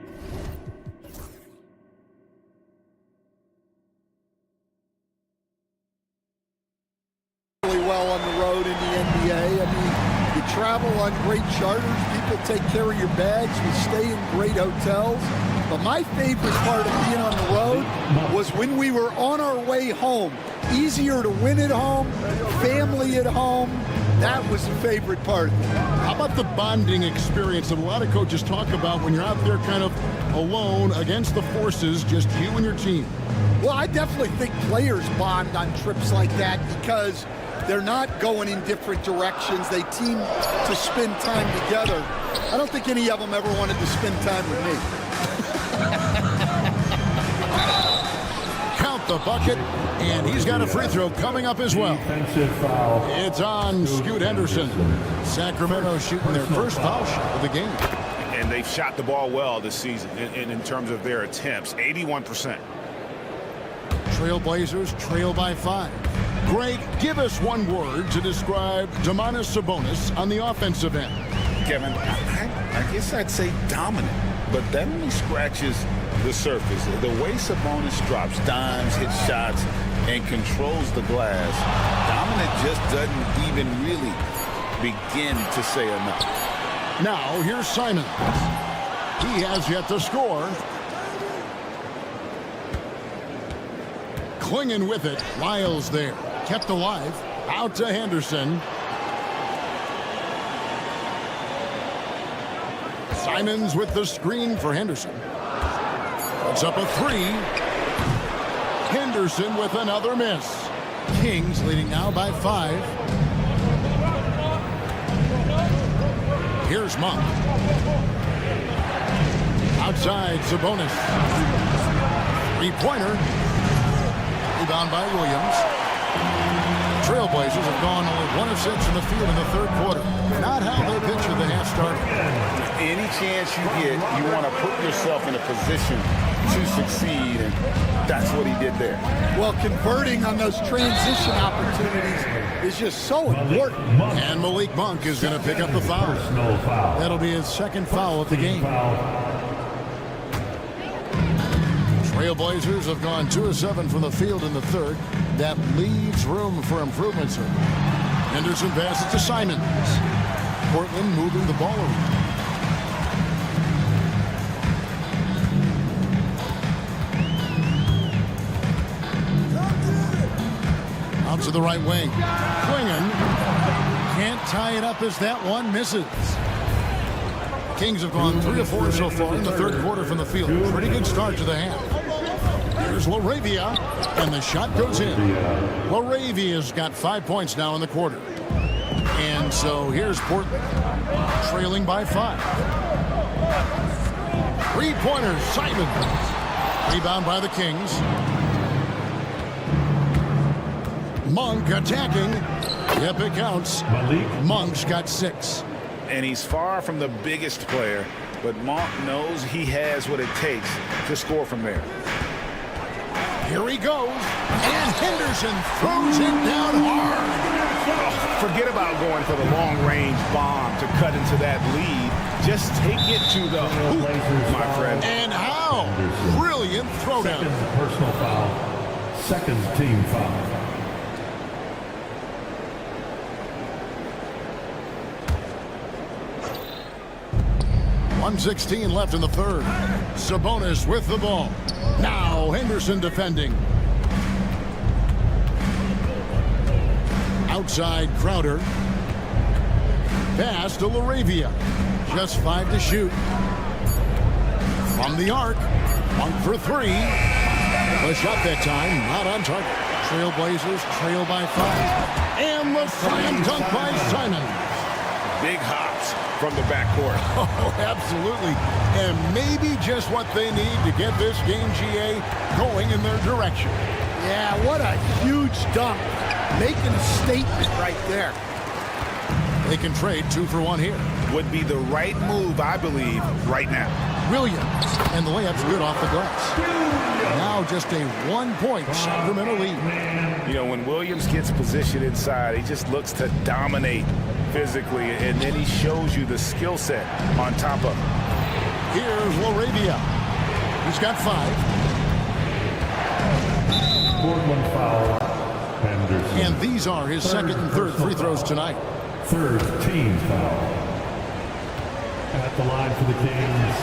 well on the road in the NBA. I mean, you travel on great charters. People take care of your bags. We stay in great hotels. But my favorite part of being on the road was when we were on our way home. Easier to win at home, family at home. That was the favorite part. How about the bonding experience that a lot of coaches talk about when you're out there kind of alone against the forces, just you and your team? Well, I definitely think players bond on trips like that because they're not going in different directions. They team to spend time together. I don't think any of them ever wanted to spend time with me. Count the bucket, and he's got a free throw coming up as well. It's on Scoot Henderson. Sacramento shooting their first foul shot of the game. And they've shot the ball well this season in terms of their attempts, 81%. Trailblazers trail by 5. Greg, give us one word to describe Domantas Sabonis on the offensive end. Kevin, I guess I'd say dominant, but that only scratches the surface. The way Sabonis drops dimes, hits shots, and controls the glass, dominant just doesn't even really begin to say enough. Now, here's Simons. He has yet to score. Clinging with it. Lyles there. Kept alive. Out to Henderson. Simons with the screen for Henderson. Puts up a three. Henderson with another miss. Kings leading now by 5. Here's Monk. Outside, Sabonis. Three-pointer. Rebound by Williams. Trailblazers have gone only 1 of 6 in the field in the third quarter. Not how they pictured the half started. Any chance you get, you want to put yourself in a position to succeed, and that's what he did there. Well, converting on those transition opportunities is just so important. And Malik Monk is going to pick up the foul. That'll be his second foul of the game. Trailblazers have gone 2 of 7 from the field in the third. That leaves room for improvement, sir. Henderson passes to Simons. Portland moving the ball around. Out to the right wing. Clinging. Can't tie it up as that one misses. Kings have gone 3 of 4 so far in the third quarter from the field. Pretty good start to the half. Here's LaRavia, and the shot goes in. LaRavia's got 5 points now in the quarter. And so here's Portland, trailing by 5. Three-pointer, Simons. Rebound by the Kings. Monk attacking. Yep, it counts. Monk's got 6. And he's far from the biggest player, but Monk knows he has what it takes to score from there. Here he goes, and Henderson throws it down hard. Oh, forget about going for the long-range bomb to cut into that lead. Just take it to the hoop, my friend. And how? Brilliant throwdown. Second personal foul. Second team foul. .116 left in the third. Sabonis with the ball. Now Henderson defending. Outside Crowder. Pass to LaRavia. Just 5 to shoot. From the arc. Monk for 3. The shot that time not on target. Trailblazers trail by 5. And the slam dunk by Simons. Big hops from the backcourt. Oh, absolutely. And maybe just what they need to get this game, GA, going in their direction. Yeah, what a huge dunk. Making a statement right there. They can trade 2 for 1 here. Would be the right move, I believe, right now. Williams. And the layup's good off the glass. Now just a 1-point Sacramento lead. You know, when Williams gets positioned inside, he just looks to dominate physically, and then he shows you the skill set on top of it. Here's LaRavia. He's got 5. Portland foul. Henderson. And these are his second and third free throws tonight. Third team foul. At the line for the Kings.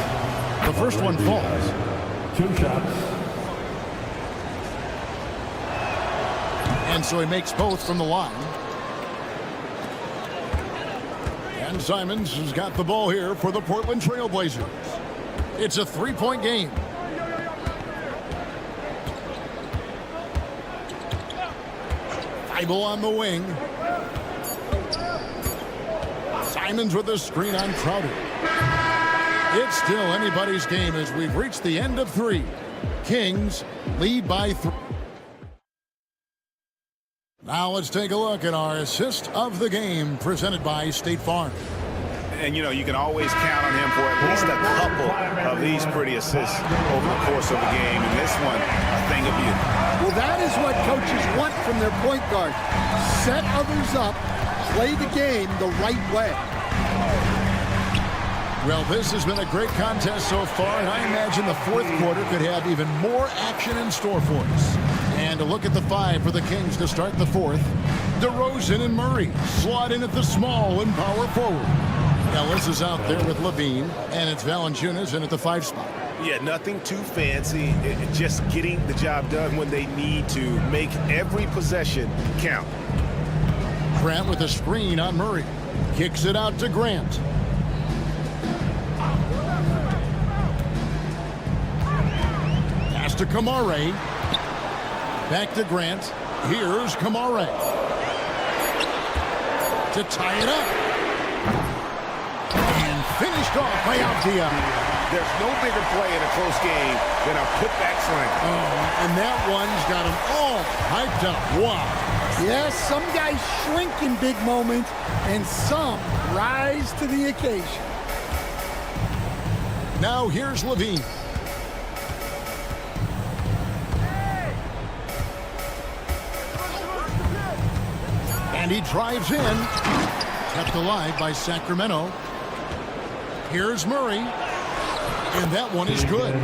The first one falls. 2 shots. And so he makes both from the line. And Simons has got the ball here for the Portland Trailblazers. It's a 3-point game. Thibault on the wing. Simons with the screen on Crowder. It's still anybody's game as we've reached the end of 3. Kings lead by 3. Now let's take a look at our assist of the game presented by State Farm. And, you know, you can always count on him for at least a couple of these pretty assists over the course of the game. And this one, a thing of beauty. Well, that is what coaches want from their point guard. Set others up, play the game the right way. Well, this has been a great contest so far, and I imagine the fourth quarter could have even more action in store for us. And a look at the five for the Kings to start the fourth. DeRozan and Murray slot in at the small and power forward. Ellis is out there with Levine, and it's Valanciunas in at the 5 spot. Yeah, nothing too fancy. Just getting the job done when they need to. Make every possession count. Grant with a screen on Murray. Kicks it out to Grant. Pass to Kamare. Back to Grant. Here's Kamare. To tie it up. And finished off by Altia. There's no bigger play in a close game than a putback slam. And that one's got them all hyped up. Wow. Yes, some guys shrink in big moments, and some rise to the occasion. Now here's Levine. And he drives in. Kept alive by Sacramento. Here's Murray. And that one is good.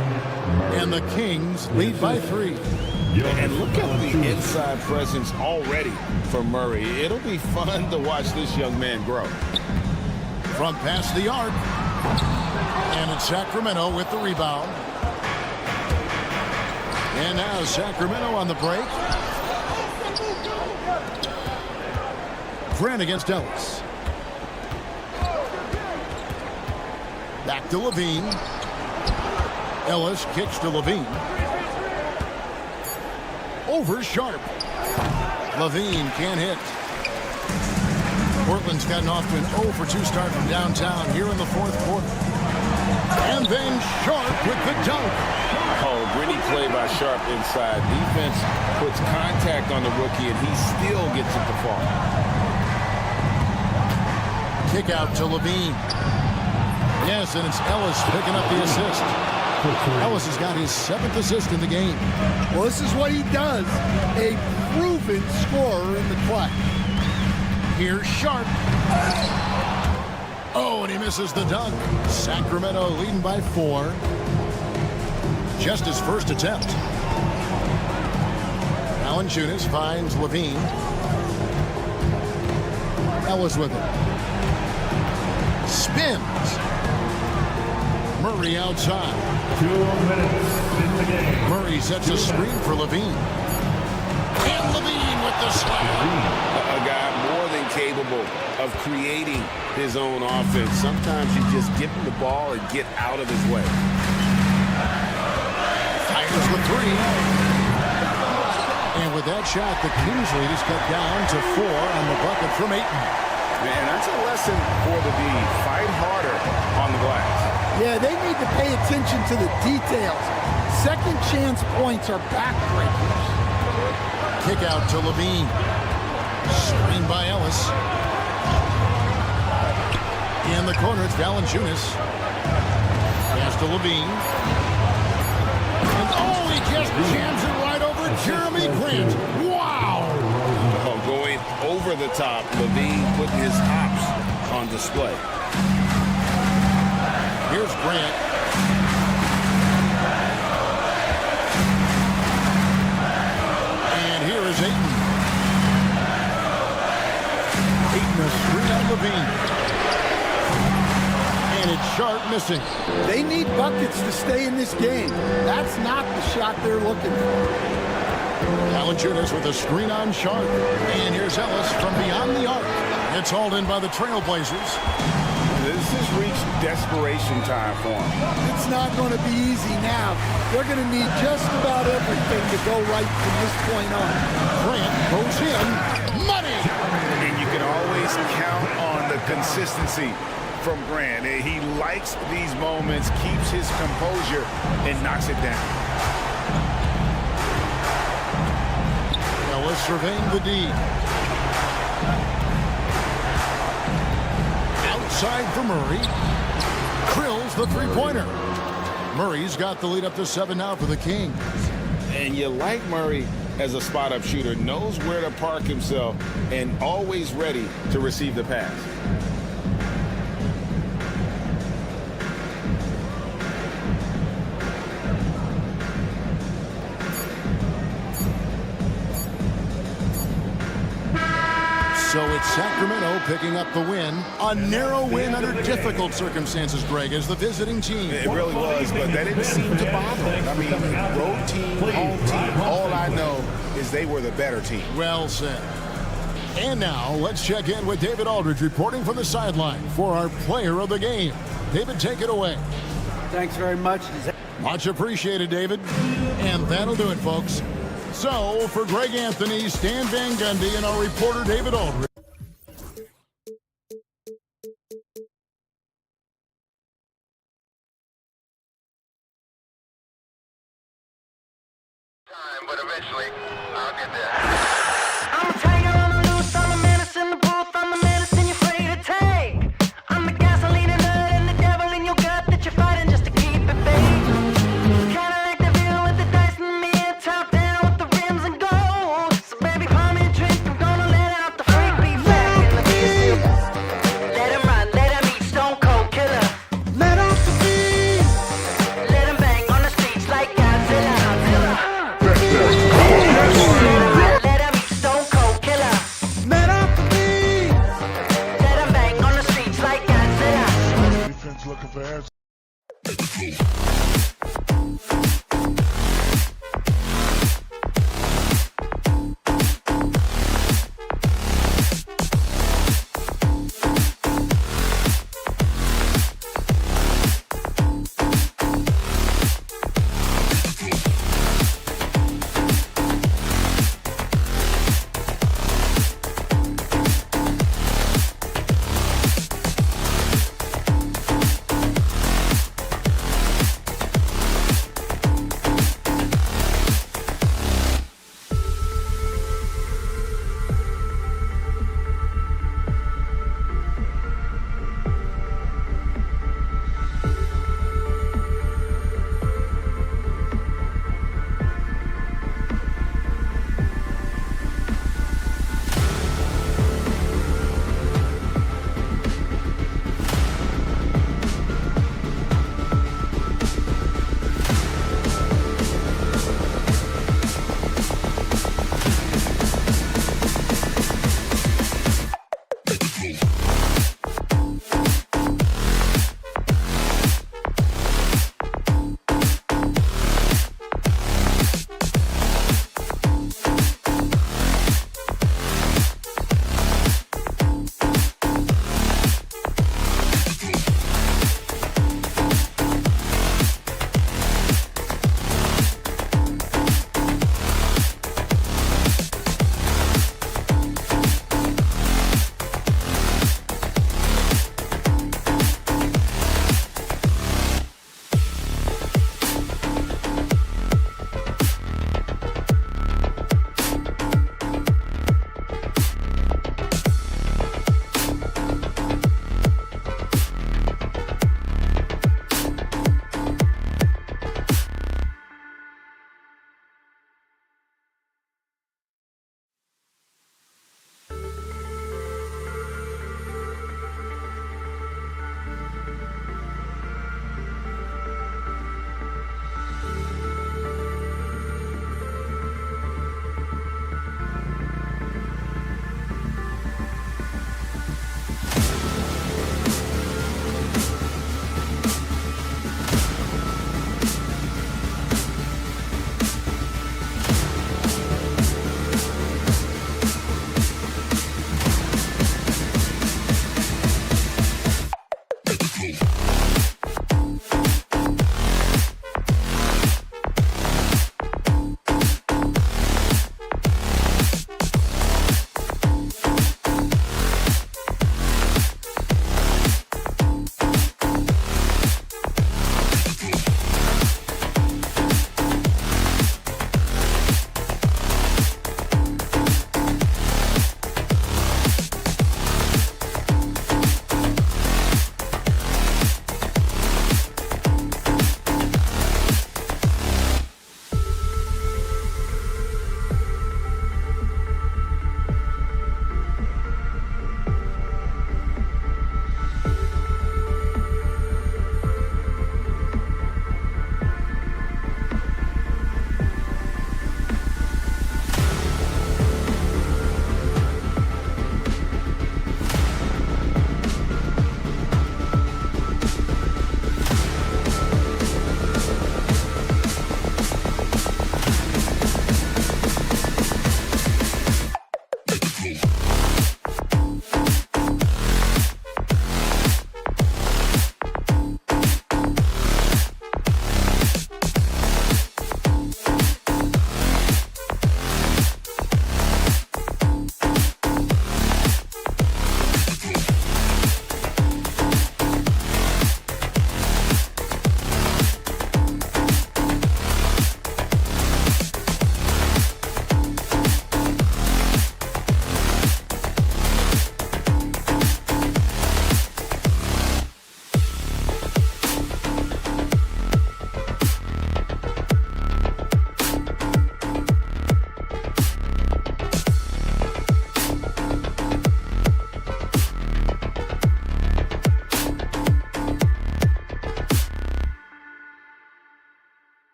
And the Kings lead by 3. And look at the inside presence already for Murray. It'll be fun to watch this young man grow. From past the arc. And it's Sacramento with the rebound. And now Sacramento on the break. Grant against Ellis. Back to Levine. Ellis kicks to Levine. Over Sharp. Levine can't hit. Portland's gotten off to an 0 for 2 start from downtown here in the fourth quarter. And then Sharp with the dunk. Oh, gritty play by Sharp inside. Defense puts contact on the rookie, and he still gets it to fall. Kick out to Levine. Yes, and it's Ellis picking up the assist. Ellis has got his 7th assist in the game. Well, this is what he does. A proven scorer in the clutch. Here's Sharp. Oh, and he misses the dunk. Sacramento leading by 4. Just his first attempt. Valanciunas finds Levine. Ellis with it. Spins. Murray outside. 2 minutes in the game. Murray sets a screen for Levine. And Levine with the slam. A guy more than capable of creating his own offense. Sometimes you just give him the ball and get out of his way. Fires the 3. And with that shot, the Kings lead is cut down to 4 on the bucket from Ayton. Man, that's a lesson for the D. Fight harder on the glass. Yeah, they need to pay attention to the details. Second chance points are backbreakers. Kick out to Levine. Screen by Ellis. In the corner, it's Valanciunas. Pass to Levine. And oh, he just jams it right over Jeremy Grant. Wow! Oh, going over the top, Levine putting his hops on display. Here's Grant. And here is Ayton. Ayton a screen on Levine. And it's Sharp missing. They need buckets to stay in this game. That's not the shot they're looking for. Valanciunas with a screen on Sharp. And here's Ellis from beyond the arc. It's hauled in by the Trailblazers. This has reached desperation time for them. It's not going to be easy now. They're going to need just about everything to go right from this point on. Grant goes in. Money! And you can always count on the consistency from Grant. He likes these moments, keeps his composure, and knocks it down. Ellis surveying the D. Outside for Murray. Drills the three-pointer. Murray's got the lead up to 7 now for the Kings. And you like Murray as a spot-up shooter. Knows where to park himself and always ready to receive the pass. It's Sacramento picking up the win. A narrow win under difficult circumstances, Greg, as the visiting team. It really was, but that didn't seem to bother them. I mean, road team, home team, all I know is they were the better team. Well said. And now, let's check in with David Aldridge reporting from the sideline for our player of the game. David, take it away. Thanks very much. Much appreciated, David. And that'll do it, folks. So, for Greg Anthony, Stan Van Gundy, and our reporter, David Aldridge. But eventually, I'll get there. I'm a tiger on the loose, I'm a menace in the booth, I'm the medicine you're afraid to take. I'm the gasoline and nut and the devil in your gut that you're fighting just to keep it fake. Kinda like the view with the dice in the mid, top down with the rims and gold. So baby, pour me a drink, I'm gonna let out the freak beat back in the beat. Let him run, let him eat, stone cold killer. Let off the beat. Let him bang on the streets like Godzilla. Let him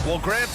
Well, Grant.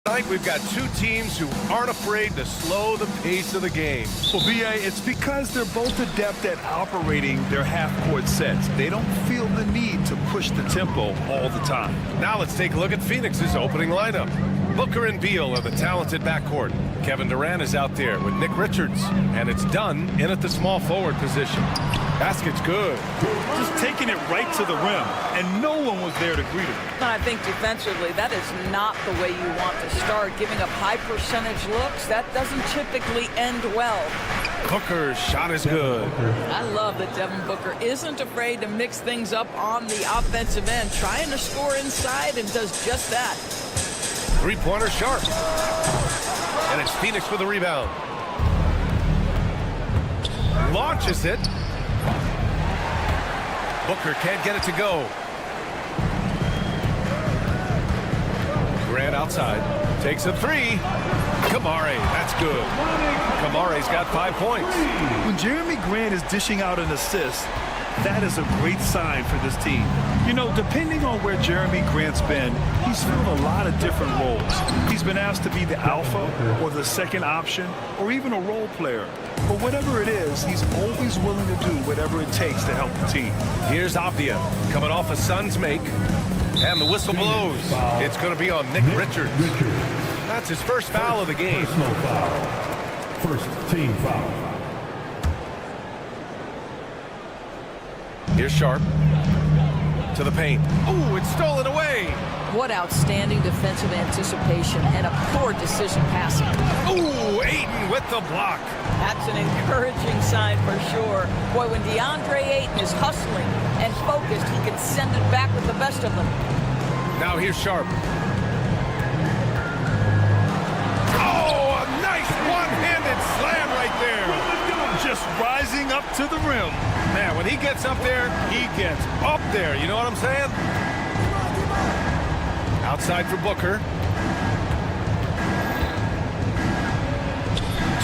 Tonight we've got two teams who aren't afraid to slow the pace of the game. Well, BA, it's because they're both adept at operating their half-court sets. They don't feel the need to push the tempo all the time. Now let's take a look at Phoenix's opening lineup. Booker and Beal are the talented backcourt. Kevin Durant is out there with Nick Richards, and it's Dunn in at the small forward position. Basket's good. Just taking it right to the rim, and no one was there to greet him. I think defensively, that is not the way you want to start. Giving up high percentage looks, that doesn't typically end well. Booker's shot is good. I love that Devin Booker isn't afraid to mix things up on the offensive end, trying to score inside and does just that. Three-pointer sharp. And it's Phoenix with the rebound. Launches it. Booker can't get it to go. Grant outside. Takes a three. Kamari, that's good. Kamari's got 5 points. When Jeremy Grant is dishing out an assist, that is a great sign for this team. You know, depending on where Jeremy Grant's been, he's filled a lot of different roles. He's been asked to be the alpha or the second option or even a role player. But whatever it is, he's always willing to do whatever it takes to help the team. Here's Avdia coming off a Suns make. And the whistle blows. It's going to be on Nick Richards. That's his first foul of the game. First team foul. Here's Sharp to the paint. Ooh, it's stolen away. What outstanding defensive anticipation and a poor decision passing. Ooh, Ayton with the block. That's an encouraging sign for sure. Boy, when DeAndre Ayton is hustling and focused, he can send it back with the best of them. Now here's Sharp. Oh, a nice one-handed slam right there. Just rising up to the rim. Man, when he gets up there, he gets up there. You know what I'm saying? Outside for Booker.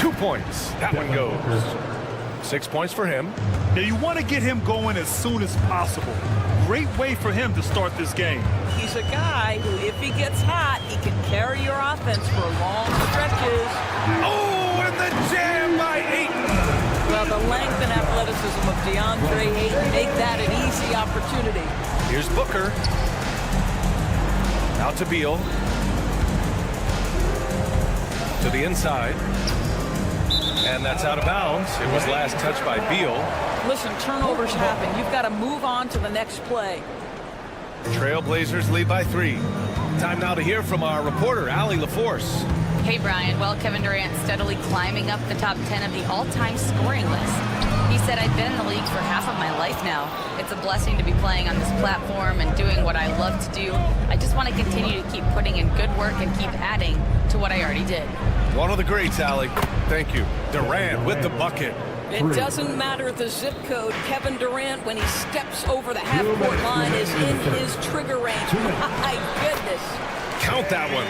2 points. That one goes. 6 points for him. Now you want to get him going as soon as possible. Great way for him to start this game. He's a guy who, if he gets hot, he can carry your offense for long stretches. Oh, and the jam by Ayton. Well, the length and athleticism of DeAndre Ayton make that an easy opportunity. Here's Booker. Out to Beal. To the inside. And that's out of bounds. It was last touched by Beal. Listen, turnovers happen. You've got to move on to the next play. Trailblazers lead by 3. Time now to hear from our reporter, Allie LaForce. Hey, Brian. Well, Kevin Durant steadily climbing up the top 10 of the all-time scoring list. He said, I've been in the league for half of my life now. It's a blessing to be playing on this platform and doing what I love to do. I just want to continue to keep putting in good work and keep adding to what I already did. One of the greats, Allie. Thank you. Durant with the bucket. It doesn't matter the zip code. Kevin Durant, when he steps over the half-court line, is in his trigger range. My goodness. Count that one.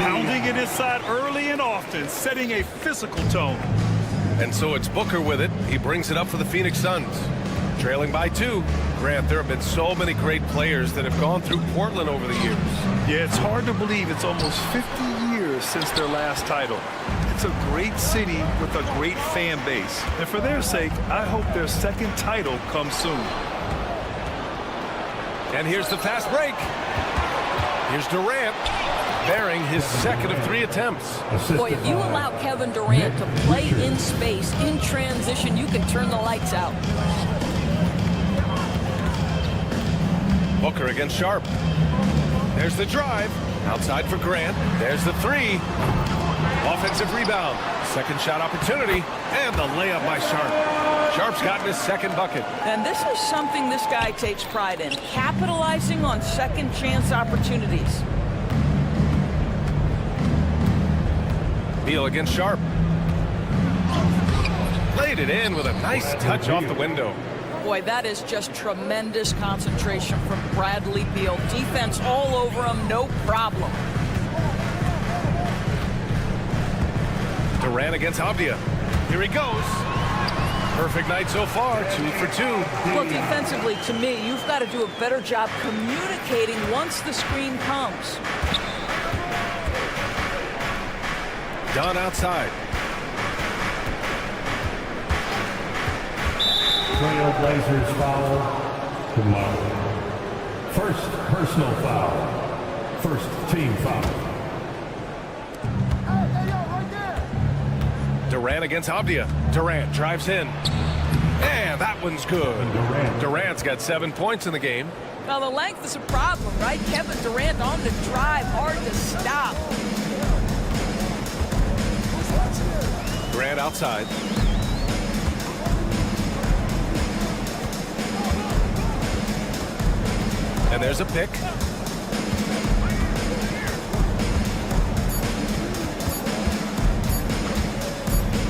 Pounding it inside early and often, setting a physical tone. And so it's Booker with it. He brings it up for the Phoenix Suns. Trailing by 2. Grant, there have been so many great players that have gone through Portland over the years. Yeah, it's hard to believe it's almost 50 years since their last title. It's a great city with a great fan base. And for their sake, I hope their second title comes soon. And here's the fast break. Here's Durant. bearing his second of 3 attempts. Boy, if you allow Kevin Durant to play in space, in transition, you can turn the lights out. Booker against Sharp. There's the drive. Outside for Grant. There's the 3. Offensive rebound. Second shot opportunity. And the layup by Sharp. Sharp's gotten his second bucket. And this is something this guy takes pride in, capitalizing on second chance opportunities. Beal against Sharp. Laid it in with a nice touch off the window. Boy, that is just tremendous concentration from Bradley Beal. Defense all over him, no problem. Durant against Avdia. Here he goes. Perfect night so far, 2 for 2. Well, defensively, to me, you've got to do a better job communicating once the screen comes. Dunn outside. Trailblazers foul. Tomorrow. First personal foul. First team foul. Durant against Avdia. Durant drives in. And that one's good. Durant's got 7 points in the game. Now, the length is a problem, right? Kevin Durant on the drive, hard to stop. Durant outside. And there's a pick.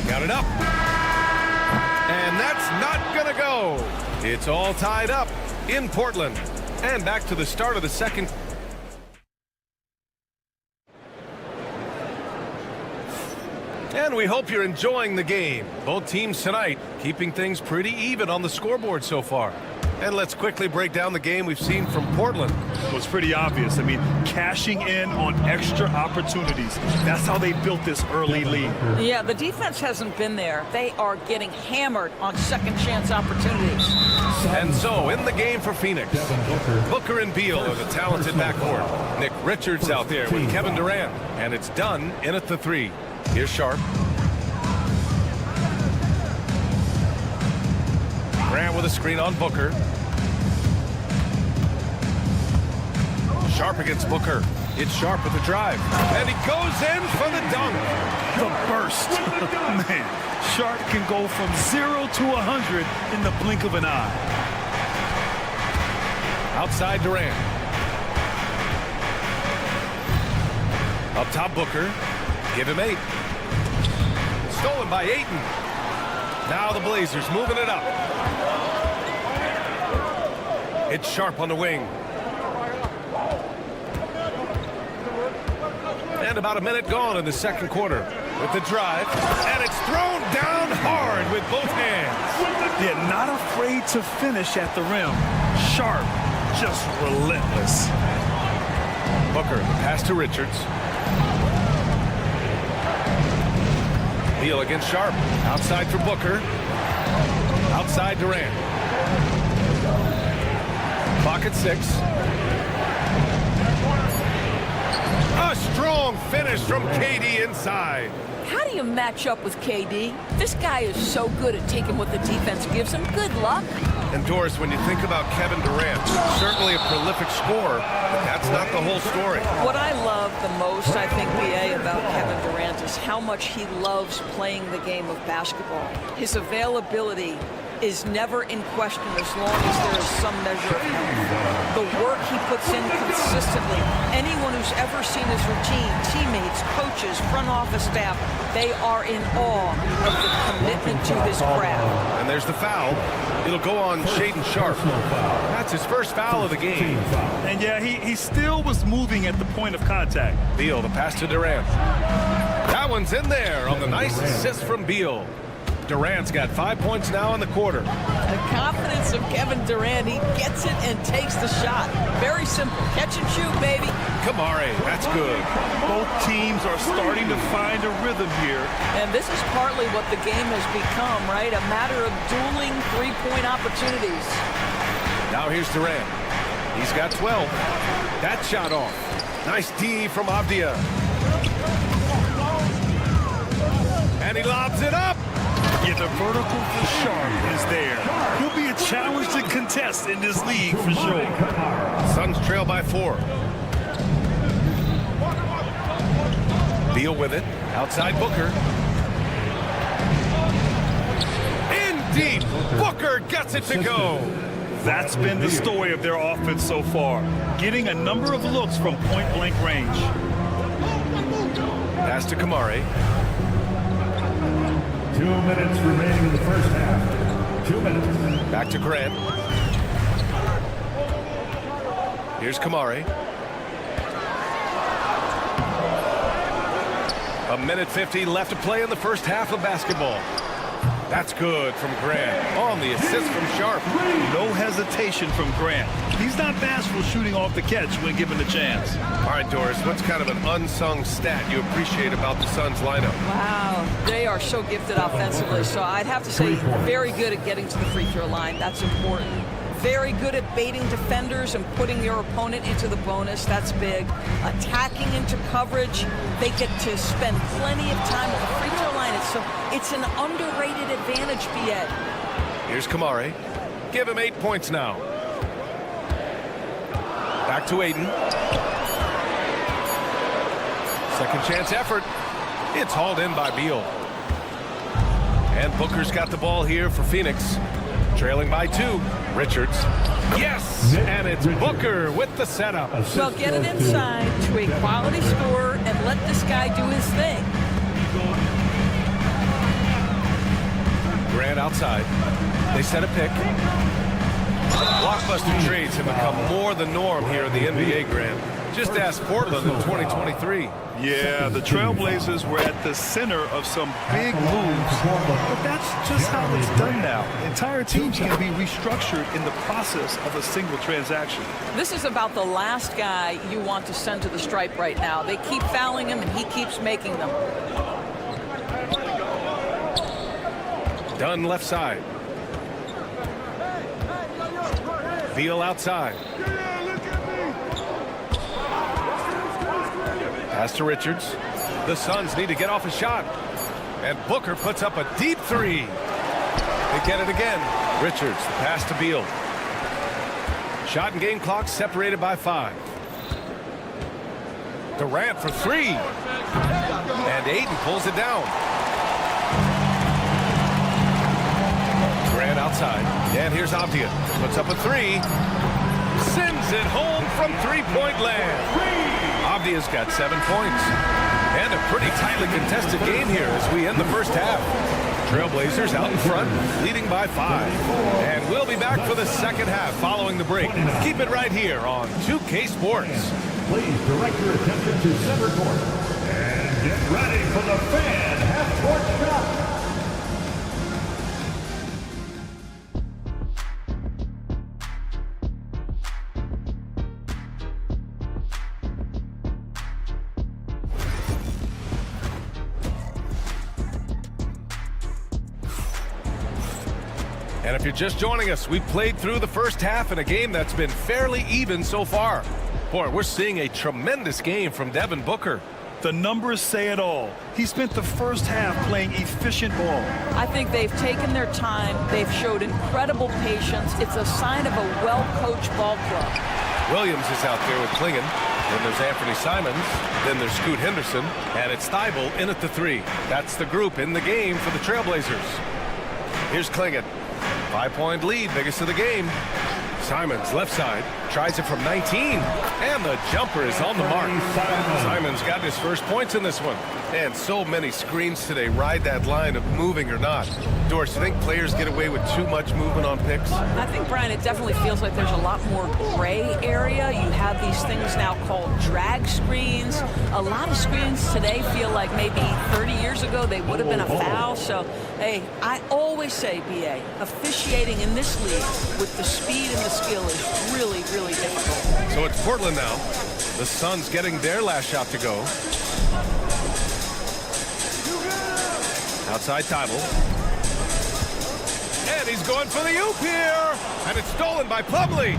Got it up. And that's not going to go. It's all tied up in Portland. And back to the start of the second. And we hope you're enjoying the game. Both teams tonight keeping things pretty even on the scoreboard so far. And let's quickly break down the game we've seen from Portland. Well, it's pretty obvious. I mean, cashing in on extra opportunities. That's how they built this early lead. Yeah, the defense hasn't been there. They are getting hammered on second chance opportunities. And so, in the game for Phoenix, Booker and Beal are the talented backcourt. Nick Richards out there with Kevin Durant. And it's done in at the 3. Here's Sharp. Grant with a screen on Booker. Sharp against Booker. It's Sharp with the drive. And he goes in for the dunk. The burst. Man, Sharp can go from 0 to 100 in the blink of an eye. Outside Durant. Up top Booker. Give him 8. Stolen by Ayton. Now the Blazers moving it up. It's Sharp on the wing. And about a minute gone in the second quarter with the drive. And it's thrown down hard with both hands. Yeah, not afraid to finish at the rim. Sharp, just relentless. Booker, the pass to Richards. Beal against Sharp. Outside for Booker. Outside Durant. Clock at 6. A strong finish from KD inside. How do you match up with KD? This guy is so good at taking what the defense gives him. Good luck. And Doris, when you think about Kevin Durant, certainly a prolific scorer, but that's not the whole story. What I love the most, I think, BA, about Kevin Durant is how much he loves playing the game of basketball. His availability is never in question as long as there is some measure of health. The work he puts in consistently. Anyone who's ever seen his routine, teammates, coaches, front office staff, they are in awe of the commitment to his craft. And there's the foul. It'll go on Shaedon Sharp. That's his first foul of the game. And yeah, he still was moving at the point of contact. Beal, the pass to Durant. That one's in there on the nice assist from Beal. Durant's got 5 points now in the quarter. The confidence of Kevin Durant, he gets it and takes the shot. Very simple. Catch and shoot, baby. Kamari, that's good. Both teams are starting to find a rhythm here. And this is partly what the game has become, right? A matter of dueling three-point opportunities. Now here's Durant. He's got 12. That shot off. Nice D from Avdia. And he lobs it up. Yeah, the vertical for Sharp is there. He'll be a challenge to contest in this league for sure. Suns trail by 4. Beal with it. Outside Booker. In deep. Booker gets it to go. That's been the story of their offense so far. Getting a number of looks from point-blank range. Pass to Kamari. 2 minutes remaining in the first half. 2 minutes. Back to Grant. Here's Kamari. 1:50 left to play in the first half of basketball. That's good from Grant on the assist from Sharp. No hesitation from Grant. He's not bashful shooting off the catch when given the chance. All right, Doris, what's kind of an unsung stat you appreciate about the Suns lineup? Wow, they are so gifted offensively. So I'd have to say very good at getting to the free throw line. That's important. Very good at baiting defenders and putting your opponent into the bonus. That's big. Attacking into coverage. They get to spend plenty of time at the free throw line. It's an underrated advantage, B.A. Here's Kamari. Give him 8 points now. Back to Aiden. Second chance effort. It's hauled in by Beal. And Booker's got the ball here for Phoenix. Trailing by 2. Richards. Yes! And it's Booker with the setup. Well, get it inside to a quality scorer and let this guy do his thing. Grant outside. They set a pick. Blockbuster trades have become more the norm here in the NBA, Grant. Just ask Portland in 2023. Yeah, the Trailblazers were at the center of some big moves, but that's just how it's done now. Entire teams can be restructured in the process of a single transaction. This is about the last guy you want to send to the stripe right now. They keep fouling him, and he keeps making them. Dunn left side. Beal outside. Pass to Richards. The Suns need to get off a shot. And Booker puts up a deep 3. They get it again. Richards, the pass to Beal. Shot and game clock separated by 5. Durant for 3. And Aiden pulls it down. Grant outside. And here's Avdia. Puts up a 3. Sends it home from three-point land. Avdia's got 7 points. And a pretty tightly contested game here as we end the first half. Trailblazers out in front, leading by 5. And we'll be back for the second half following the break. Keep it right here on 2K Sports. Please direct your attention to center court. And get ready for the fan half-court shot. And if you're just joining us, we've played through the first half in a game that's been fairly even so far. Boy, we're seeing a tremendous game from Devin Booker. The numbers say it all. He spent the first half playing efficient ball. I think they've taken their time. They've showed incredible patience. It's a sign of a well-coached ball club. Williams is out there with Klingon. Then there's Anthony Simons. Then there's Scoot Henderson. And it's Thibault in at the 3. That's the group in the game for the Trailblazers. Here's Klingon. 5-point lead, biggest of the game. Simons left side, tries it from 19, and the jumper is on the mark. Simons got his first points in this one. And so many screens today ride that line of moving or not. Doris, you think players get away with too much movement on picks? I think, Brian, it definitely feels like there's a lot more gray area. You have these things now called drag screens. A lot of screens today feel like maybe 30 years ago they would have been a foul. So, hey, I always say, B.A., officiating in this league with the speed and the skill is really, really difficult. So it's Portland now. The Suns getting their last shot to go. Outside Thibault. And he's going for the oop here. And it's stolen by Plumlee.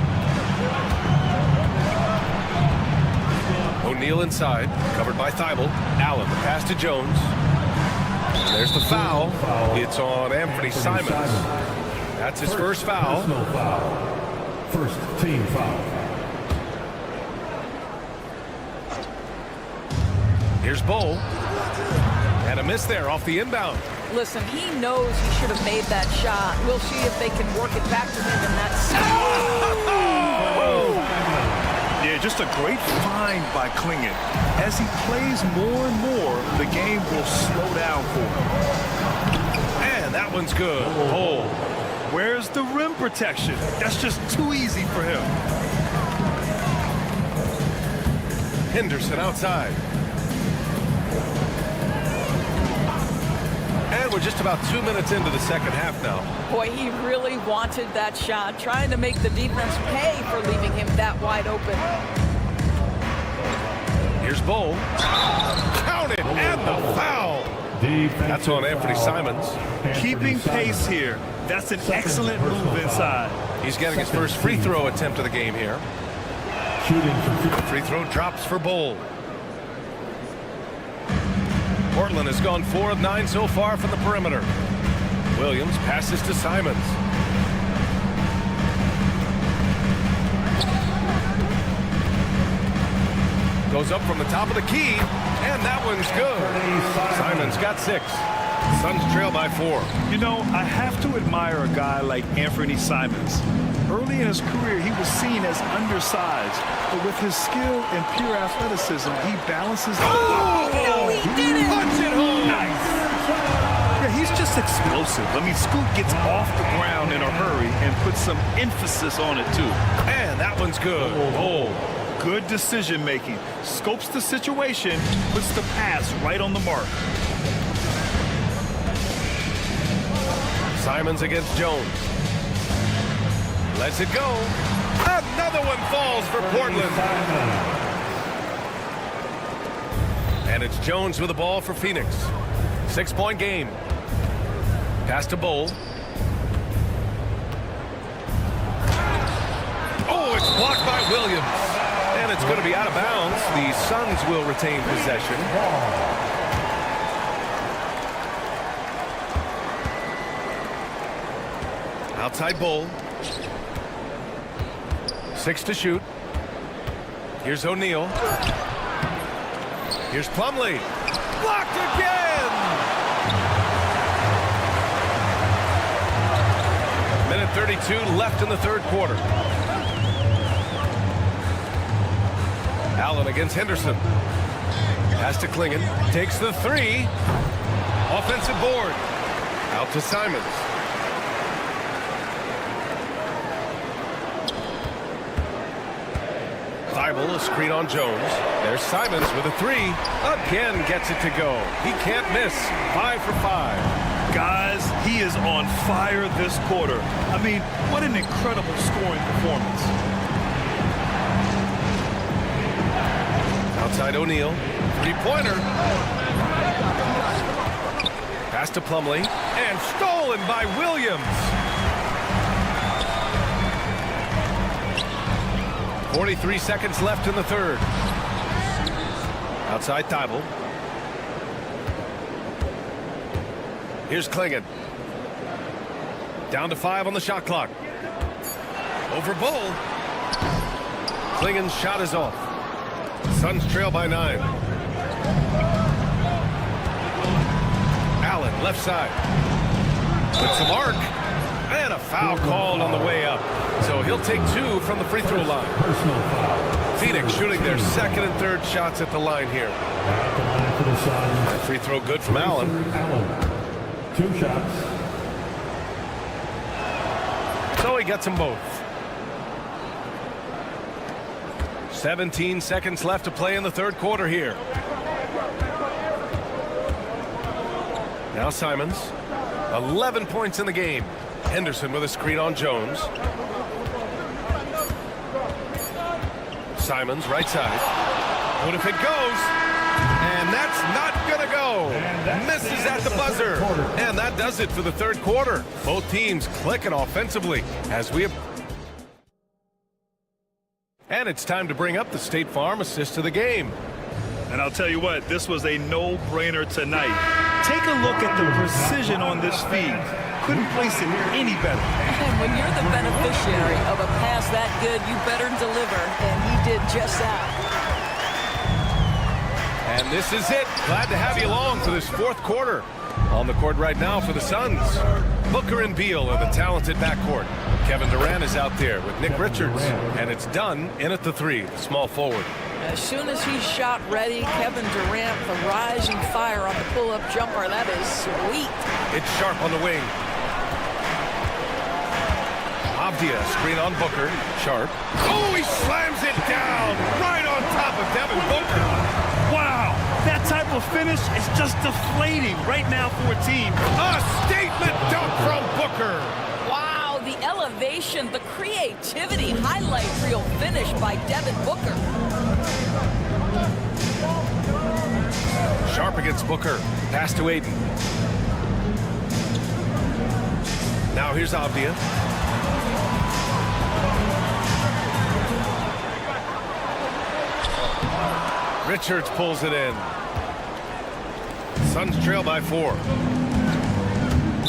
O'Neal inside, covered by Thibault. Allen, the pass to Jones. And there's the foul. It's on Anthony Simons. That's his first foul. First team foul. Here's Bull. And a miss there off the inbound. Listen, he knows he should have made that shot. We'll see if they can work it back to him in that Yeah, just a great find by Klingon. As he plays more and more, the game will slow down for him. And that one's good. Bull. Where's the rim protection? That's just too easy for him. Henderson outside. And we're just about 2 minutes into the second half now. Boy, he really wanted that shot, trying to make the defense pay for leaving him that wide open. Here's Bull. Count it, and the foul. That's on Anthony Simons. Keeping pace here. That's an excellent move inside. He's getting his first free throw attempt of the game here. Free throw drops for Bull. Portland has gone 4 of 9 so far from the perimeter. Williams passes to Simons. Goes up from the top of the key, and that one's good. Simons got 6. Suns trail by 4. You know, I have to admire a guy like Anthony Simons. Early in his career, he was seen as undersized, but with his skill and pure athleticism, he balances. Oh, no, he did it! Punch it home! Nice. Yeah, he's just explosive. I mean, Scoot gets off the ground in a hurry and puts some emphasis on it, too. And that one's good. Oh. Good decision making. Scopes the situation, puts the pass right on the mark. Simons against Jones. Lets it go. Another one falls for Portland. And it's Jones with the ball for Phoenix. 6-point game. Pass to Bull. Oh, it's blocked by Williams. And it's going to be out of bounds. The Suns will retain possession. Outside Bull. 6 to shoot. Here's O'Neal. Here's Plumlee. Blocked again! Minute 32 left in the third quarter. Allen against Henderson. Pass to Klingon. Takes the 3. Offensive board. Out to Simons. Thibault, a screen on Jones. There's Simons with a 3. Again gets it to go. He can't miss. 5 for 5. Guys, he is on fire this quarter. I mean, what an incredible scoring performance. Outside O'Neal. 3-pointer. Pass to Plumlee. And stolen by Williams. 43 seconds left in the third. Outside Thibault. Here's Klingon. Down to 5 on the shot clock. Over Bull. Klingon's shot is off. Suns trail by 9. Allen, left side. With some arc. And a foul called on the way up. So he'll take 2 from the free throw line. Phoenix shooting their second and third shots at the line here. Free throw good from Allen. 2 shots. So he gets them both. 17 seconds left to play in the third quarter here. Now Simons. 11 points in the game. Henderson with a screen on Jones. Simons, right side. What if it goes? And that's not going to go. Misses at the buzzer. And that does it for the third quarter. Both teams clicking offensively as we have. And it's time to bring up the State Farm assist of the game. And I'll tell you what, this was a no-brainer tonight. Take a look at the precision on this feed. Couldn't place it any better. And when you're the beneficiary of a pass that good, you better deliver, and he did just that. And this is it. Glad to have you along for this fourth quarter. On the court right now for the Suns, Booker and Beal are the talented backcourt. Kevin Durant is out there with Nick Richards, and it's Dunn in at the three, the small forward. As soon as he's shot ready, Kevin Durant, the rising fire on the pull-up jumper, that is sweet. It's Sharp on the wing. Avdia, screen on Booker. Sharp. Oh, he slams it down right on top of Devin Booker. Wow, that type of finish is just deflating right now for a team. A statement dunk from Booker. Wow, the elevation, the creativity, highlight reel finish by Devin Booker. Sharp against Booker. Pass to Aiden. Now here's Avdia. Richards pulls it in. Suns trail by 4.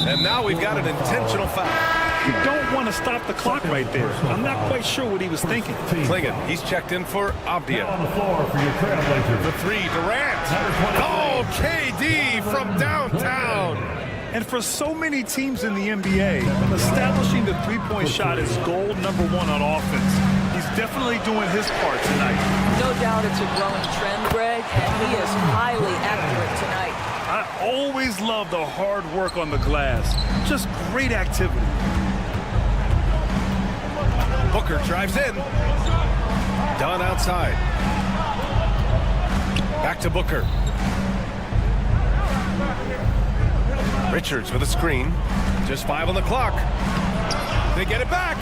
And now we've got an intentional foul. You don't want to stop the clock right there. I'm not quite sure what he was thinking. Klingon, he's checked in for Avdia. On the floor for your Trailblazers. The three, Durant. Oh, KD from downtown. And for so many teams in the NBA, establishing the three-point shot is goal number 1 on offense. He's definitely doing his part tonight. No doubt it's a growing trend, Greg, and he is highly accurate tonight. I always love the hard work on the glass. Just great activity. Booker drives in. Dunn outside. Back to Booker. Richards with a screen. Just 5 on the clock. They get it back.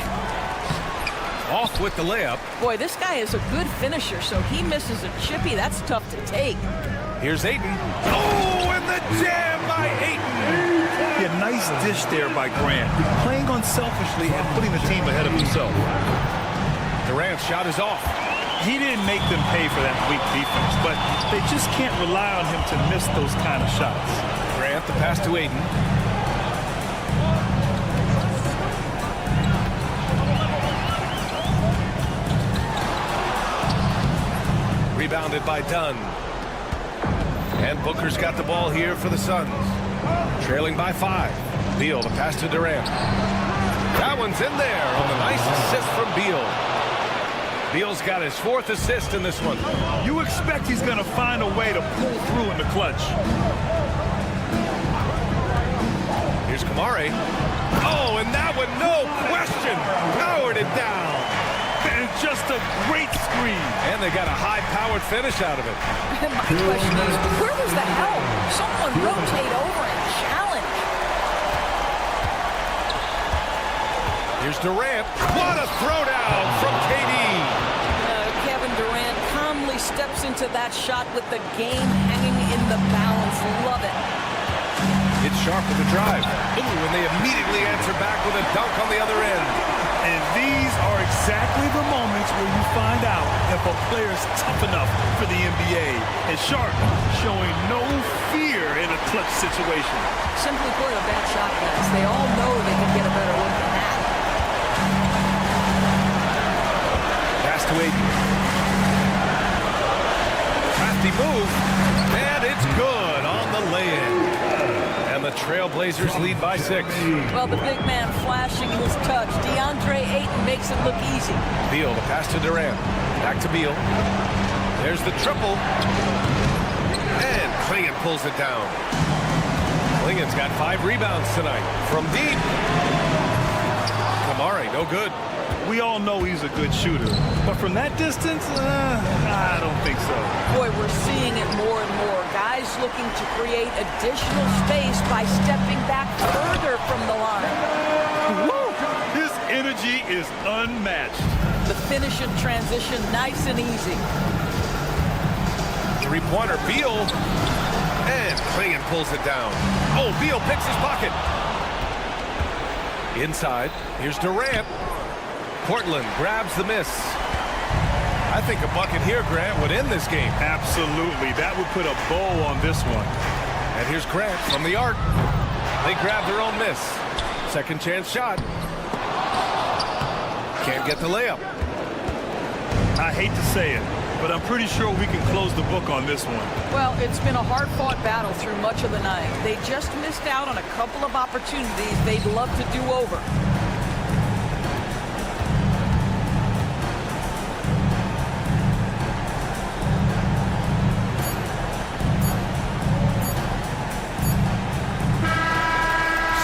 Off with the layup. Boy, this guy is a good finisher, so he misses a chippy. That's tough to take. Here's Aiden. Oh, and the jam by Aiden. Yeah, nice dish there by Grant. Playing unselfishly and putting the team ahead of himself. Durant's shot is off. He didn't make them pay for that weak defense, but they just can't rely on him to miss those kind of shots. Grant, the pass to Aiden. Rebounded by Dunn. And Booker's got the ball here for the Suns. Trailing by 5. Beal, the pass to Durant. That one's in there on the nice assist from Beal. Beal's got his 4th assist in this one. You expect he's going to find a way to pull through in the clutch. Here's Kamare. Oh, and that one, no question, powered it down. And just a great screen. And they got a high-powered finish out of it. My question is, where was the help? Someone rotate over and challenge. Here's Durant. What a throwdown from KD. Kevin Durant calmly steps into that shot with the game hanging in the balance. Love it. It's Sharp with the drive. Ooh, and they immediately answer back with a dunk on the other end. And these are exactly the moments where you find out if a player's tough enough for the NBA. And Sharp showing no fear in a clutch situation. Simply put, a bad shot, guys. They all know they can get a better look than that. Pass to Aiden. Crafty move. And it's good on the lay-in. And the Trailblazers lead by 6. Well, the big man flashing his touch. DeAndre Ayton makes it look easy. Beal, the pass to Durant. Back to Beal. There's the triple. And Klingon pulls it down. Klingon's got 5 rebounds tonight. From deep. Kamare, no good. We all know he's a good shooter. But from that distance, I don't think so. Boy, we're seeing it more and more. Guys looking to create additional space by stepping back further from the line. Woo! His energy is unmatched. The finish and transition, nice and easy. Three-pointer, Beal. And Klingon pulls it down. Oh, Beal picks his pocket. Inside, here's Durant. Portland grabs the miss. I think a bucket here, Grant, would end this game. Absolutely. That would put a bow on this one. And here's Grant from the arc. They grab their own miss. Second chance shot. Can't get the layup. I hate to say it, but I'm pretty sure we can close the book on this one. Well, it's been a hard-fought battle through much of the night. They just missed out on a couple of opportunities they'd love to do over.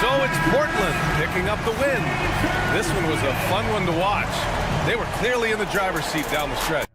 So it's Portland picking up the win. This one was a fun one to watch. They were clearly in the driver's seat down the stretch.